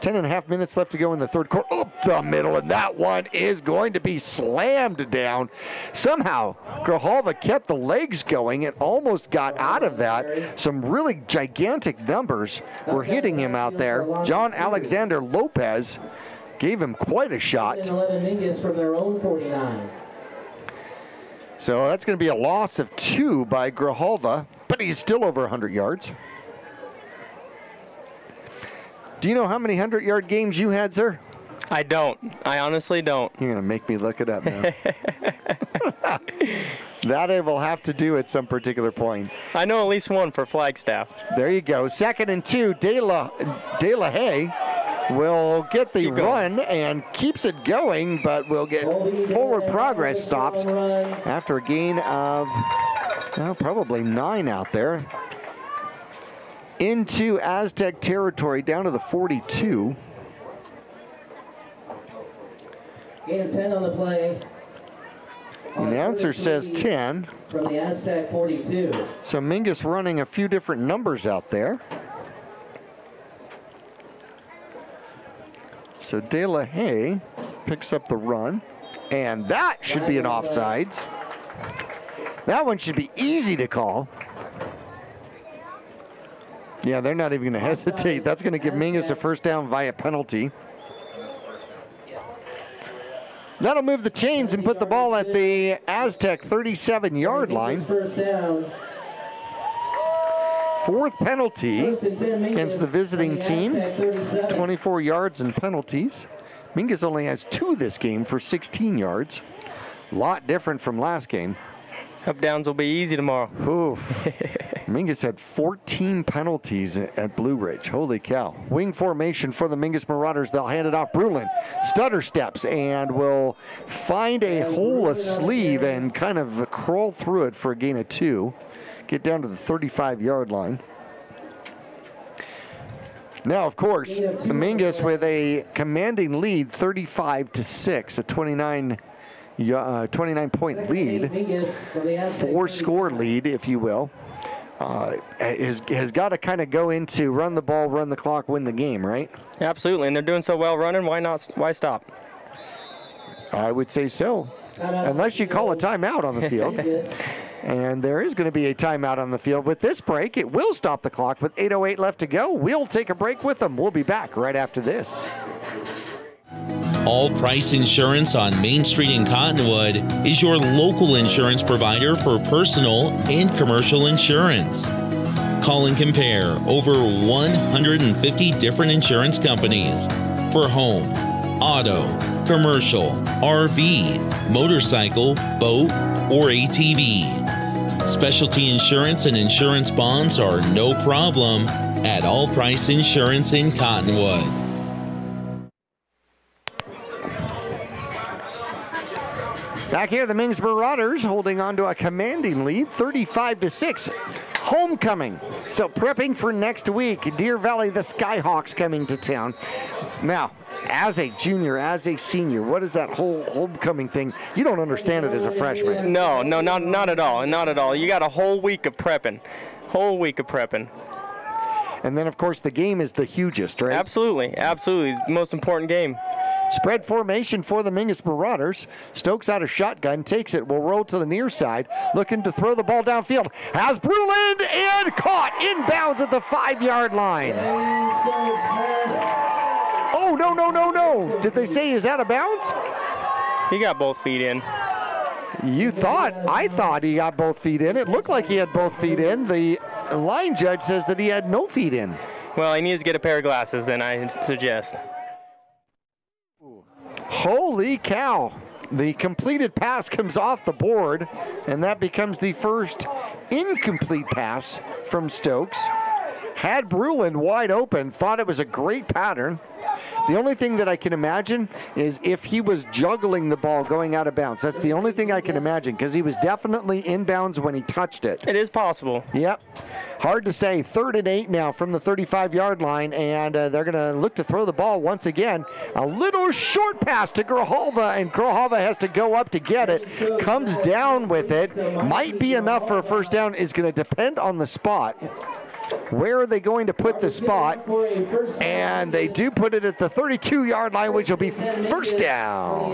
Speaker 2: 10.5 minutes left to go in the third quarter. Up the middle, and that one is going to be slammed down. Somehow, Grijalva kept the legs going and almost got out of that. Some really gigantic numbers were hitting him out there. John Alexander Lopez gave him quite a shot.
Speaker 14: 11 Mingus from their own 49.
Speaker 2: So that's going to be a loss of 2 by Grijalva, but he's still over 100 yards. Do you know how many 100-yard games you had, sir?
Speaker 16: I don't. I honestly don't.
Speaker 2: You're going to make me look it up now. That I will have to do at some particular point.
Speaker 16: I know at least 1 for Flagstaff.
Speaker 2: There you go. 2nd and 2. De La Haye will get the run and keeps it going, but will get forward progress stopped after a gain of probably 9 out there. Into Aztec territory, down to the 42.
Speaker 14: Gain of 10 on the play.
Speaker 2: The announcer says 10.
Speaker 14: From the Aztec 42.
Speaker 2: So Mingus running a few different numbers out there. So De La Haye picks up the run, and that should be an offsides. That one should be easy to call. Yeah, they're not even going to hesitate. That's going to give Mingus a first down via penalty. That'll move the chains and put the ball at the Aztec 37-yard line. Fourth penalty against the visiting team. 24 yards and penalties. Mingus only has 2 this game for 16 yards. A lot different from last game.
Speaker 16: Up downs will be easy tomorrow.
Speaker 2: Oof. Mingus had 14 penalties at Blue Ridge. Holy cow. Wing formation for the Mingus Marauders. They'll hand it off. Brulin stutter steps and will find a hole, a sleeve, and kind of crawl through it for a gain of 2. Get down to the 35-yard line. Now, of course, Mingus with a commanding lead, 35-6, a 29-point lead, 4-score lead, if you will. Has got to kind of go into run the ball, run the clock, win the game, right?
Speaker 16: Absolutely, and they're doing so well running. Why stop?
Speaker 2: I would say so, unless you call a timeout on the field. And there is going to be a timeout on the field. With this break, it will stop the clock with 8:08 left to go. We'll take a break with them. We'll be back right after this.
Speaker 3: All Price Insurance on Main Street in Cottonwood is your local insurance provider for personal and commercial insurance. Call and compare over 150 different insurance companies for home, auto, commercial, RV, motorcycle, boat, or ATV. Specialty insurance and insurance bonds are no problem at All Price Insurance in Cottonwood.
Speaker 2: Back here, the Mingus Marauders holding on to a commanding lead, 35-6. Homecoming. So prepping for next week. Deer Valley, the Skyhawks coming to town. Now, as a junior, as a senior, what is that whole homecoming thing? You don't understand it as a freshman.
Speaker 16: No, not at all. Not at all. You got a whole week of prepping. Whole week of prepping.
Speaker 2: And then, of course, the game is the hugest, right?
Speaker 16: Absolutely. Absolutely. It's the most important game.
Speaker 2: Spread formation for the Mingus Marauders. Stokes out a shotgun, takes it, will roll to the near side, looking to throw the ball downfield. Has Brulin and caught inbounds at the 5-yard line. Oh, no. Did they say he's out of bounds?
Speaker 16: He got both feet in.
Speaker 2: I thought he got both feet in. It looked like he had both feet in. The line judge says that he had no feet in.
Speaker 16: Well, he needs to get a pair of glasses then, I suggest.
Speaker 2: Holy cow. The completed pass comes off the board, and that becomes the first incomplete pass from Stokes. Had Brulin wide open, thought it was a great pattern. The only thing that I can imagine is if he was juggling the ball going out of bounds. That's the only thing I can imagine, because he was definitely inbounds when he touched it.
Speaker 16: It is possible.
Speaker 2: Yep. Hard to say. 3rd and 8 now from the 35-yard line, and they're going to look to throw the ball once again. A little short pass to Grijalva, and Grijalva has to go up to get it. Comes down with it. Might be enough for a first down. Is going to depend on the spot. Where are they going to put the spot? And they do put it at the 32-yard line, which will be first down.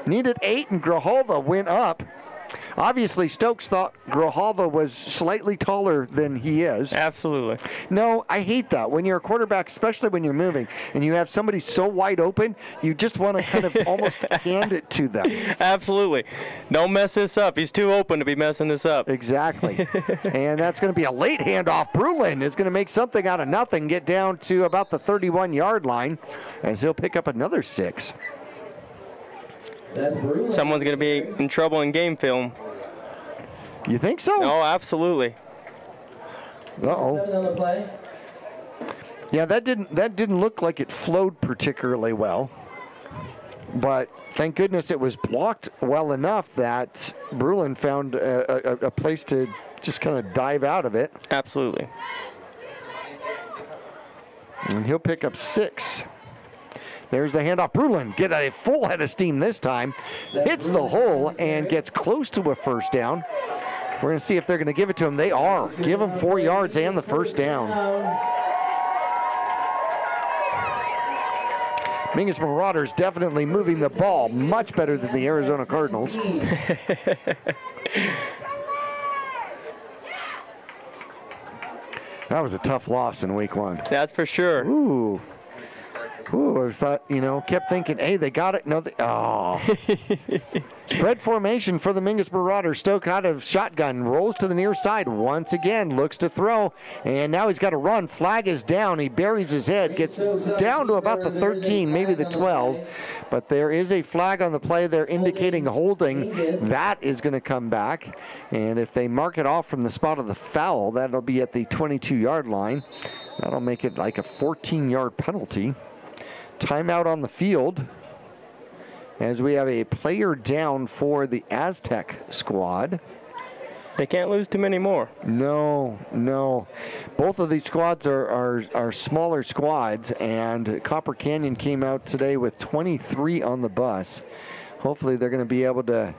Speaker 2: Needed 8, and Grijalva went up. Obviously, Stokes thought Grijalva was slightly taller than he is.
Speaker 16: Absolutely.
Speaker 2: No, I hate that. When you're a quarterback, especially when you're moving, and you have somebody so wide open, you just want to kind of almost hand it to them.
Speaker 16: Absolutely. Don't mess this up. He's too open to be messing this up.
Speaker 2: Exactly. And that's going to be a late handoff. Brulin is going to make something out of nothing, get down to about the 31-yard line, as he'll pick up another 6.
Speaker 16: Someone's going to be in trouble in game film.
Speaker 2: You think so?
Speaker 16: Oh, absolutely.
Speaker 2: Uh-oh. Yeah, that didn't look like it flowed particularly well. But thank goodness it was blocked well enough that Brulin found a place to just kind of dive out of it.
Speaker 16: Absolutely.
Speaker 2: And he'll pick up 6. There's the handoff. Brulin get a full head of steam this time. Hits the hole and gets close to a first down. We're going to see if they're going to give it to him. They are. Give him 4 yards and the first down. Mingus Marauders definitely moving the ball much better than the Arizona Cardinals. That was a tough loss in week 1.
Speaker 16: That's for sure.
Speaker 2: Ooh. Ooh, I thought, kept thinking, hey, they got it. No, Spread formation for the Mingus Marauders. Stoke out of shotgun, rolls to the near side once again, looks to throw, and now he's got to run. Flag is down. He buries his head, gets down to about the 13, maybe the 12. But there is a flag on the play there indicating holding. That is going to come back. And if they mark it off from the spot of the foul, that'll be at the 22-yard line. That'll make it like a 14-yard penalty. Timeout on the field as we have a player down for the Aztec squad.
Speaker 16: They can't lose too many more.
Speaker 2: No. Both of these squads are smaller squads, and Copper Canyon came out today with 23 on the bus. Hopefully they're going to be able to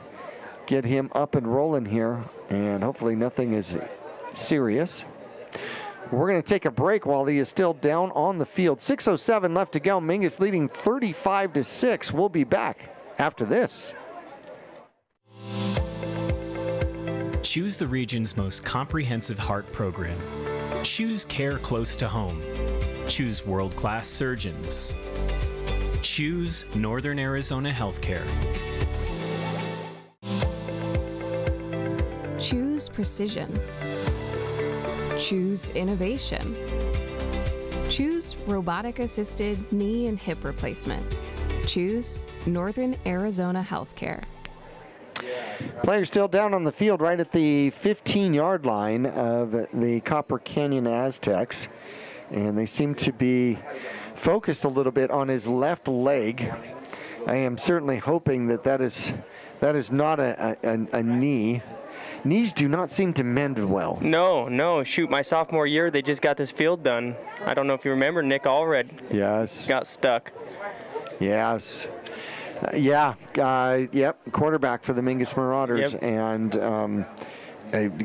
Speaker 2: get him up and rolling here, and hopefully nothing is serious. We're going to take a break while he is still down on the field. 6:07 left to go. Mingus leading 35-6. We'll be back after this.
Speaker 8: Choose the region's most comprehensive heart program. Choose care close to home. Choose world-class surgeons. Choose Northern Arizona Healthcare.
Speaker 9: Choose precision. Choose innovation. Choose robotic-assisted knee and hip replacement. Choose Northern Arizona Healthcare.
Speaker 2: Players still down on the field right at the 15-yard line of the Copper Canyon Aztecs. And they seem to be focused a little bit on his left leg. I am certainly hoping that is not a knee. Knees do not seem to mend well.
Speaker 16: No. Shoot, my sophomore year, they just got this field done. I don't know if you remember, Nick Allred.
Speaker 2: Yes.
Speaker 16: Got stuck.
Speaker 2: Yes. Yep, quarterback for the Mingus Marauders. Yep. And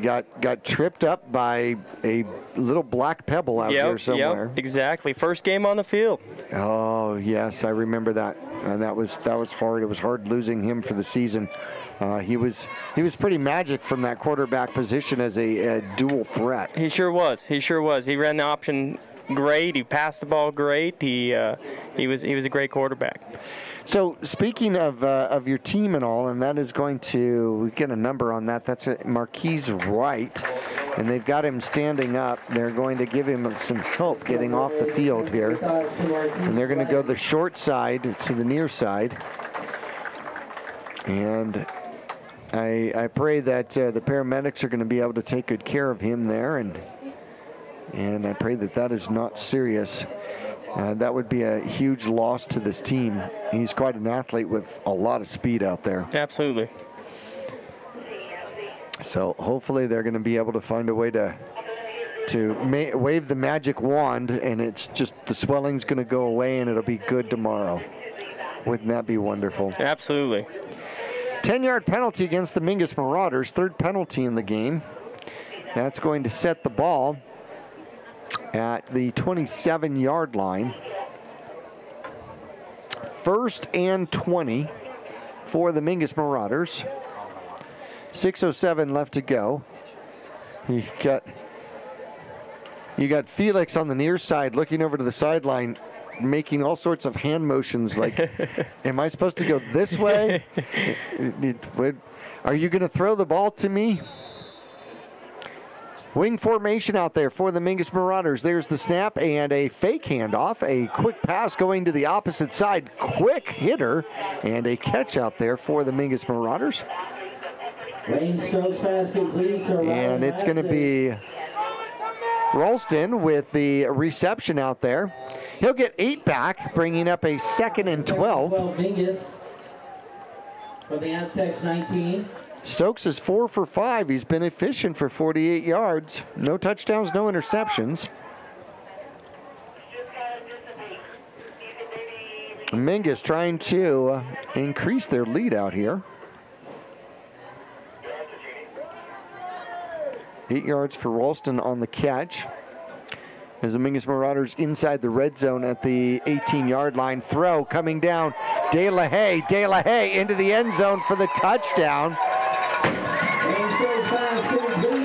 Speaker 2: got tripped up by a little black pebble out there somewhere.
Speaker 16: Yep, exactly. First game on the field.
Speaker 2: Oh, yes, I remember that. And that was hard. It was hard losing him for the season. He was pretty magic from that quarterback position as a dual threat.
Speaker 16: He sure was. He ran the option great. He passed the ball great. He was a great quarterback.
Speaker 2: So speaking of your team and all, and that is going to get a number on that. That's a Marquise Wright, and they've got him standing up. They're going to give him some help getting off the field here, and they're going to go the short side to the near side. And I pray that the paramedics are going to be able to take good care of him there, and I pray that that is not serious. That would be a huge loss to this team. He's quite an athlete with a lot of speed out there.
Speaker 16: Absolutely.
Speaker 2: So hopefully they're going to be able to find a way to wave the magic wand, and it's just the swelling's going to go away and it'll be good tomorrow. Wouldn't that be wonderful?
Speaker 16: Absolutely.
Speaker 2: 10-yard penalty against the Mingus Marauders, third penalty in the game. That's going to set the ball at the 27-yard line. 1st and 20 for the Mingus Marauders. 6:07 left to go. You got Felix on the near side looking over to the sideline, making all sorts of hand motions like, am I supposed to go this way? Are you going to throw the ball to me? Wing formation out there for the Mingus Marauders. There's the snap and a fake handoff. A quick pass going to the opposite side. Quick hitter and a catch out there for the Mingus Marauders.
Speaker 14: Lane Stokes pass complete to
Speaker 2: and it's going to be Ralston with the reception out there. He'll get 8 back, bringing up a 2nd and 12.
Speaker 14: Mingus for the Aztecs 19.
Speaker 2: Stokes is 4 for 5. He's been efficient for 48 yards. No touchdowns, no interceptions. Mingus trying to increase their lead out here. 8 yards for Ralston on the catch. As the Mingus Marauders inside the red zone at the 18-yard line. Throw coming down. De La Haye into the end zone for the touchdown.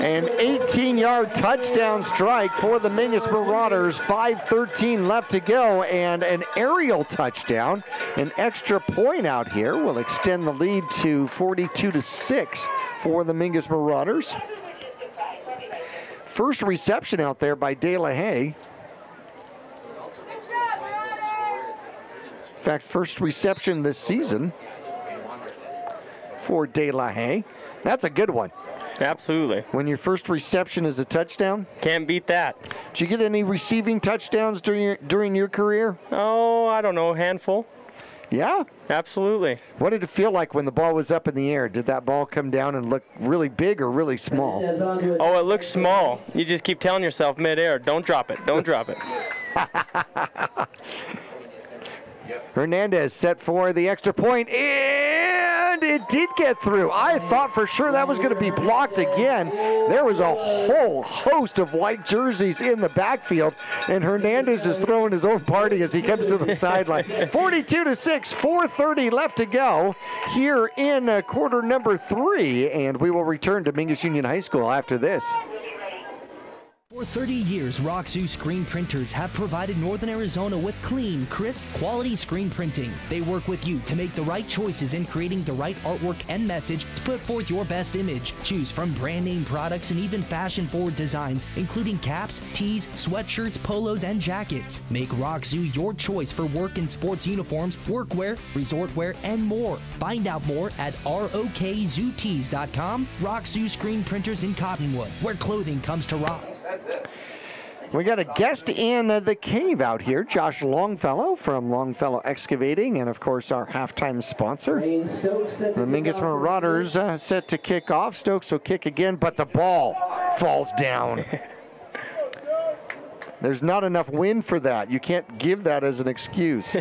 Speaker 2: An 18-yard touchdown strike for the Mingus Marauders. 5:13 left to go, and an aerial touchdown. An extra point out here will extend the lead to 42-6 for the Mingus Marauders. First reception out there by De La Haye. In fact, first reception this season for De La Haye. That's a good one.
Speaker 16: Absolutely.
Speaker 2: When your first reception is a touchdown?
Speaker 16: Can't beat that.
Speaker 2: Did you get any receiving touchdowns during your career?
Speaker 16: Oh, I don't know, a handful.
Speaker 2: Yeah?
Speaker 16: Absolutely.
Speaker 2: What did it feel like when the ball was up in the air? Did that ball come down and look really big or really small?
Speaker 16: Oh, it looks small. You just keep telling yourself midair, don't drop it, don't drop it.
Speaker 2: Hernandez set for the extra point, and it did get through. I thought for sure that was going to be blocked again. There was a whole host of white jerseys in the backfield, and Hernandez is throwing his own party as he comes to the sideline. 42-6, 4:30 left to go here in quarter number 3, and we will return to Mingus Union High School after this.
Speaker 10: For 30 years, Roxu Screen Printers have provided Northern Arizona with clean, crisp, quality screen printing. They work with you to make the right choices in creating the right artwork and message to put forth your best image. Choose from brand name products and even fashion-forward designs, including caps, tees, sweatshirts, polos, and jackets. Make Roxu your choice for work and sports uniforms, workwear, resort wear, and more. Find out more at rokzootees.com. Roxu Screen Printers in Cottonwood, where clothing comes to rock.
Speaker 2: We got a guest in the cave out here, Josh Longfellow from Longfellow Excavating, and of course our halftime sponsor. The Mingus Marauders set to kick off. Stokes will kick again, but the ball falls down. There's not enough wind for that. You can't give that as an excuse.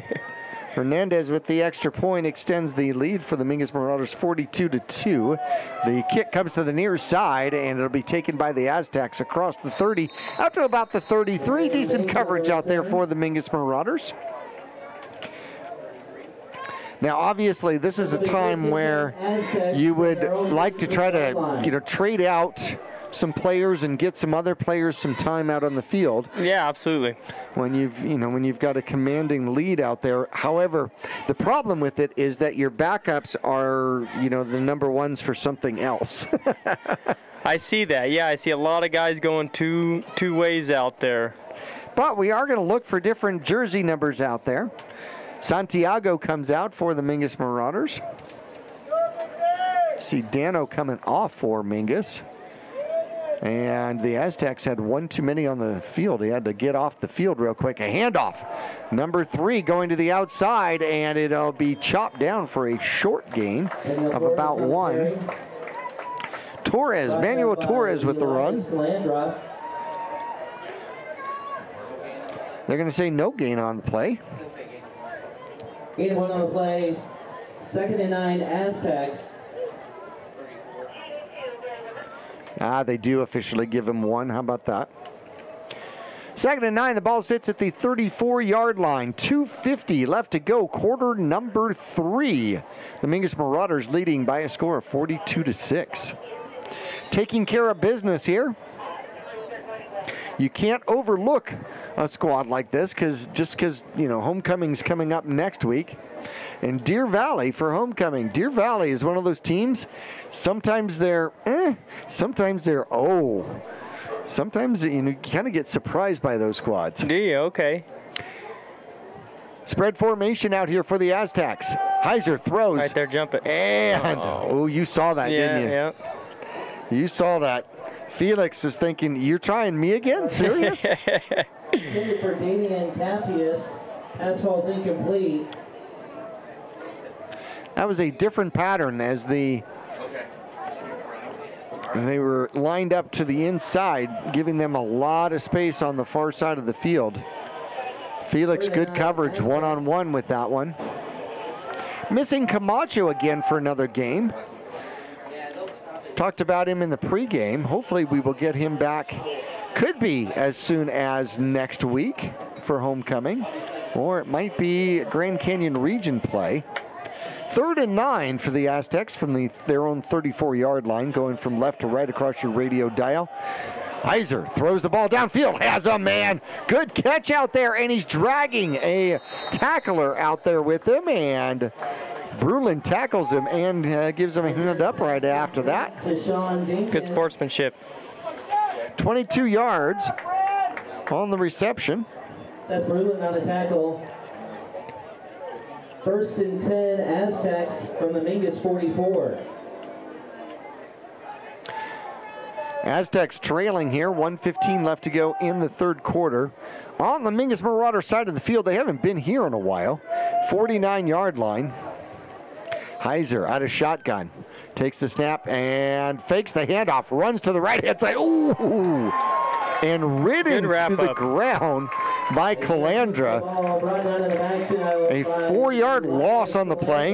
Speaker 2: Hernandez with the extra point extends the lead for the Mingus Marauders 42-2. The kick comes to the near side, and it'll be taken by the Aztecs across the 30 up to about the 33. Decent coverage out there for the Mingus Marauders. Now, obviously, this is a time where you would like to try to, trade out some players and get some other players some time out on the field.
Speaker 16: Yeah, absolutely.
Speaker 2: When you've got a commanding lead out there. However, the problem with it is that your backups are, the number ones for something else.
Speaker 16: I see that. Yeah, I see a lot of guys going two ways out there.
Speaker 2: But we are going to look for different jersey numbers out there. Santiago comes out for the Mingus Marauders. See Dano coming off for Mingus. And the Aztecs had one too many on the field. He had to get off the field real quick. A handoff. Number 3 going to the outside, and it'll be chopped down for a short gain of about 1. Torres, Manuel Torres with the run. They're going to say no gain on the play.
Speaker 14: Gain of 1 on the play. 2nd and 9, Aztecs.
Speaker 2: They do officially give him 1. How about that? 2nd and 9, the ball sits at the 34-yard line. 2:50 left to go, quarter number 3. The Mingus Marauders leading by a score of 42-6. Taking care of business here. You can't overlook a squad like this just because homecoming's coming up next week. And Deer Valley for homecoming. Deer Valley is one of those teams. Sometimes they're sometimes they're Sometimes you kind of get surprised by those squads.
Speaker 16: Do you? Okay.
Speaker 2: Spread formation out here for the Aztecs. Heiser throws.
Speaker 16: Right there, jump it.
Speaker 2: And you saw that, didn't you?
Speaker 16: Yeah.
Speaker 2: You saw that. Felix is thinking, you're trying me again? Serious?
Speaker 14: Intended for Damian Cassius. Pass ball's incomplete.
Speaker 2: That was a different pattern as they were lined up to the inside, giving them a lot of space on the far side of the field. Felix, good coverage, one-on-one with that one. Missing Camacho again for another game. Talked about him in the pregame. Hopefully we will get him back. Could be as soon as next week for homecoming, or it might be Grand Canyon region play. 3rd and 9 for the Aztecs from their own 34-yard line, going from left to right across your radio dial. Heiser throws the ball downfield, has a man. Good catch out there, and he's dragging a tackler out there with him, and Brulin tackles him and gives him a hand up right after that.
Speaker 16: Good sportsmanship.
Speaker 2: 22 yards on the reception.
Speaker 14: Seth Brulin on the tackle. 1st and 10, Aztecs from the Mingus 44.
Speaker 2: Aztecs trailing here, 1:15 left to go in the 3rd quarter. On the Mingus Marauder side of the field, they haven't been here in a while. 49-yard line. Heiser out of shotgun. Takes the snap and fakes the handoff. Runs to the right-hand side. Ooh! And ridden to the ground by Calandra. A 4-yard loss on the play.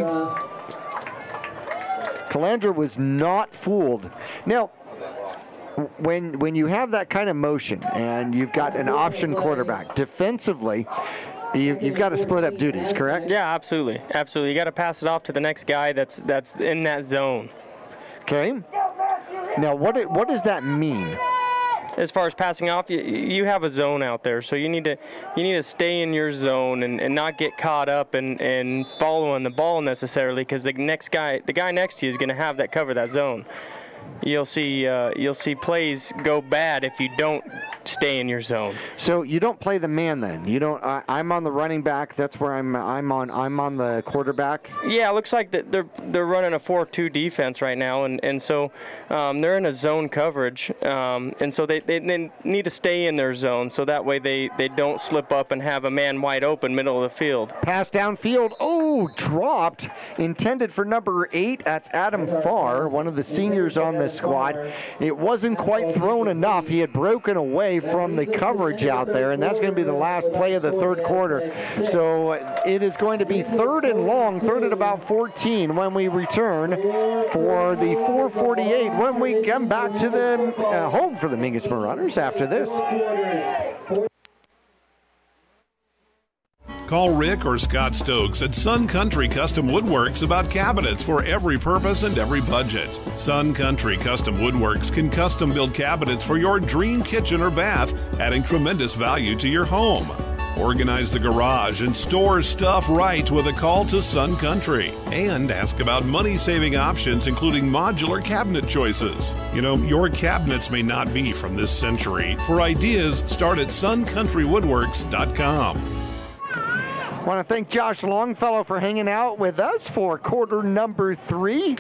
Speaker 2: Calandra was not fooled. Now, when you have that kind of motion and you've got an option quarterback, defensively, you've got to split up duties, correct?
Speaker 16: Yeah, absolutely. Absolutely. You got to pass it off to the next guy that's in that zone.
Speaker 2: Okay. Now, what does that mean?
Speaker 16: As far as passing off, you have a zone out there, so you need to stay in your zone and not get caught up and following the ball necessarily, because the guy next to you is going to have that cover that zone. You'll see plays go bad if you don't stay in your zone.
Speaker 2: So you don't play the man then. You don't. I'm on the running back. That's where I'm on the quarterback.
Speaker 16: Yeah, it looks like that they're running a 4-2 defense right now, and so they're in a zone coverage, and so they need to stay in their zone so that way they don't slip up and have a man wide open middle of the field.
Speaker 2: Pass downfield. Oh, dropped. Intended for number 8. That's Adam Farr, one of the seniors on this squad. It wasn't quite thrown enough. He had broken away from the coverage out there, and that's going to be the last play of the 3rd quarter. So it is going to be 3rd and long, 3rd and about 14 when we return for the 4:48 when we come back to the home for the Mingus Marauders. After this.
Speaker 7: Call Rick or Scott Stokes at Sun Country Custom Woodworks about cabinets for every purpose and every budget. Sun Country Custom Woodworks can custom build cabinets for your dream kitchen or bath, adding tremendous value to your home. Organize the garage and store stuff right with a call to Sun Country. And ask about money-saving options, including modular cabinet choices. You know, your cabinets may not be from this century. For ideas, start at suncountrywoodworks.com.
Speaker 2: I want to thank Josh Longfellow for hanging out with us for quarter number 3.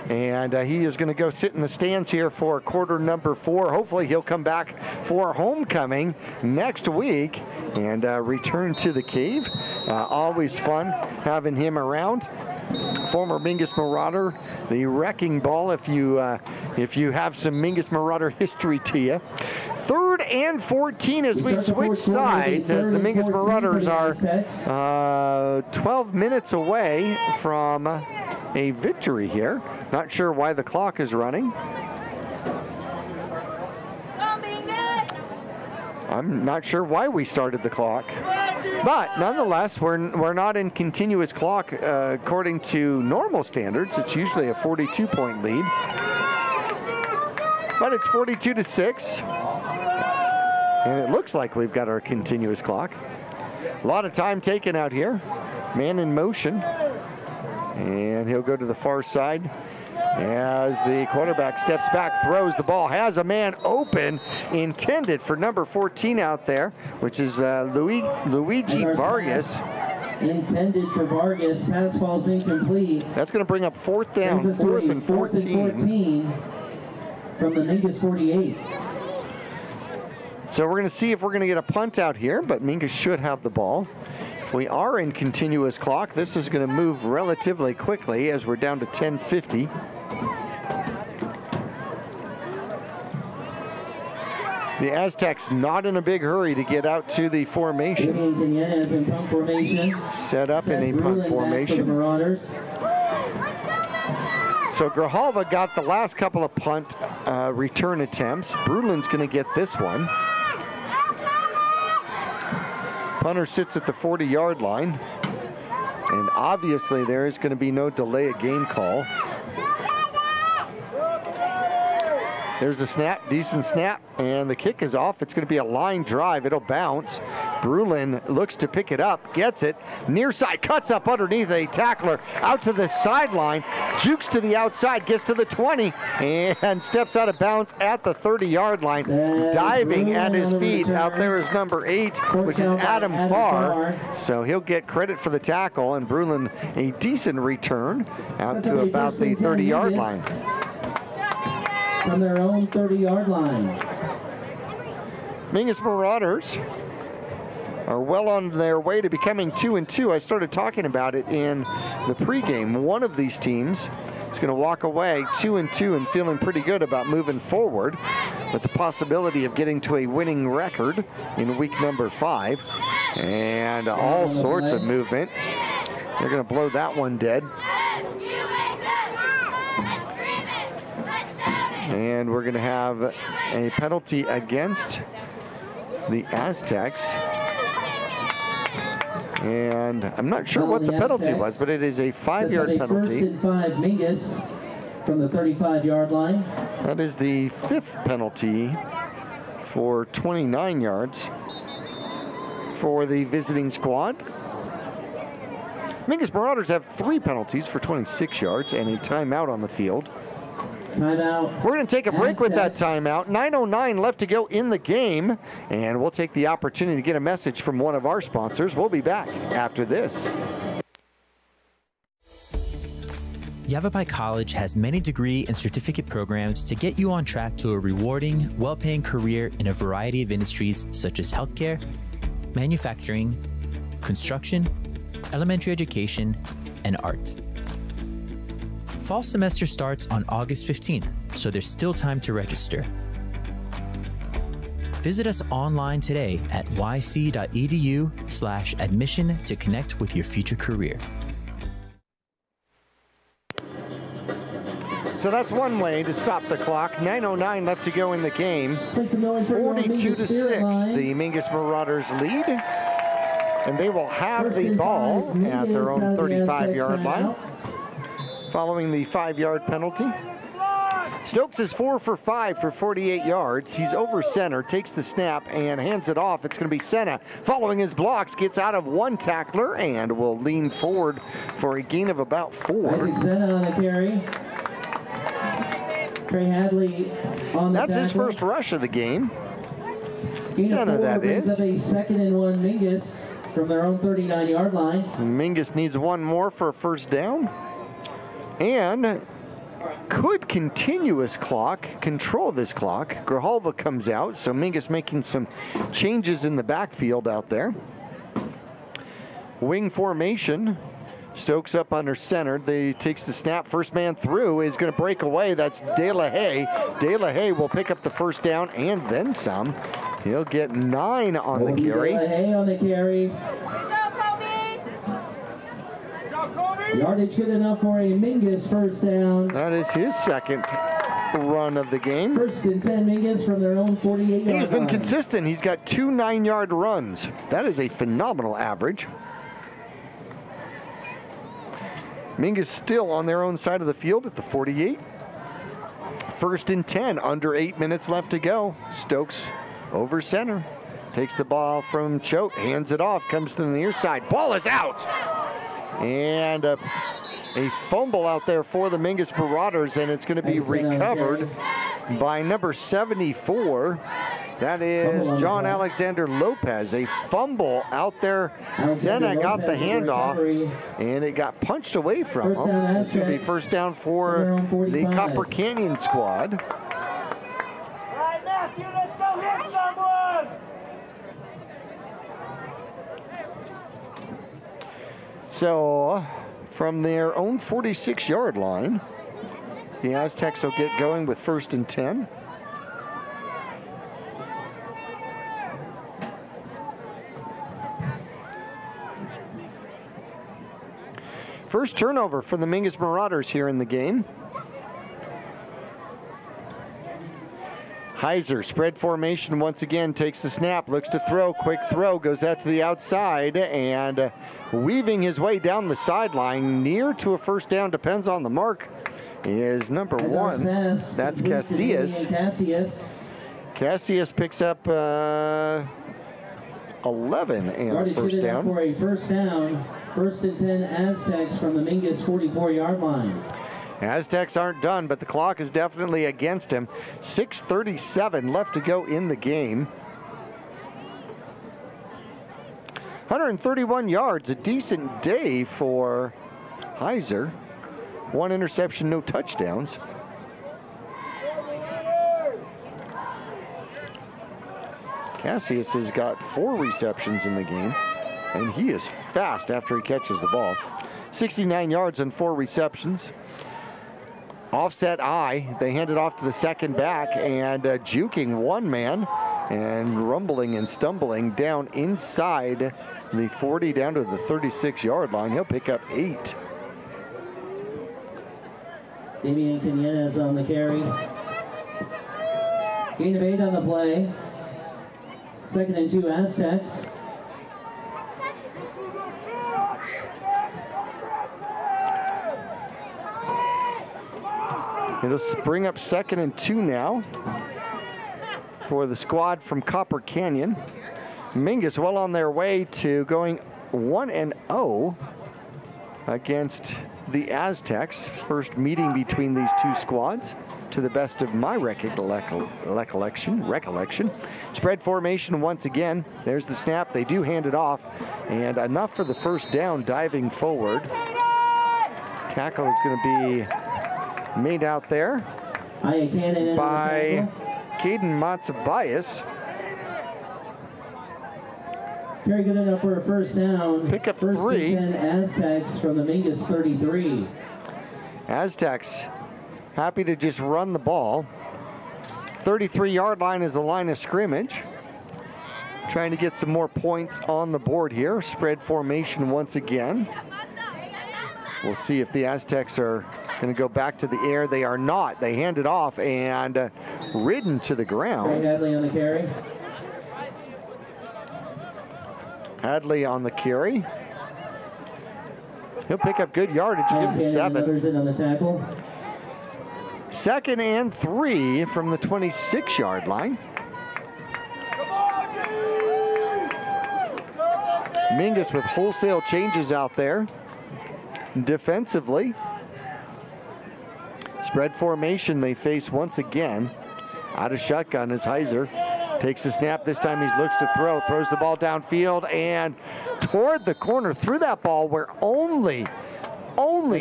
Speaker 2: And he is going to go sit in the stands here for quarter number 4. Hopefully he'll come back for homecoming next week and return to the cave. Always fun having him around. Former Mingus Marauder, the wrecking ball if you have some Mingus Marauder history to you. 3rd and 14 as we switch sides, as the Mingus Marauders are 12 minutes away from a victory here. Not sure why the clock is running. I'm not sure why we started the clock. But nonetheless, we're not in continuous clock according to normal standards. It's usually a 42-point lead. But it's 42-6. And it looks like we've got our continuous clock. A lot of time taken out here. Man in motion. And he'll go to the far side as the quarterback steps back, throws the ball, has a man open, intended for number 14 out there, which is Luigi Vargas.
Speaker 14: Intended for Vargas, pass falls incomplete.
Speaker 2: That's going to bring up 4th down, 4th and 14.
Speaker 14: From the Mingus 48.
Speaker 2: So we're going to see if we're going to get a punt out here, but Mingus should have the ball. If we are in continuous clock, this is going to move relatively quickly as we're down to 10:50. The Aztecs not in a big hurry to get out to the formation. Set up in a punt formation. So Grijalva got the last couple of punt return attempts. Brulin's going to get this one. Punter sits at the 40-yard line. And obviously there is going to be no delay of game call. There's a snap, decent snap, and the kick is off. It's going to be a line drive. It'll bounce. Brulin looks to pick it up, gets it, near side, cuts up underneath a tackler, out to the sideline, jukes to the outside, gets to the 20, and steps out of bounds at the 30-yard line. Diving at his feet, out there is number 8, which is Adam Farr. So he'll get credit for the tackle, and Brulin a decent return out to about the 30-yard line.
Speaker 14: From their own 30-yard line.
Speaker 2: Mingus Marauders are well on their way to becoming 2-2. I started talking about it in the pregame. One of these teams is going to walk away 2-2 and feeling pretty good about moving forward, with the possibility of getting to a winning record in week number 5. And all sorts of movement. They're going to blow that one dead. And we're going to have a penalty against the Aztecs. And I'm not sure what the penalty was, but it is a 5-yard penalty.
Speaker 14: 1st and 5 Mingus from the 35-yard line.
Speaker 2: That is the 5th penalty for 29 yards for the visiting squad. Mingus Marauders have 3 penalties for 26 yards and a timeout on the field.
Speaker 14: Timeout.
Speaker 2: We're going to take a break with that timeout. 9:09 left to go in the game, and we'll take the opportunity to get a message from one of our sponsors. We'll be back after this.
Speaker 12: Yavapai College has many degree and certificate programs to get you on track to a rewarding, well-paying career in a variety of industries such as healthcare, manufacturing, construction, elementary education, and art. Fall semester starts on August 15th, so there's still time to register. Visit us online today at yc.edu/admission to connect with your future career.
Speaker 2: So that's one way to stop the clock. 9:09 left to go in the game. 42-6, the Mingus Marauders lead. And they will have the ball at their own 35-yard line following the 5-yard penalty. Stokes is 4 for 5 for 48 yards. He's over center, takes the snap, and hands it off. It's going to be Senna following his blocks, gets out of one tackler, and will lean forward for a gain of about 4.
Speaker 14: Isaac Senna on the carry. Trey Hadley on the
Speaker 2: That's
Speaker 14: tackle.
Speaker 2: his first rush of the game.
Speaker 14: Gain of
Speaker 2: Senna,
Speaker 14: 4
Speaker 2: that
Speaker 14: brings
Speaker 2: is.
Speaker 14: up a 2nd and 1 Mingus from their own 39-yard line.
Speaker 2: Mingus needs one more for a first down. And could continuous clock control this clock. Grijalva comes out, so Mingus making some changes in the backfield out there. Wing formation. Stokes up under center. They takes the snap. First man through is going to break away. That's De La Haye. De La Haye will pick up the first down and then some. He'll get 9 on the carry.
Speaker 14: De La Haye on the carry. Yardage good enough for a Mingus first down.
Speaker 2: That is his second run of the game.
Speaker 14: First and 10 Mingus from their own 48-yard line.
Speaker 2: He's been consistent. He's got 2 9-yard runs. That is a phenomenal average. Mingus still on their own side of the field at the 48. First and 10, under 8 minutes left to go. Stokes over center. Takes the ball from Choate, hands it off, comes to the near side. Ball is out! And a fumble out there for the Mingus Marauders, and it's going to be recovered by number 74. That is John Alexander Lopez. A fumble out there. Senna got the handoff, and it got punched away from him. It's going to be first down for the Copper Canyon squad.
Speaker 15: Matthew, let's go hit someone!
Speaker 2: So, from their own 46-yard line, the Aztecs will get going with first and 10. First turnover for the Mingus Marauders here in the game. Heiser, spread formation once again, takes the snap, looks to throw, quick throw, goes out to the outside, and weaving his way down the sideline, near to a first down, depends on the mark, is number 1. That's Casillas. Casillas picks up 11 and a first down.
Speaker 14: For a first down, first and 10 Aztecs from the Mingus 44-yard line.
Speaker 2: Aztecs aren't done, but the clock is definitely against him. 6:37 left to go in the game. 131 yards, a decent day for Heiser. 1 interception, no touchdowns. Casillas has got 4 receptions in the game, and he is fast after he catches the ball. 69 yards and 4 receptions. Offset I, they hand it off to the second back, and juking one man and rumbling and stumbling down inside the 40 down to the 36-yard line. He'll pick up 8.
Speaker 14: Damian Quinez on the carry. Gain of 8 on the play. Second and 2 Aztecs.
Speaker 2: It'll bring up second and 2 now for the squad from Copper Canyon. Mingus well on their way to going 1-0 against the Aztecs. First meeting between these two squads, to the best of my recollection. Spread formation once again. There's the snap. They do hand it off, and enough for the first down, diving forward. Tackle is going to be made out there by Caden Matsubias.
Speaker 14: Carry good enough for a first down.
Speaker 2: Pick up
Speaker 14: first
Speaker 2: 3.
Speaker 14: and 10 Aztecs from the Mingus 33.
Speaker 2: Aztecs happy to just run the ball. 33-yard line is the line of scrimmage. Trying to get some more points on the board here. Spread formation once again. We'll see if the Aztecs are going to go back to the air. They are not. They hand it off and ridden to the ground.
Speaker 14: Trey Hadley on the carry.
Speaker 2: Hadley on the carry. He'll pick up good yardage, give him 7.
Speaker 14: On the tackle.
Speaker 2: 2nd and 3 from the 26-yard line. Mingus with wholesale changes out there. Defensively. Spread formation they face once again. Out of shotgun is Heiser. Takes the snap. This time he looks to throw. Throws the ball downfield and toward the corner. Threw that ball where only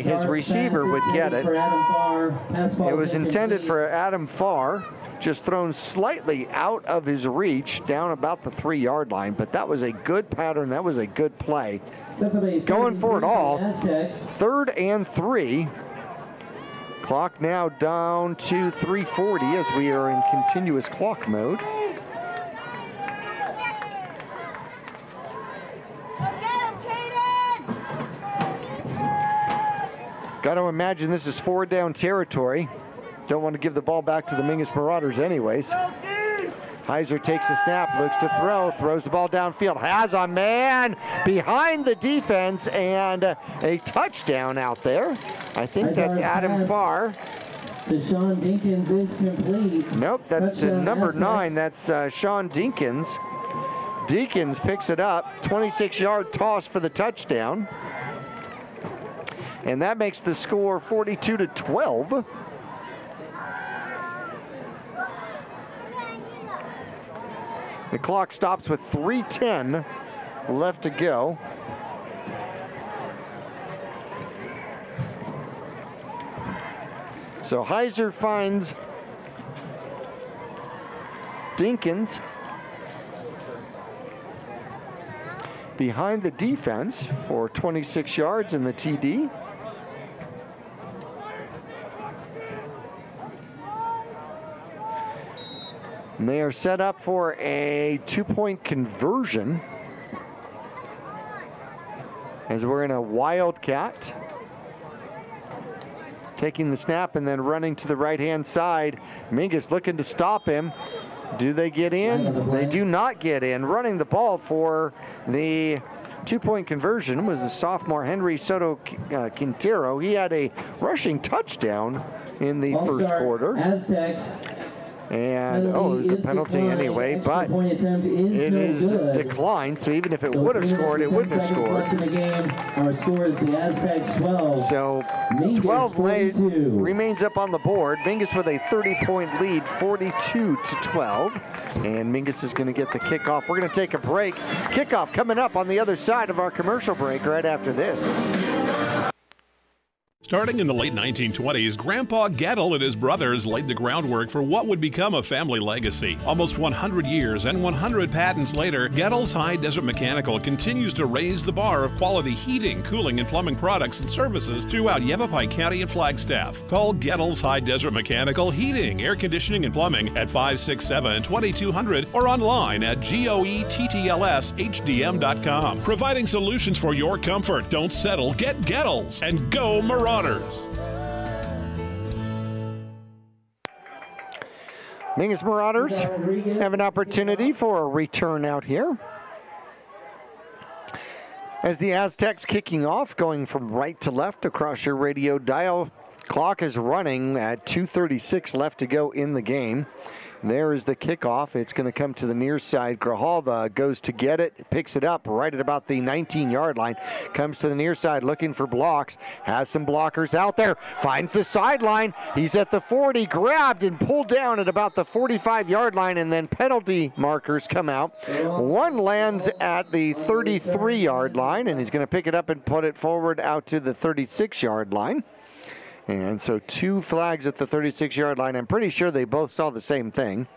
Speaker 2: his receiver would get it. It was intended for Adam Farr. Just thrown slightly out of his reach, down about the 3-yard line. But that was a good pattern. That was a good play. Going for it all. 3rd and 3. Clock now down to 3:40 as we are in continuous clock mode. Got to imagine this is 4-down territory. Don't want to give the ball back to the Mingus Marauders anyways. Heiser takes the snap, looks to throw, throws the ball downfield, has a man behind the defense, and a touchdown out there. I think that's Adam Farr.
Speaker 14: Sean Dinkins is complete.
Speaker 2: Nope, that's to number 9. That's Sean Dinkins. Dinkins picks it up, 26-yard toss for the touchdown. And that makes the score 42-12. The clock stops with 3:10 left to go. So Heiser finds Dinkins behind the defense for 26 yards in the TD. And they are set up for a 2-point conversion as we're in a wildcat. Taking the snap and then running to the right-hand side. Mingus looking to stop him. Do they get in? They do not get in. Running the ball for the 2-point conversion was the sophomore Henry Soto Quintero. He had a rushing touchdown in the first quarter.
Speaker 14: Aztecs.
Speaker 2: And, it was a penalty anyway, but it is declined, so even if it would have scored, it wouldn't have scored.
Speaker 14: Our score is the Aztecs 12.
Speaker 2: So 12 remains up on the board. Mingus with a 30-point lead, 42-12. And Mingus is going to get the kickoff. We're going to take a break. Kickoff coming up on the other side of our commercial break right after this.
Speaker 7: Starting in the late 1920s, Grandpa Gettle and his brothers laid the groundwork for what would become a family legacy. Almost 100 years and 100 patents later, Gettle's High Desert Mechanical continues to raise the bar of quality heating, cooling, and plumbing products and services throughout Yavapai County and Flagstaff. Call Gettle's High Desert Mechanical Heating, Air Conditioning, and Plumbing at 567-2200 or online at goettlshdm.com. Providing solutions for your comfort. Don't settle. Get Gettle's and go Marauders.
Speaker 2: Mingus Marauders have an opportunity for a return out here. As the Aztecs kicking off, going from right to left across your radio dial. Clock is running at 2:36 left to go in the game. There is the kickoff. It's going to come to the near side. Grijalva goes to get it, picks it up right at about the 19-yard line. Comes to the near side looking for blocks. Has some blockers out there. Finds the sideline. He's at the 40, grabbed and pulled down at about the 45-yard line, and then penalty markers come out. One lands at the 33-yard line, and he's going to pick it up and put it forward out to the 36-yard line. And so 2 flags at the 36-yard line. I'm pretty sure they both saw the same thing.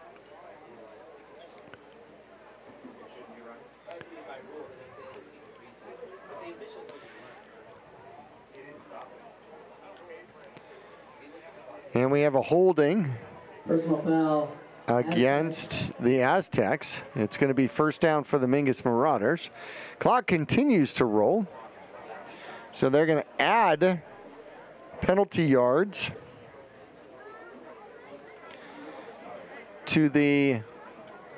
Speaker 2: And we have a holding
Speaker 14: Personal foul
Speaker 2: against the Aztecs. It's going to be first down for the Mingus Marauders. Clock continues to roll. So they're going to add penalty yards to the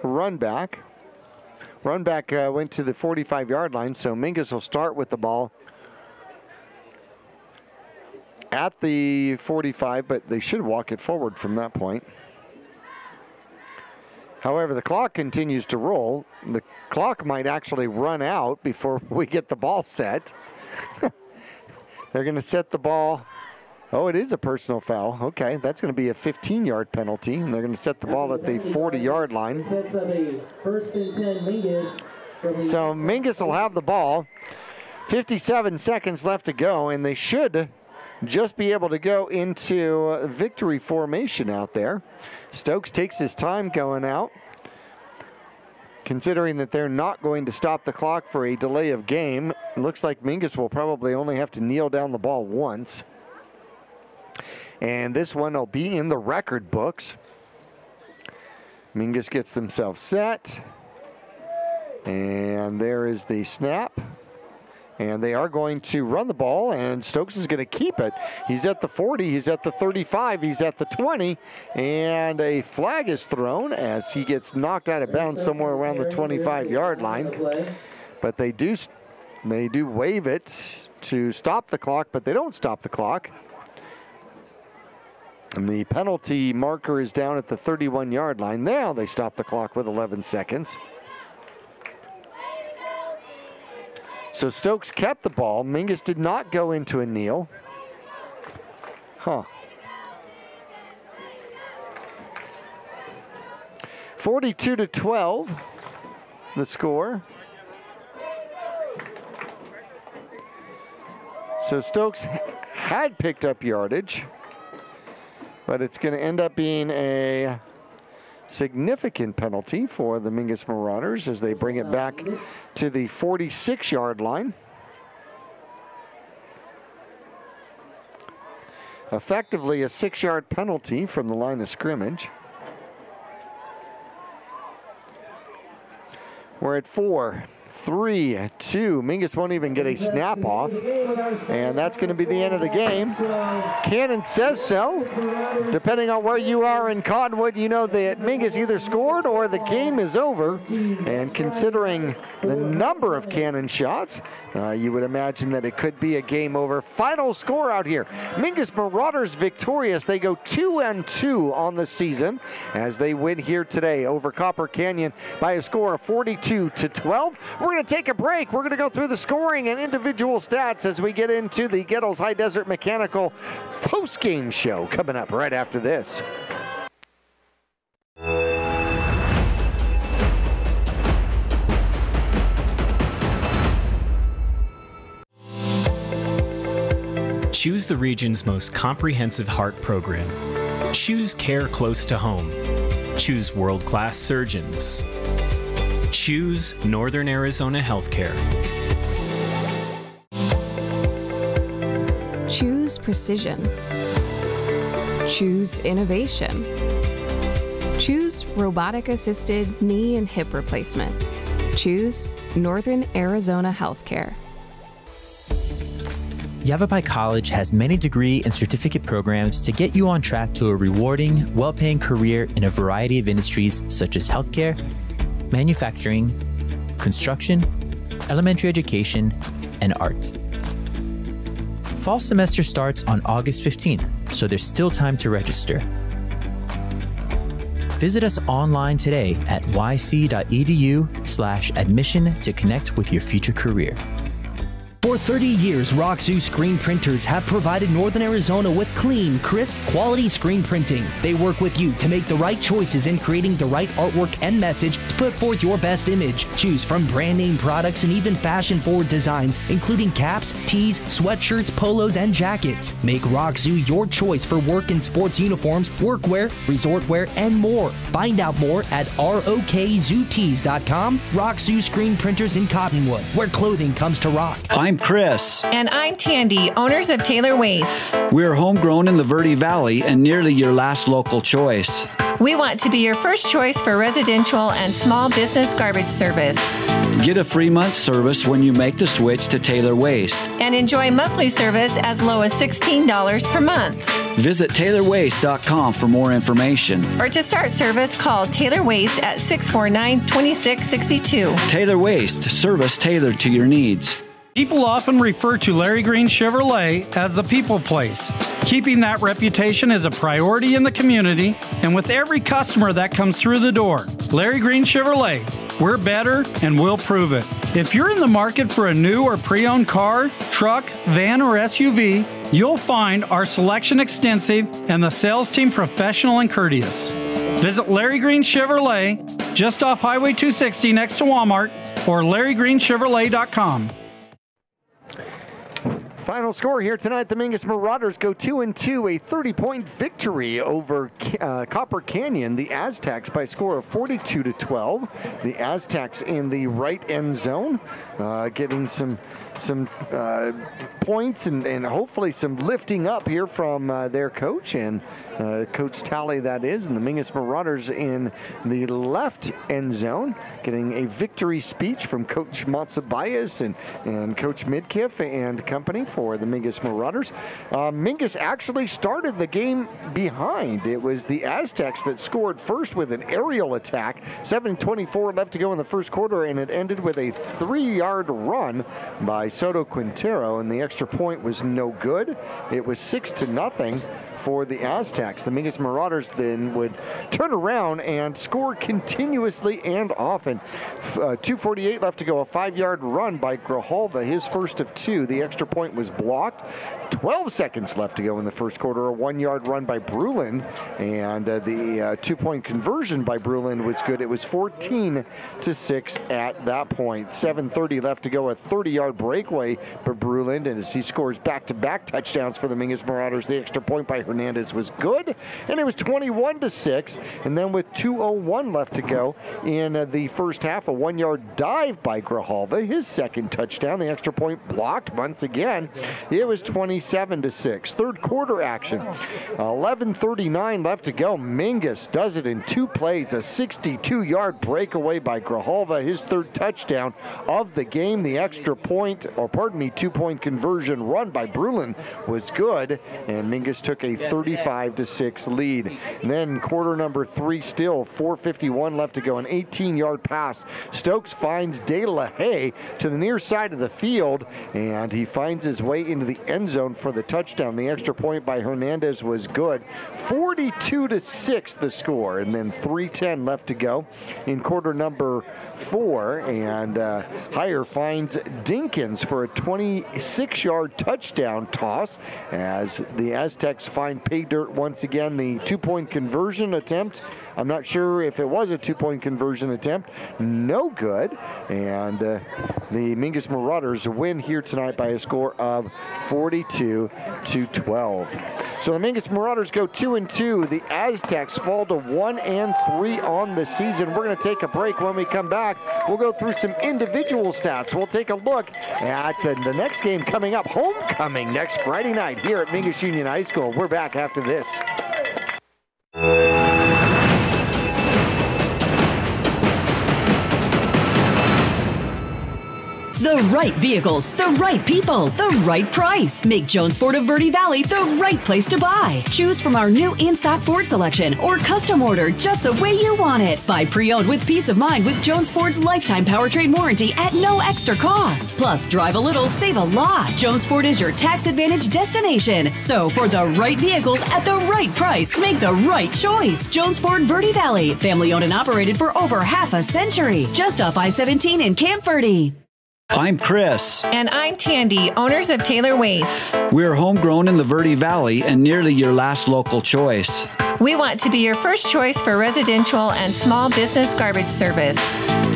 Speaker 2: run back. Run back went to the 45-yard line, so Mingus will start with the ball at the 45, but they should walk it forward from that point. However, the clock continues to roll. The clock might actually run out before we get the ball set. They're going to set the ball. Oh, it is a personal foul. Okay, that's going to be a 15-yard penalty, and they're going to set the ball at the 40-yard line. So Mingus will have the ball. 57 seconds left to go, and they should just be able to go into victory formation out there. Stokes takes his time going out, considering that they're not going to stop the clock for a delay of game. It looks like Mingus will probably only have to kneel down the ball once. And this one will be in the record books. Mingus gets themselves set. And there is the snap. And they are going to run the ball, and Stokes is going to keep it. He's at the 40, he's at the 35, he's at the 20, and a flag is thrown as he gets knocked out of bounds somewhere around the 25-yard line. But they do wave it to stop the clock, but they don't stop the clock. And the penalty marker is down at the 31-yard line. Now they stop the clock with 11 seconds. So Stokes kept the ball. Mingus did not go into a kneel. 42-12, the score. So Stokes had picked up yardage, but it's going to end up being a significant penalty for the Mingus Marauders as they bring it back to the 46-yard line. Effectively a 6-yard penalty from the line of scrimmage. We're at 4, 3, 2. Mingus won't even get a snap off, and that's going to be the end of the game. Cannon says so. Depending on where you are in Cottonwood, you know that Mingus either scored or the game is over. And considering the number of cannon shots, you would imagine that it could be a game over. Final score out here. Mingus Marauders victorious. They go 2-2 on the season as they win here today over Copper Canyon by a score of 42-12. We're going to take a break. We're going to go through the scoring and individual stats as we get into the Gettles High Desert Mechanical post-game show coming up right after this.
Speaker 8: Choose the region's most comprehensive heart program. Choose care close to home. Choose world-class surgeons. Choose Northern Arizona Healthcare.
Speaker 9: Choose precision. Choose innovation. Choose robotic-assisted knee and hip replacement. Choose Northern Arizona Healthcare.
Speaker 12: Yavapai College has many degree and certificate programs to get you on track to a rewarding, well-paying career in a variety of industries such as healthcare, manufacturing, construction, elementary education, and art. Fall semester starts on August 15th, so there's still time to register. Visit us online today at yc.edu/admission to connect with your future career.
Speaker 10: For 30 years, Roxu screen printers have provided Northern Arizona with clean, crisp, quality screen printing. They work with you to make the right choices in creating the right artwork and message to put forth your best image. Choose from brand name products and even fashion-forward designs, including caps, tees, sweatshirts, polos, and jackets. Make Roxu your choice for work and sports uniforms, workwear, resort wear, and more. Find out more at rokzootees.com. Roxu screen printers in Cottonwood, where clothing comes to rock.
Speaker 4: I'm Chris.
Speaker 5: And I'm Tandy, owners of Taylor Waste.
Speaker 4: We're homegrown in the Verde Valley and nearly your last local choice.
Speaker 5: We want to be your first choice for residential and small business garbage service.
Speaker 4: Get a free month service when you make the switch to Taylor Waste.
Speaker 5: And enjoy monthly service as low as $16 per month.
Speaker 4: Visit TaylorWaste.com for more information.
Speaker 5: Or to start service, call Taylor Waste at 649-2662.
Speaker 4: Taylor Waste, service tailored to your needs.
Speaker 6: People often refer to Larry Green Chevrolet as the people place. Keeping that reputation is a priority in the community and with every customer that comes through the door. Larry Green Chevrolet, we're better and we'll prove it. If you're in the market for a new or pre-owned car, truck, van, or SUV, you'll find our selection extensive and the sales team professional and courteous. Visit Larry Green Chevrolet just off Highway 260 next to Walmart or LarryGreenChevrolet.com.
Speaker 2: Final score here tonight, the Mingus Marauders go 2-2, a 30-point victory over Copper Canyon, the Aztecs, by a score of 42-12. The Aztecs in the right end zone, getting some points and hopefully some lifting up here from their coach and Coach Talley, that is, and the Mingus Marauders in the left end zone, getting a victory speech from Coach Matsubayas and Coach Midkiff and company for the Mingus Marauders. Mingus actually started the game behind. It was the Aztecs that scored first with an aerial attack. 7:24 left to go in the first quarter, and it ended with a 3-yard run by Soto Quintero, and the extra point was no good. It was 6-0 for the Aztecs. The Mingus Marauders then would turn around and score continuously and often. 2:48 left to go, a 5-yard run by Grijalva, his first of 2. The extra point was blocked. 12 seconds left to go in the first quarter, a 1-yard run by Brulin, and the 2-point conversion by Brulin was good. It was 14-6 at that point. 7:30 left to go, a 30-yard breakaway for Brulin, and as he scores back-to-back touchdowns for the Mingus Marauders, the extra point by Hernandez was good, and it was 21-6. And then with 2:01 left to go in the first half, a 1-yard dive by Grijalva, his second touchdown. The extra point blocked once again. It was 27-6. Third quarter action, 11:39 left to go. Mingus does it in 2 plays, a 62-yard breakaway by Grijalva, his third touchdown of the game. The extra point, or pardon me, 2-point conversion run by Brulin was good, and Mingus took a 35-6 lead. And then quarter number 3 still, 4:51 left to go, an 18-yard pass. Stokes finds De La Haye to the near side of the field, and he finds his way into the end zone for the touchdown. The extra point by Hernandez was good. 42-6 the score, and then 3:10 left to go in quarter number 4, and Heyer finds Dinkins for a 26-yard touchdown toss as the Aztecs find pay dirt once again. The 2-point conversion attempt, I'm not sure if it was a 2-point conversion attempt, no good, and the Mingus Marauders win here tonight by a score of 42-12. So the Mingus Marauders go 2-2. The Aztecs fall to 1-3 on the season. We're going to take a break. When we come back, we'll go through some individual stats. We'll take a look at the next game coming up, homecoming next Friday night here at Mingus Union High School. We're back after this.
Speaker 11: The right vehicles, the right people, the right price. Make Jones Ford of Verde Valley the right place to buy. Choose from our new in-stock Ford selection or custom order just the way you want it. Buy pre-owned with peace of mind with Jones Ford's lifetime powertrain warranty at no extra cost. Plus, drive a little, save a lot. Jones Ford is your tax advantage destination. So for the right vehicles at the right price, make the right choice. Jones Ford Verde Valley, family owned and operated for over half a century. Just off I-17 in Camp Verde.
Speaker 4: I'm Chris.
Speaker 5: And I'm Tandy, owners of Taylor Waste.
Speaker 4: We're homegrown in the Verde Valley and nearly your last local choice.
Speaker 5: We want to be your first choice for residential and small business garbage service.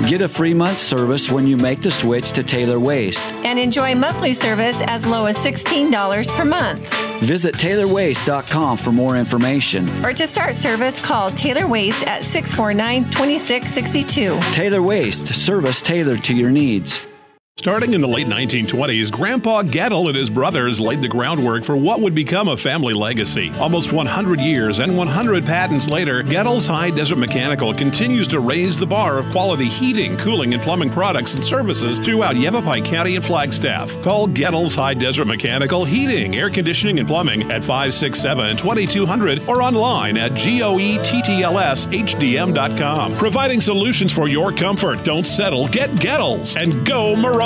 Speaker 4: Get a free month service when you make the switch to Taylor Waste.
Speaker 5: And enjoy monthly service as low as $16 per month.
Speaker 4: Visit TaylorWaste.com for more information.
Speaker 5: Or to start service, call Taylor Waste at 649-2662.
Speaker 4: Taylor Waste, service tailored to your needs.
Speaker 7: Starting in the late 1920s, Grandpa Gettle and his brothers laid the groundwork for what would become a family legacy. Almost 100 years and 100 patents later, Gettle's High Desert Mechanical continues to raise the bar of quality heating, cooling, and plumbing products and services throughout Yavapai County and Flagstaff. Call Gettle's High Desert Mechanical Heating, Air Conditioning, and Plumbing at 567-2200 or online at goettlshdm.com. Providing solutions for your comfort. Don't settle. Get Gettle's and go Marauders.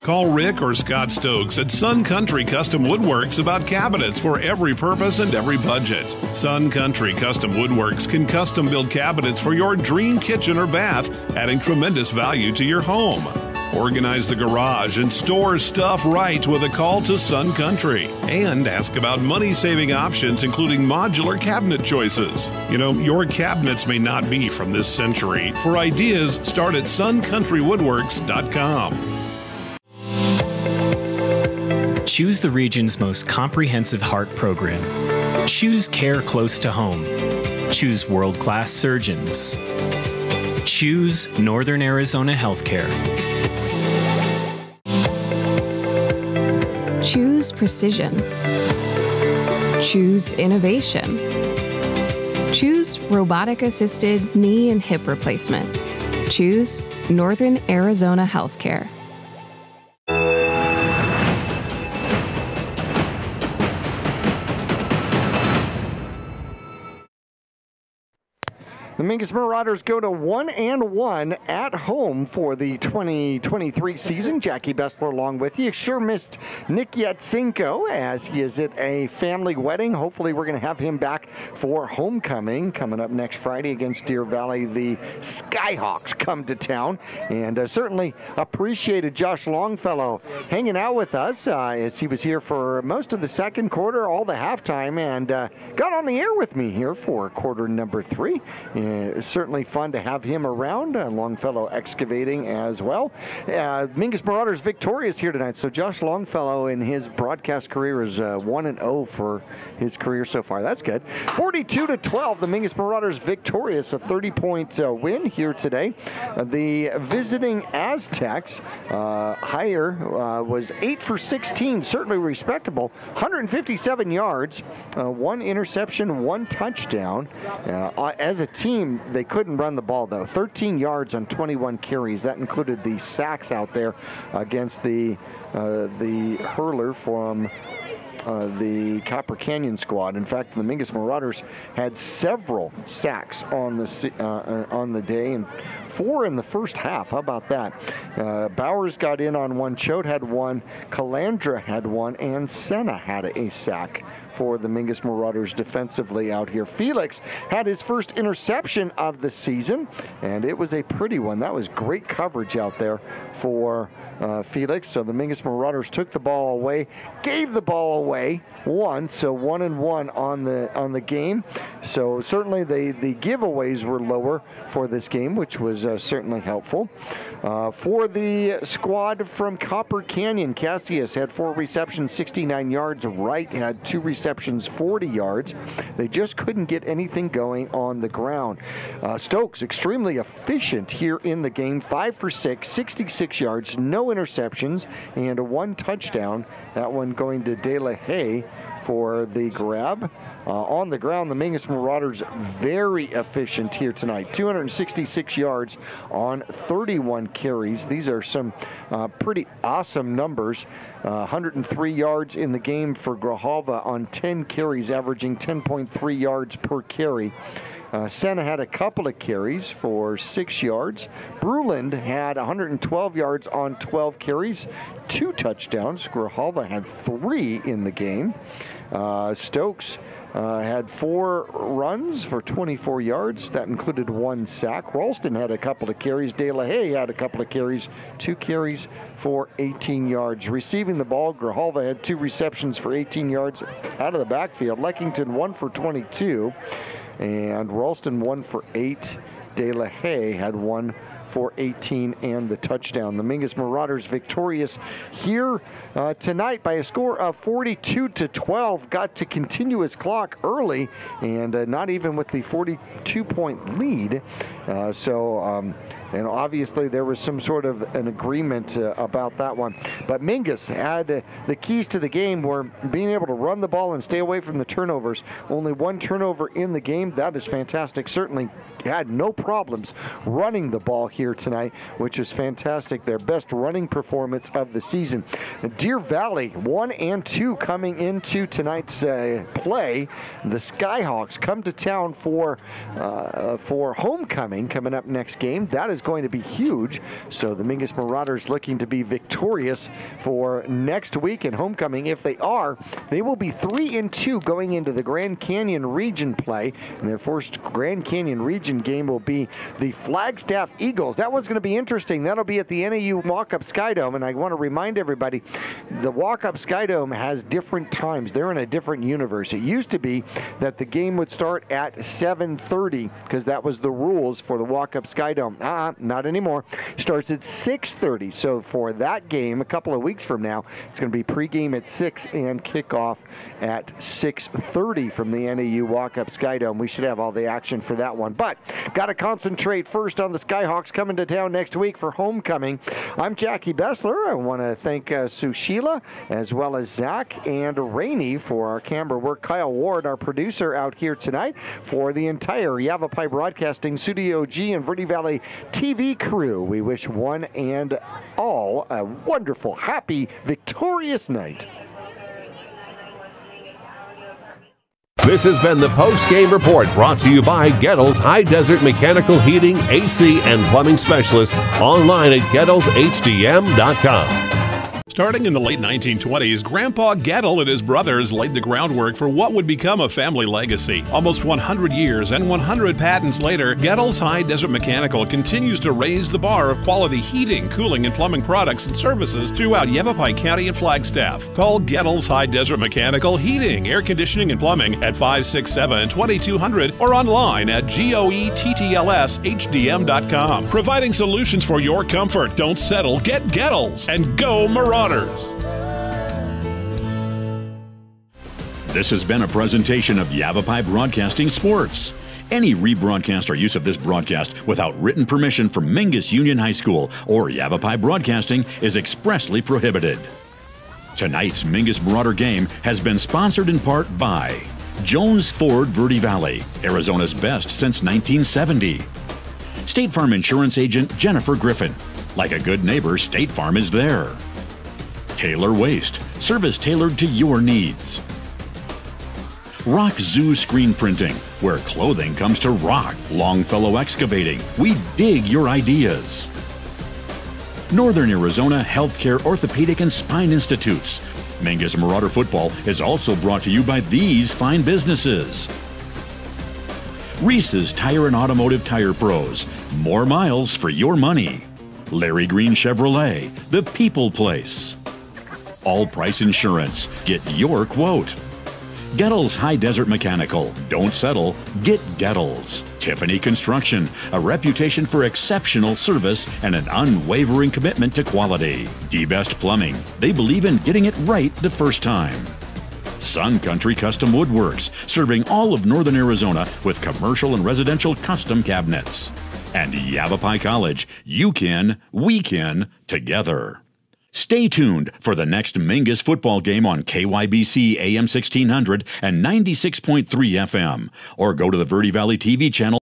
Speaker 7: Call Rick or Scott Stokes at Sun Country Custom Woodworks about cabinets for every purpose and every budget. Sun Country Custom Woodworks can custom build cabinets for your dream kitchen or bath, adding tremendous value to your home. Organize the garage and store stuff right with a call to Sun Country. And ask about money-saving options, including modular cabinet choices. You know, your cabinets may not be from this century. For ideas, start at suncountrywoodworks.com.
Speaker 8: Choose the region's most comprehensive heart program. Choose care close to home. Choose world-class surgeons. Choose Northern Arizona Healthcare.
Speaker 9: Choose precision. Choose innovation. Choose robotic-assisted knee and hip replacement. Choose Northern Arizona Healthcare.
Speaker 2: The Mingus Marauders go to 1-1 at home for the 2023 season. Jackie Bessler along with you. Sure missed Nick Yatsenko as he is at a family wedding. Hopefully we're going to have him back for homecoming coming up next Friday against Deer Valley. The Skyhawks come to town, and certainly appreciated Josh Longfellow hanging out with us as he was here for most of the second quarter, all the halftime, and got on the air with me here for quarter number 3. It's certainly fun to have him around. Longfellow excavating as well. Mingus Marauders victorious here tonight. So Josh Longfellow in his broadcast career is 1-0 for his career so far. That's good. 42-12, the Mingus Marauders victorious, a 30-point win here today. The visiting Aztecs was 8 for 16, certainly respectable. 157 yards, 1 interception, 1 touchdown. As a team, they couldn't run the ball, though. 13 yards on 21 carries. That included the sacks out there against the hurler from the Copper Canyon squad. In fact, the Mingus Marauders had several sacks on the day, and 4 in the first half. How about that? Bowers got in on 1, Choate had 1, Calandra had 1, and Senna had a sack for the Mingus Marauders defensively out here. Felix had his first interception of the season, and it was a pretty one. That was great coverage out there for Felix. So the Mingus Marauders took the ball away, gave the ball away once, so 1-1 on the game. So certainly the giveaways were lower for this game, which was certainly helpful. For the squad from Copper Canyon, Castius had 4 receptions, 69 yards. Wright had 2 receptions, 40 yards. They just couldn't get anything going on the ground. Stokes, extremely efficient here in the game, 5 for 6, 66 yards, no interceptions, and 1 touchdown. That one going to De La Haye for the grab. On the ground, the Mingus Marauders very efficient here tonight. 266 yards on 31 carries. These are some pretty awesome numbers. 103 yards in the game for Grijalva on 10 carries, averaging 10.3 yards per carry. Senna had a couple of carries for 6 yards. Bruland had 112 yards on 12 carries, 2 touchdowns. Grijalva had 3 in the game. Stokes had 4 runs for 24 yards. That included 1 sack. Ralston had a couple of carries. De La Haye had a couple of carries, 2 carries for 18 yards. Receiving the ball, Grijalva had 2 receptions for 18 yards out of the backfield. Leckington 1 for 22. And Ralston 1 for 8. De La Haye had 1 for 18 and the touchdown. The Mingus Marauders victorious here tonight by a score of 42-12. Got to continue his clock early, and not even with the 42-point lead. So And obviously there was some sort of an agreement about that one. But Mingus had the keys to the game were being able to run the ball and stay away from the turnovers. Only one turnover in the game. That is fantastic. Certainly had no problems running the ball here tonight, which is fantastic. Their best running performance of the season. Deer Valley 1 and 2 coming into tonight's play. The Skyhawks come to town for homecoming coming up next game. That is going to be huge. So the Mingus Marauders looking to be victorious for next week in homecoming. If they are, they will be 3 and 2 going into the Grand Canyon region play. And their first Grand Canyon region game will be the Flagstaff Eagles. That one's going to be interesting. That'll be at the NAU Walk-Up Skydome. And I want to remind everybody, the Walk-Up Skydome has different times. They're in a different universe. It used to be that the game would start at 7:30 because that was the rules for the Walk-Up Skydome. Not anymore. Starts at 6:30. So for that game, a couple of weeks from now, it's going to be pregame at 6 and kickoff at 6:30 from the NAU Walk-Up Skydome. We should have all the action for that one. But got to concentrate first on the Skyhawks coming to town next week for homecoming. I'm Jackie Bessler. I want to thank Sushila as well as Zach and Rainey for our camera work. Kyle Ward, our producer out here tonight, for the entire Yavapai Broadcasting Studio G and Verde Valley TV crew. We wish one and all a wonderful, happy, victorious night.
Speaker 17: This has been the post-game report brought to you by Gettles High Desert Mechanical Heating, AC, and Plumbing Specialist, online at GettlesHDM.com.
Speaker 7: Starting in the late 1920s, Grandpa Gettle and his brothers laid the groundwork for what would become a family legacy. Almost 100 years and 100 patents later, Gettle's High Desert Mechanical continues to raise the bar of quality heating, cooling, and plumbing products and services throughout Yavapai County and Flagstaff. Call Gettle's High Desert Mechanical Heating, Air Conditioning, and Plumbing at 567-2200 or online at GOETTLSHDM.com. Providing solutions for your comfort. Don't settle. Get Gettles and go Marauders.
Speaker 1: This has been a presentation of Yavapai Broadcasting Sports. Any rebroadcast or use of this broadcast without written permission from Mingus Union High School or Yavapai Broadcasting is expressly prohibited. Tonight's Mingus Marauder game has been sponsored in part by Jones Ford Verde Valley, Arizona's best since 1970. State Farm Insurance Agent Jennifer Griffin. Like a good neighbor, State Farm is there. Taylor Waste, service tailored to your needs. Rock Zoo Screen Printing, where clothing comes to rock. Longfellow Excavating, we dig your ideas. Northern Arizona Healthcare Orthopedic and Spine Institutes. Mingus Marauder Football is also brought to you by these fine businesses. Reese's Tire and Automotive Tire Pros, more miles for your money. Larry Green Chevrolet, the people place. All Price Insurance, get your quote. Gettles High Desert Mechanical, don't settle, get Gettles. Tiffany Construction, a reputation for exceptional service and an unwavering commitment to quality. D-Best Plumbing, they believe in getting it right the first time. Sun Country Custom Woodworks, serving all of Northern Arizona with commercial and residential custom cabinets. And Yavapai College, you can, we can, together. Stay tuned for the next Mingus football game on KYBC AM 1600 and 96.3 FM, or go to the Verde Valley TV channel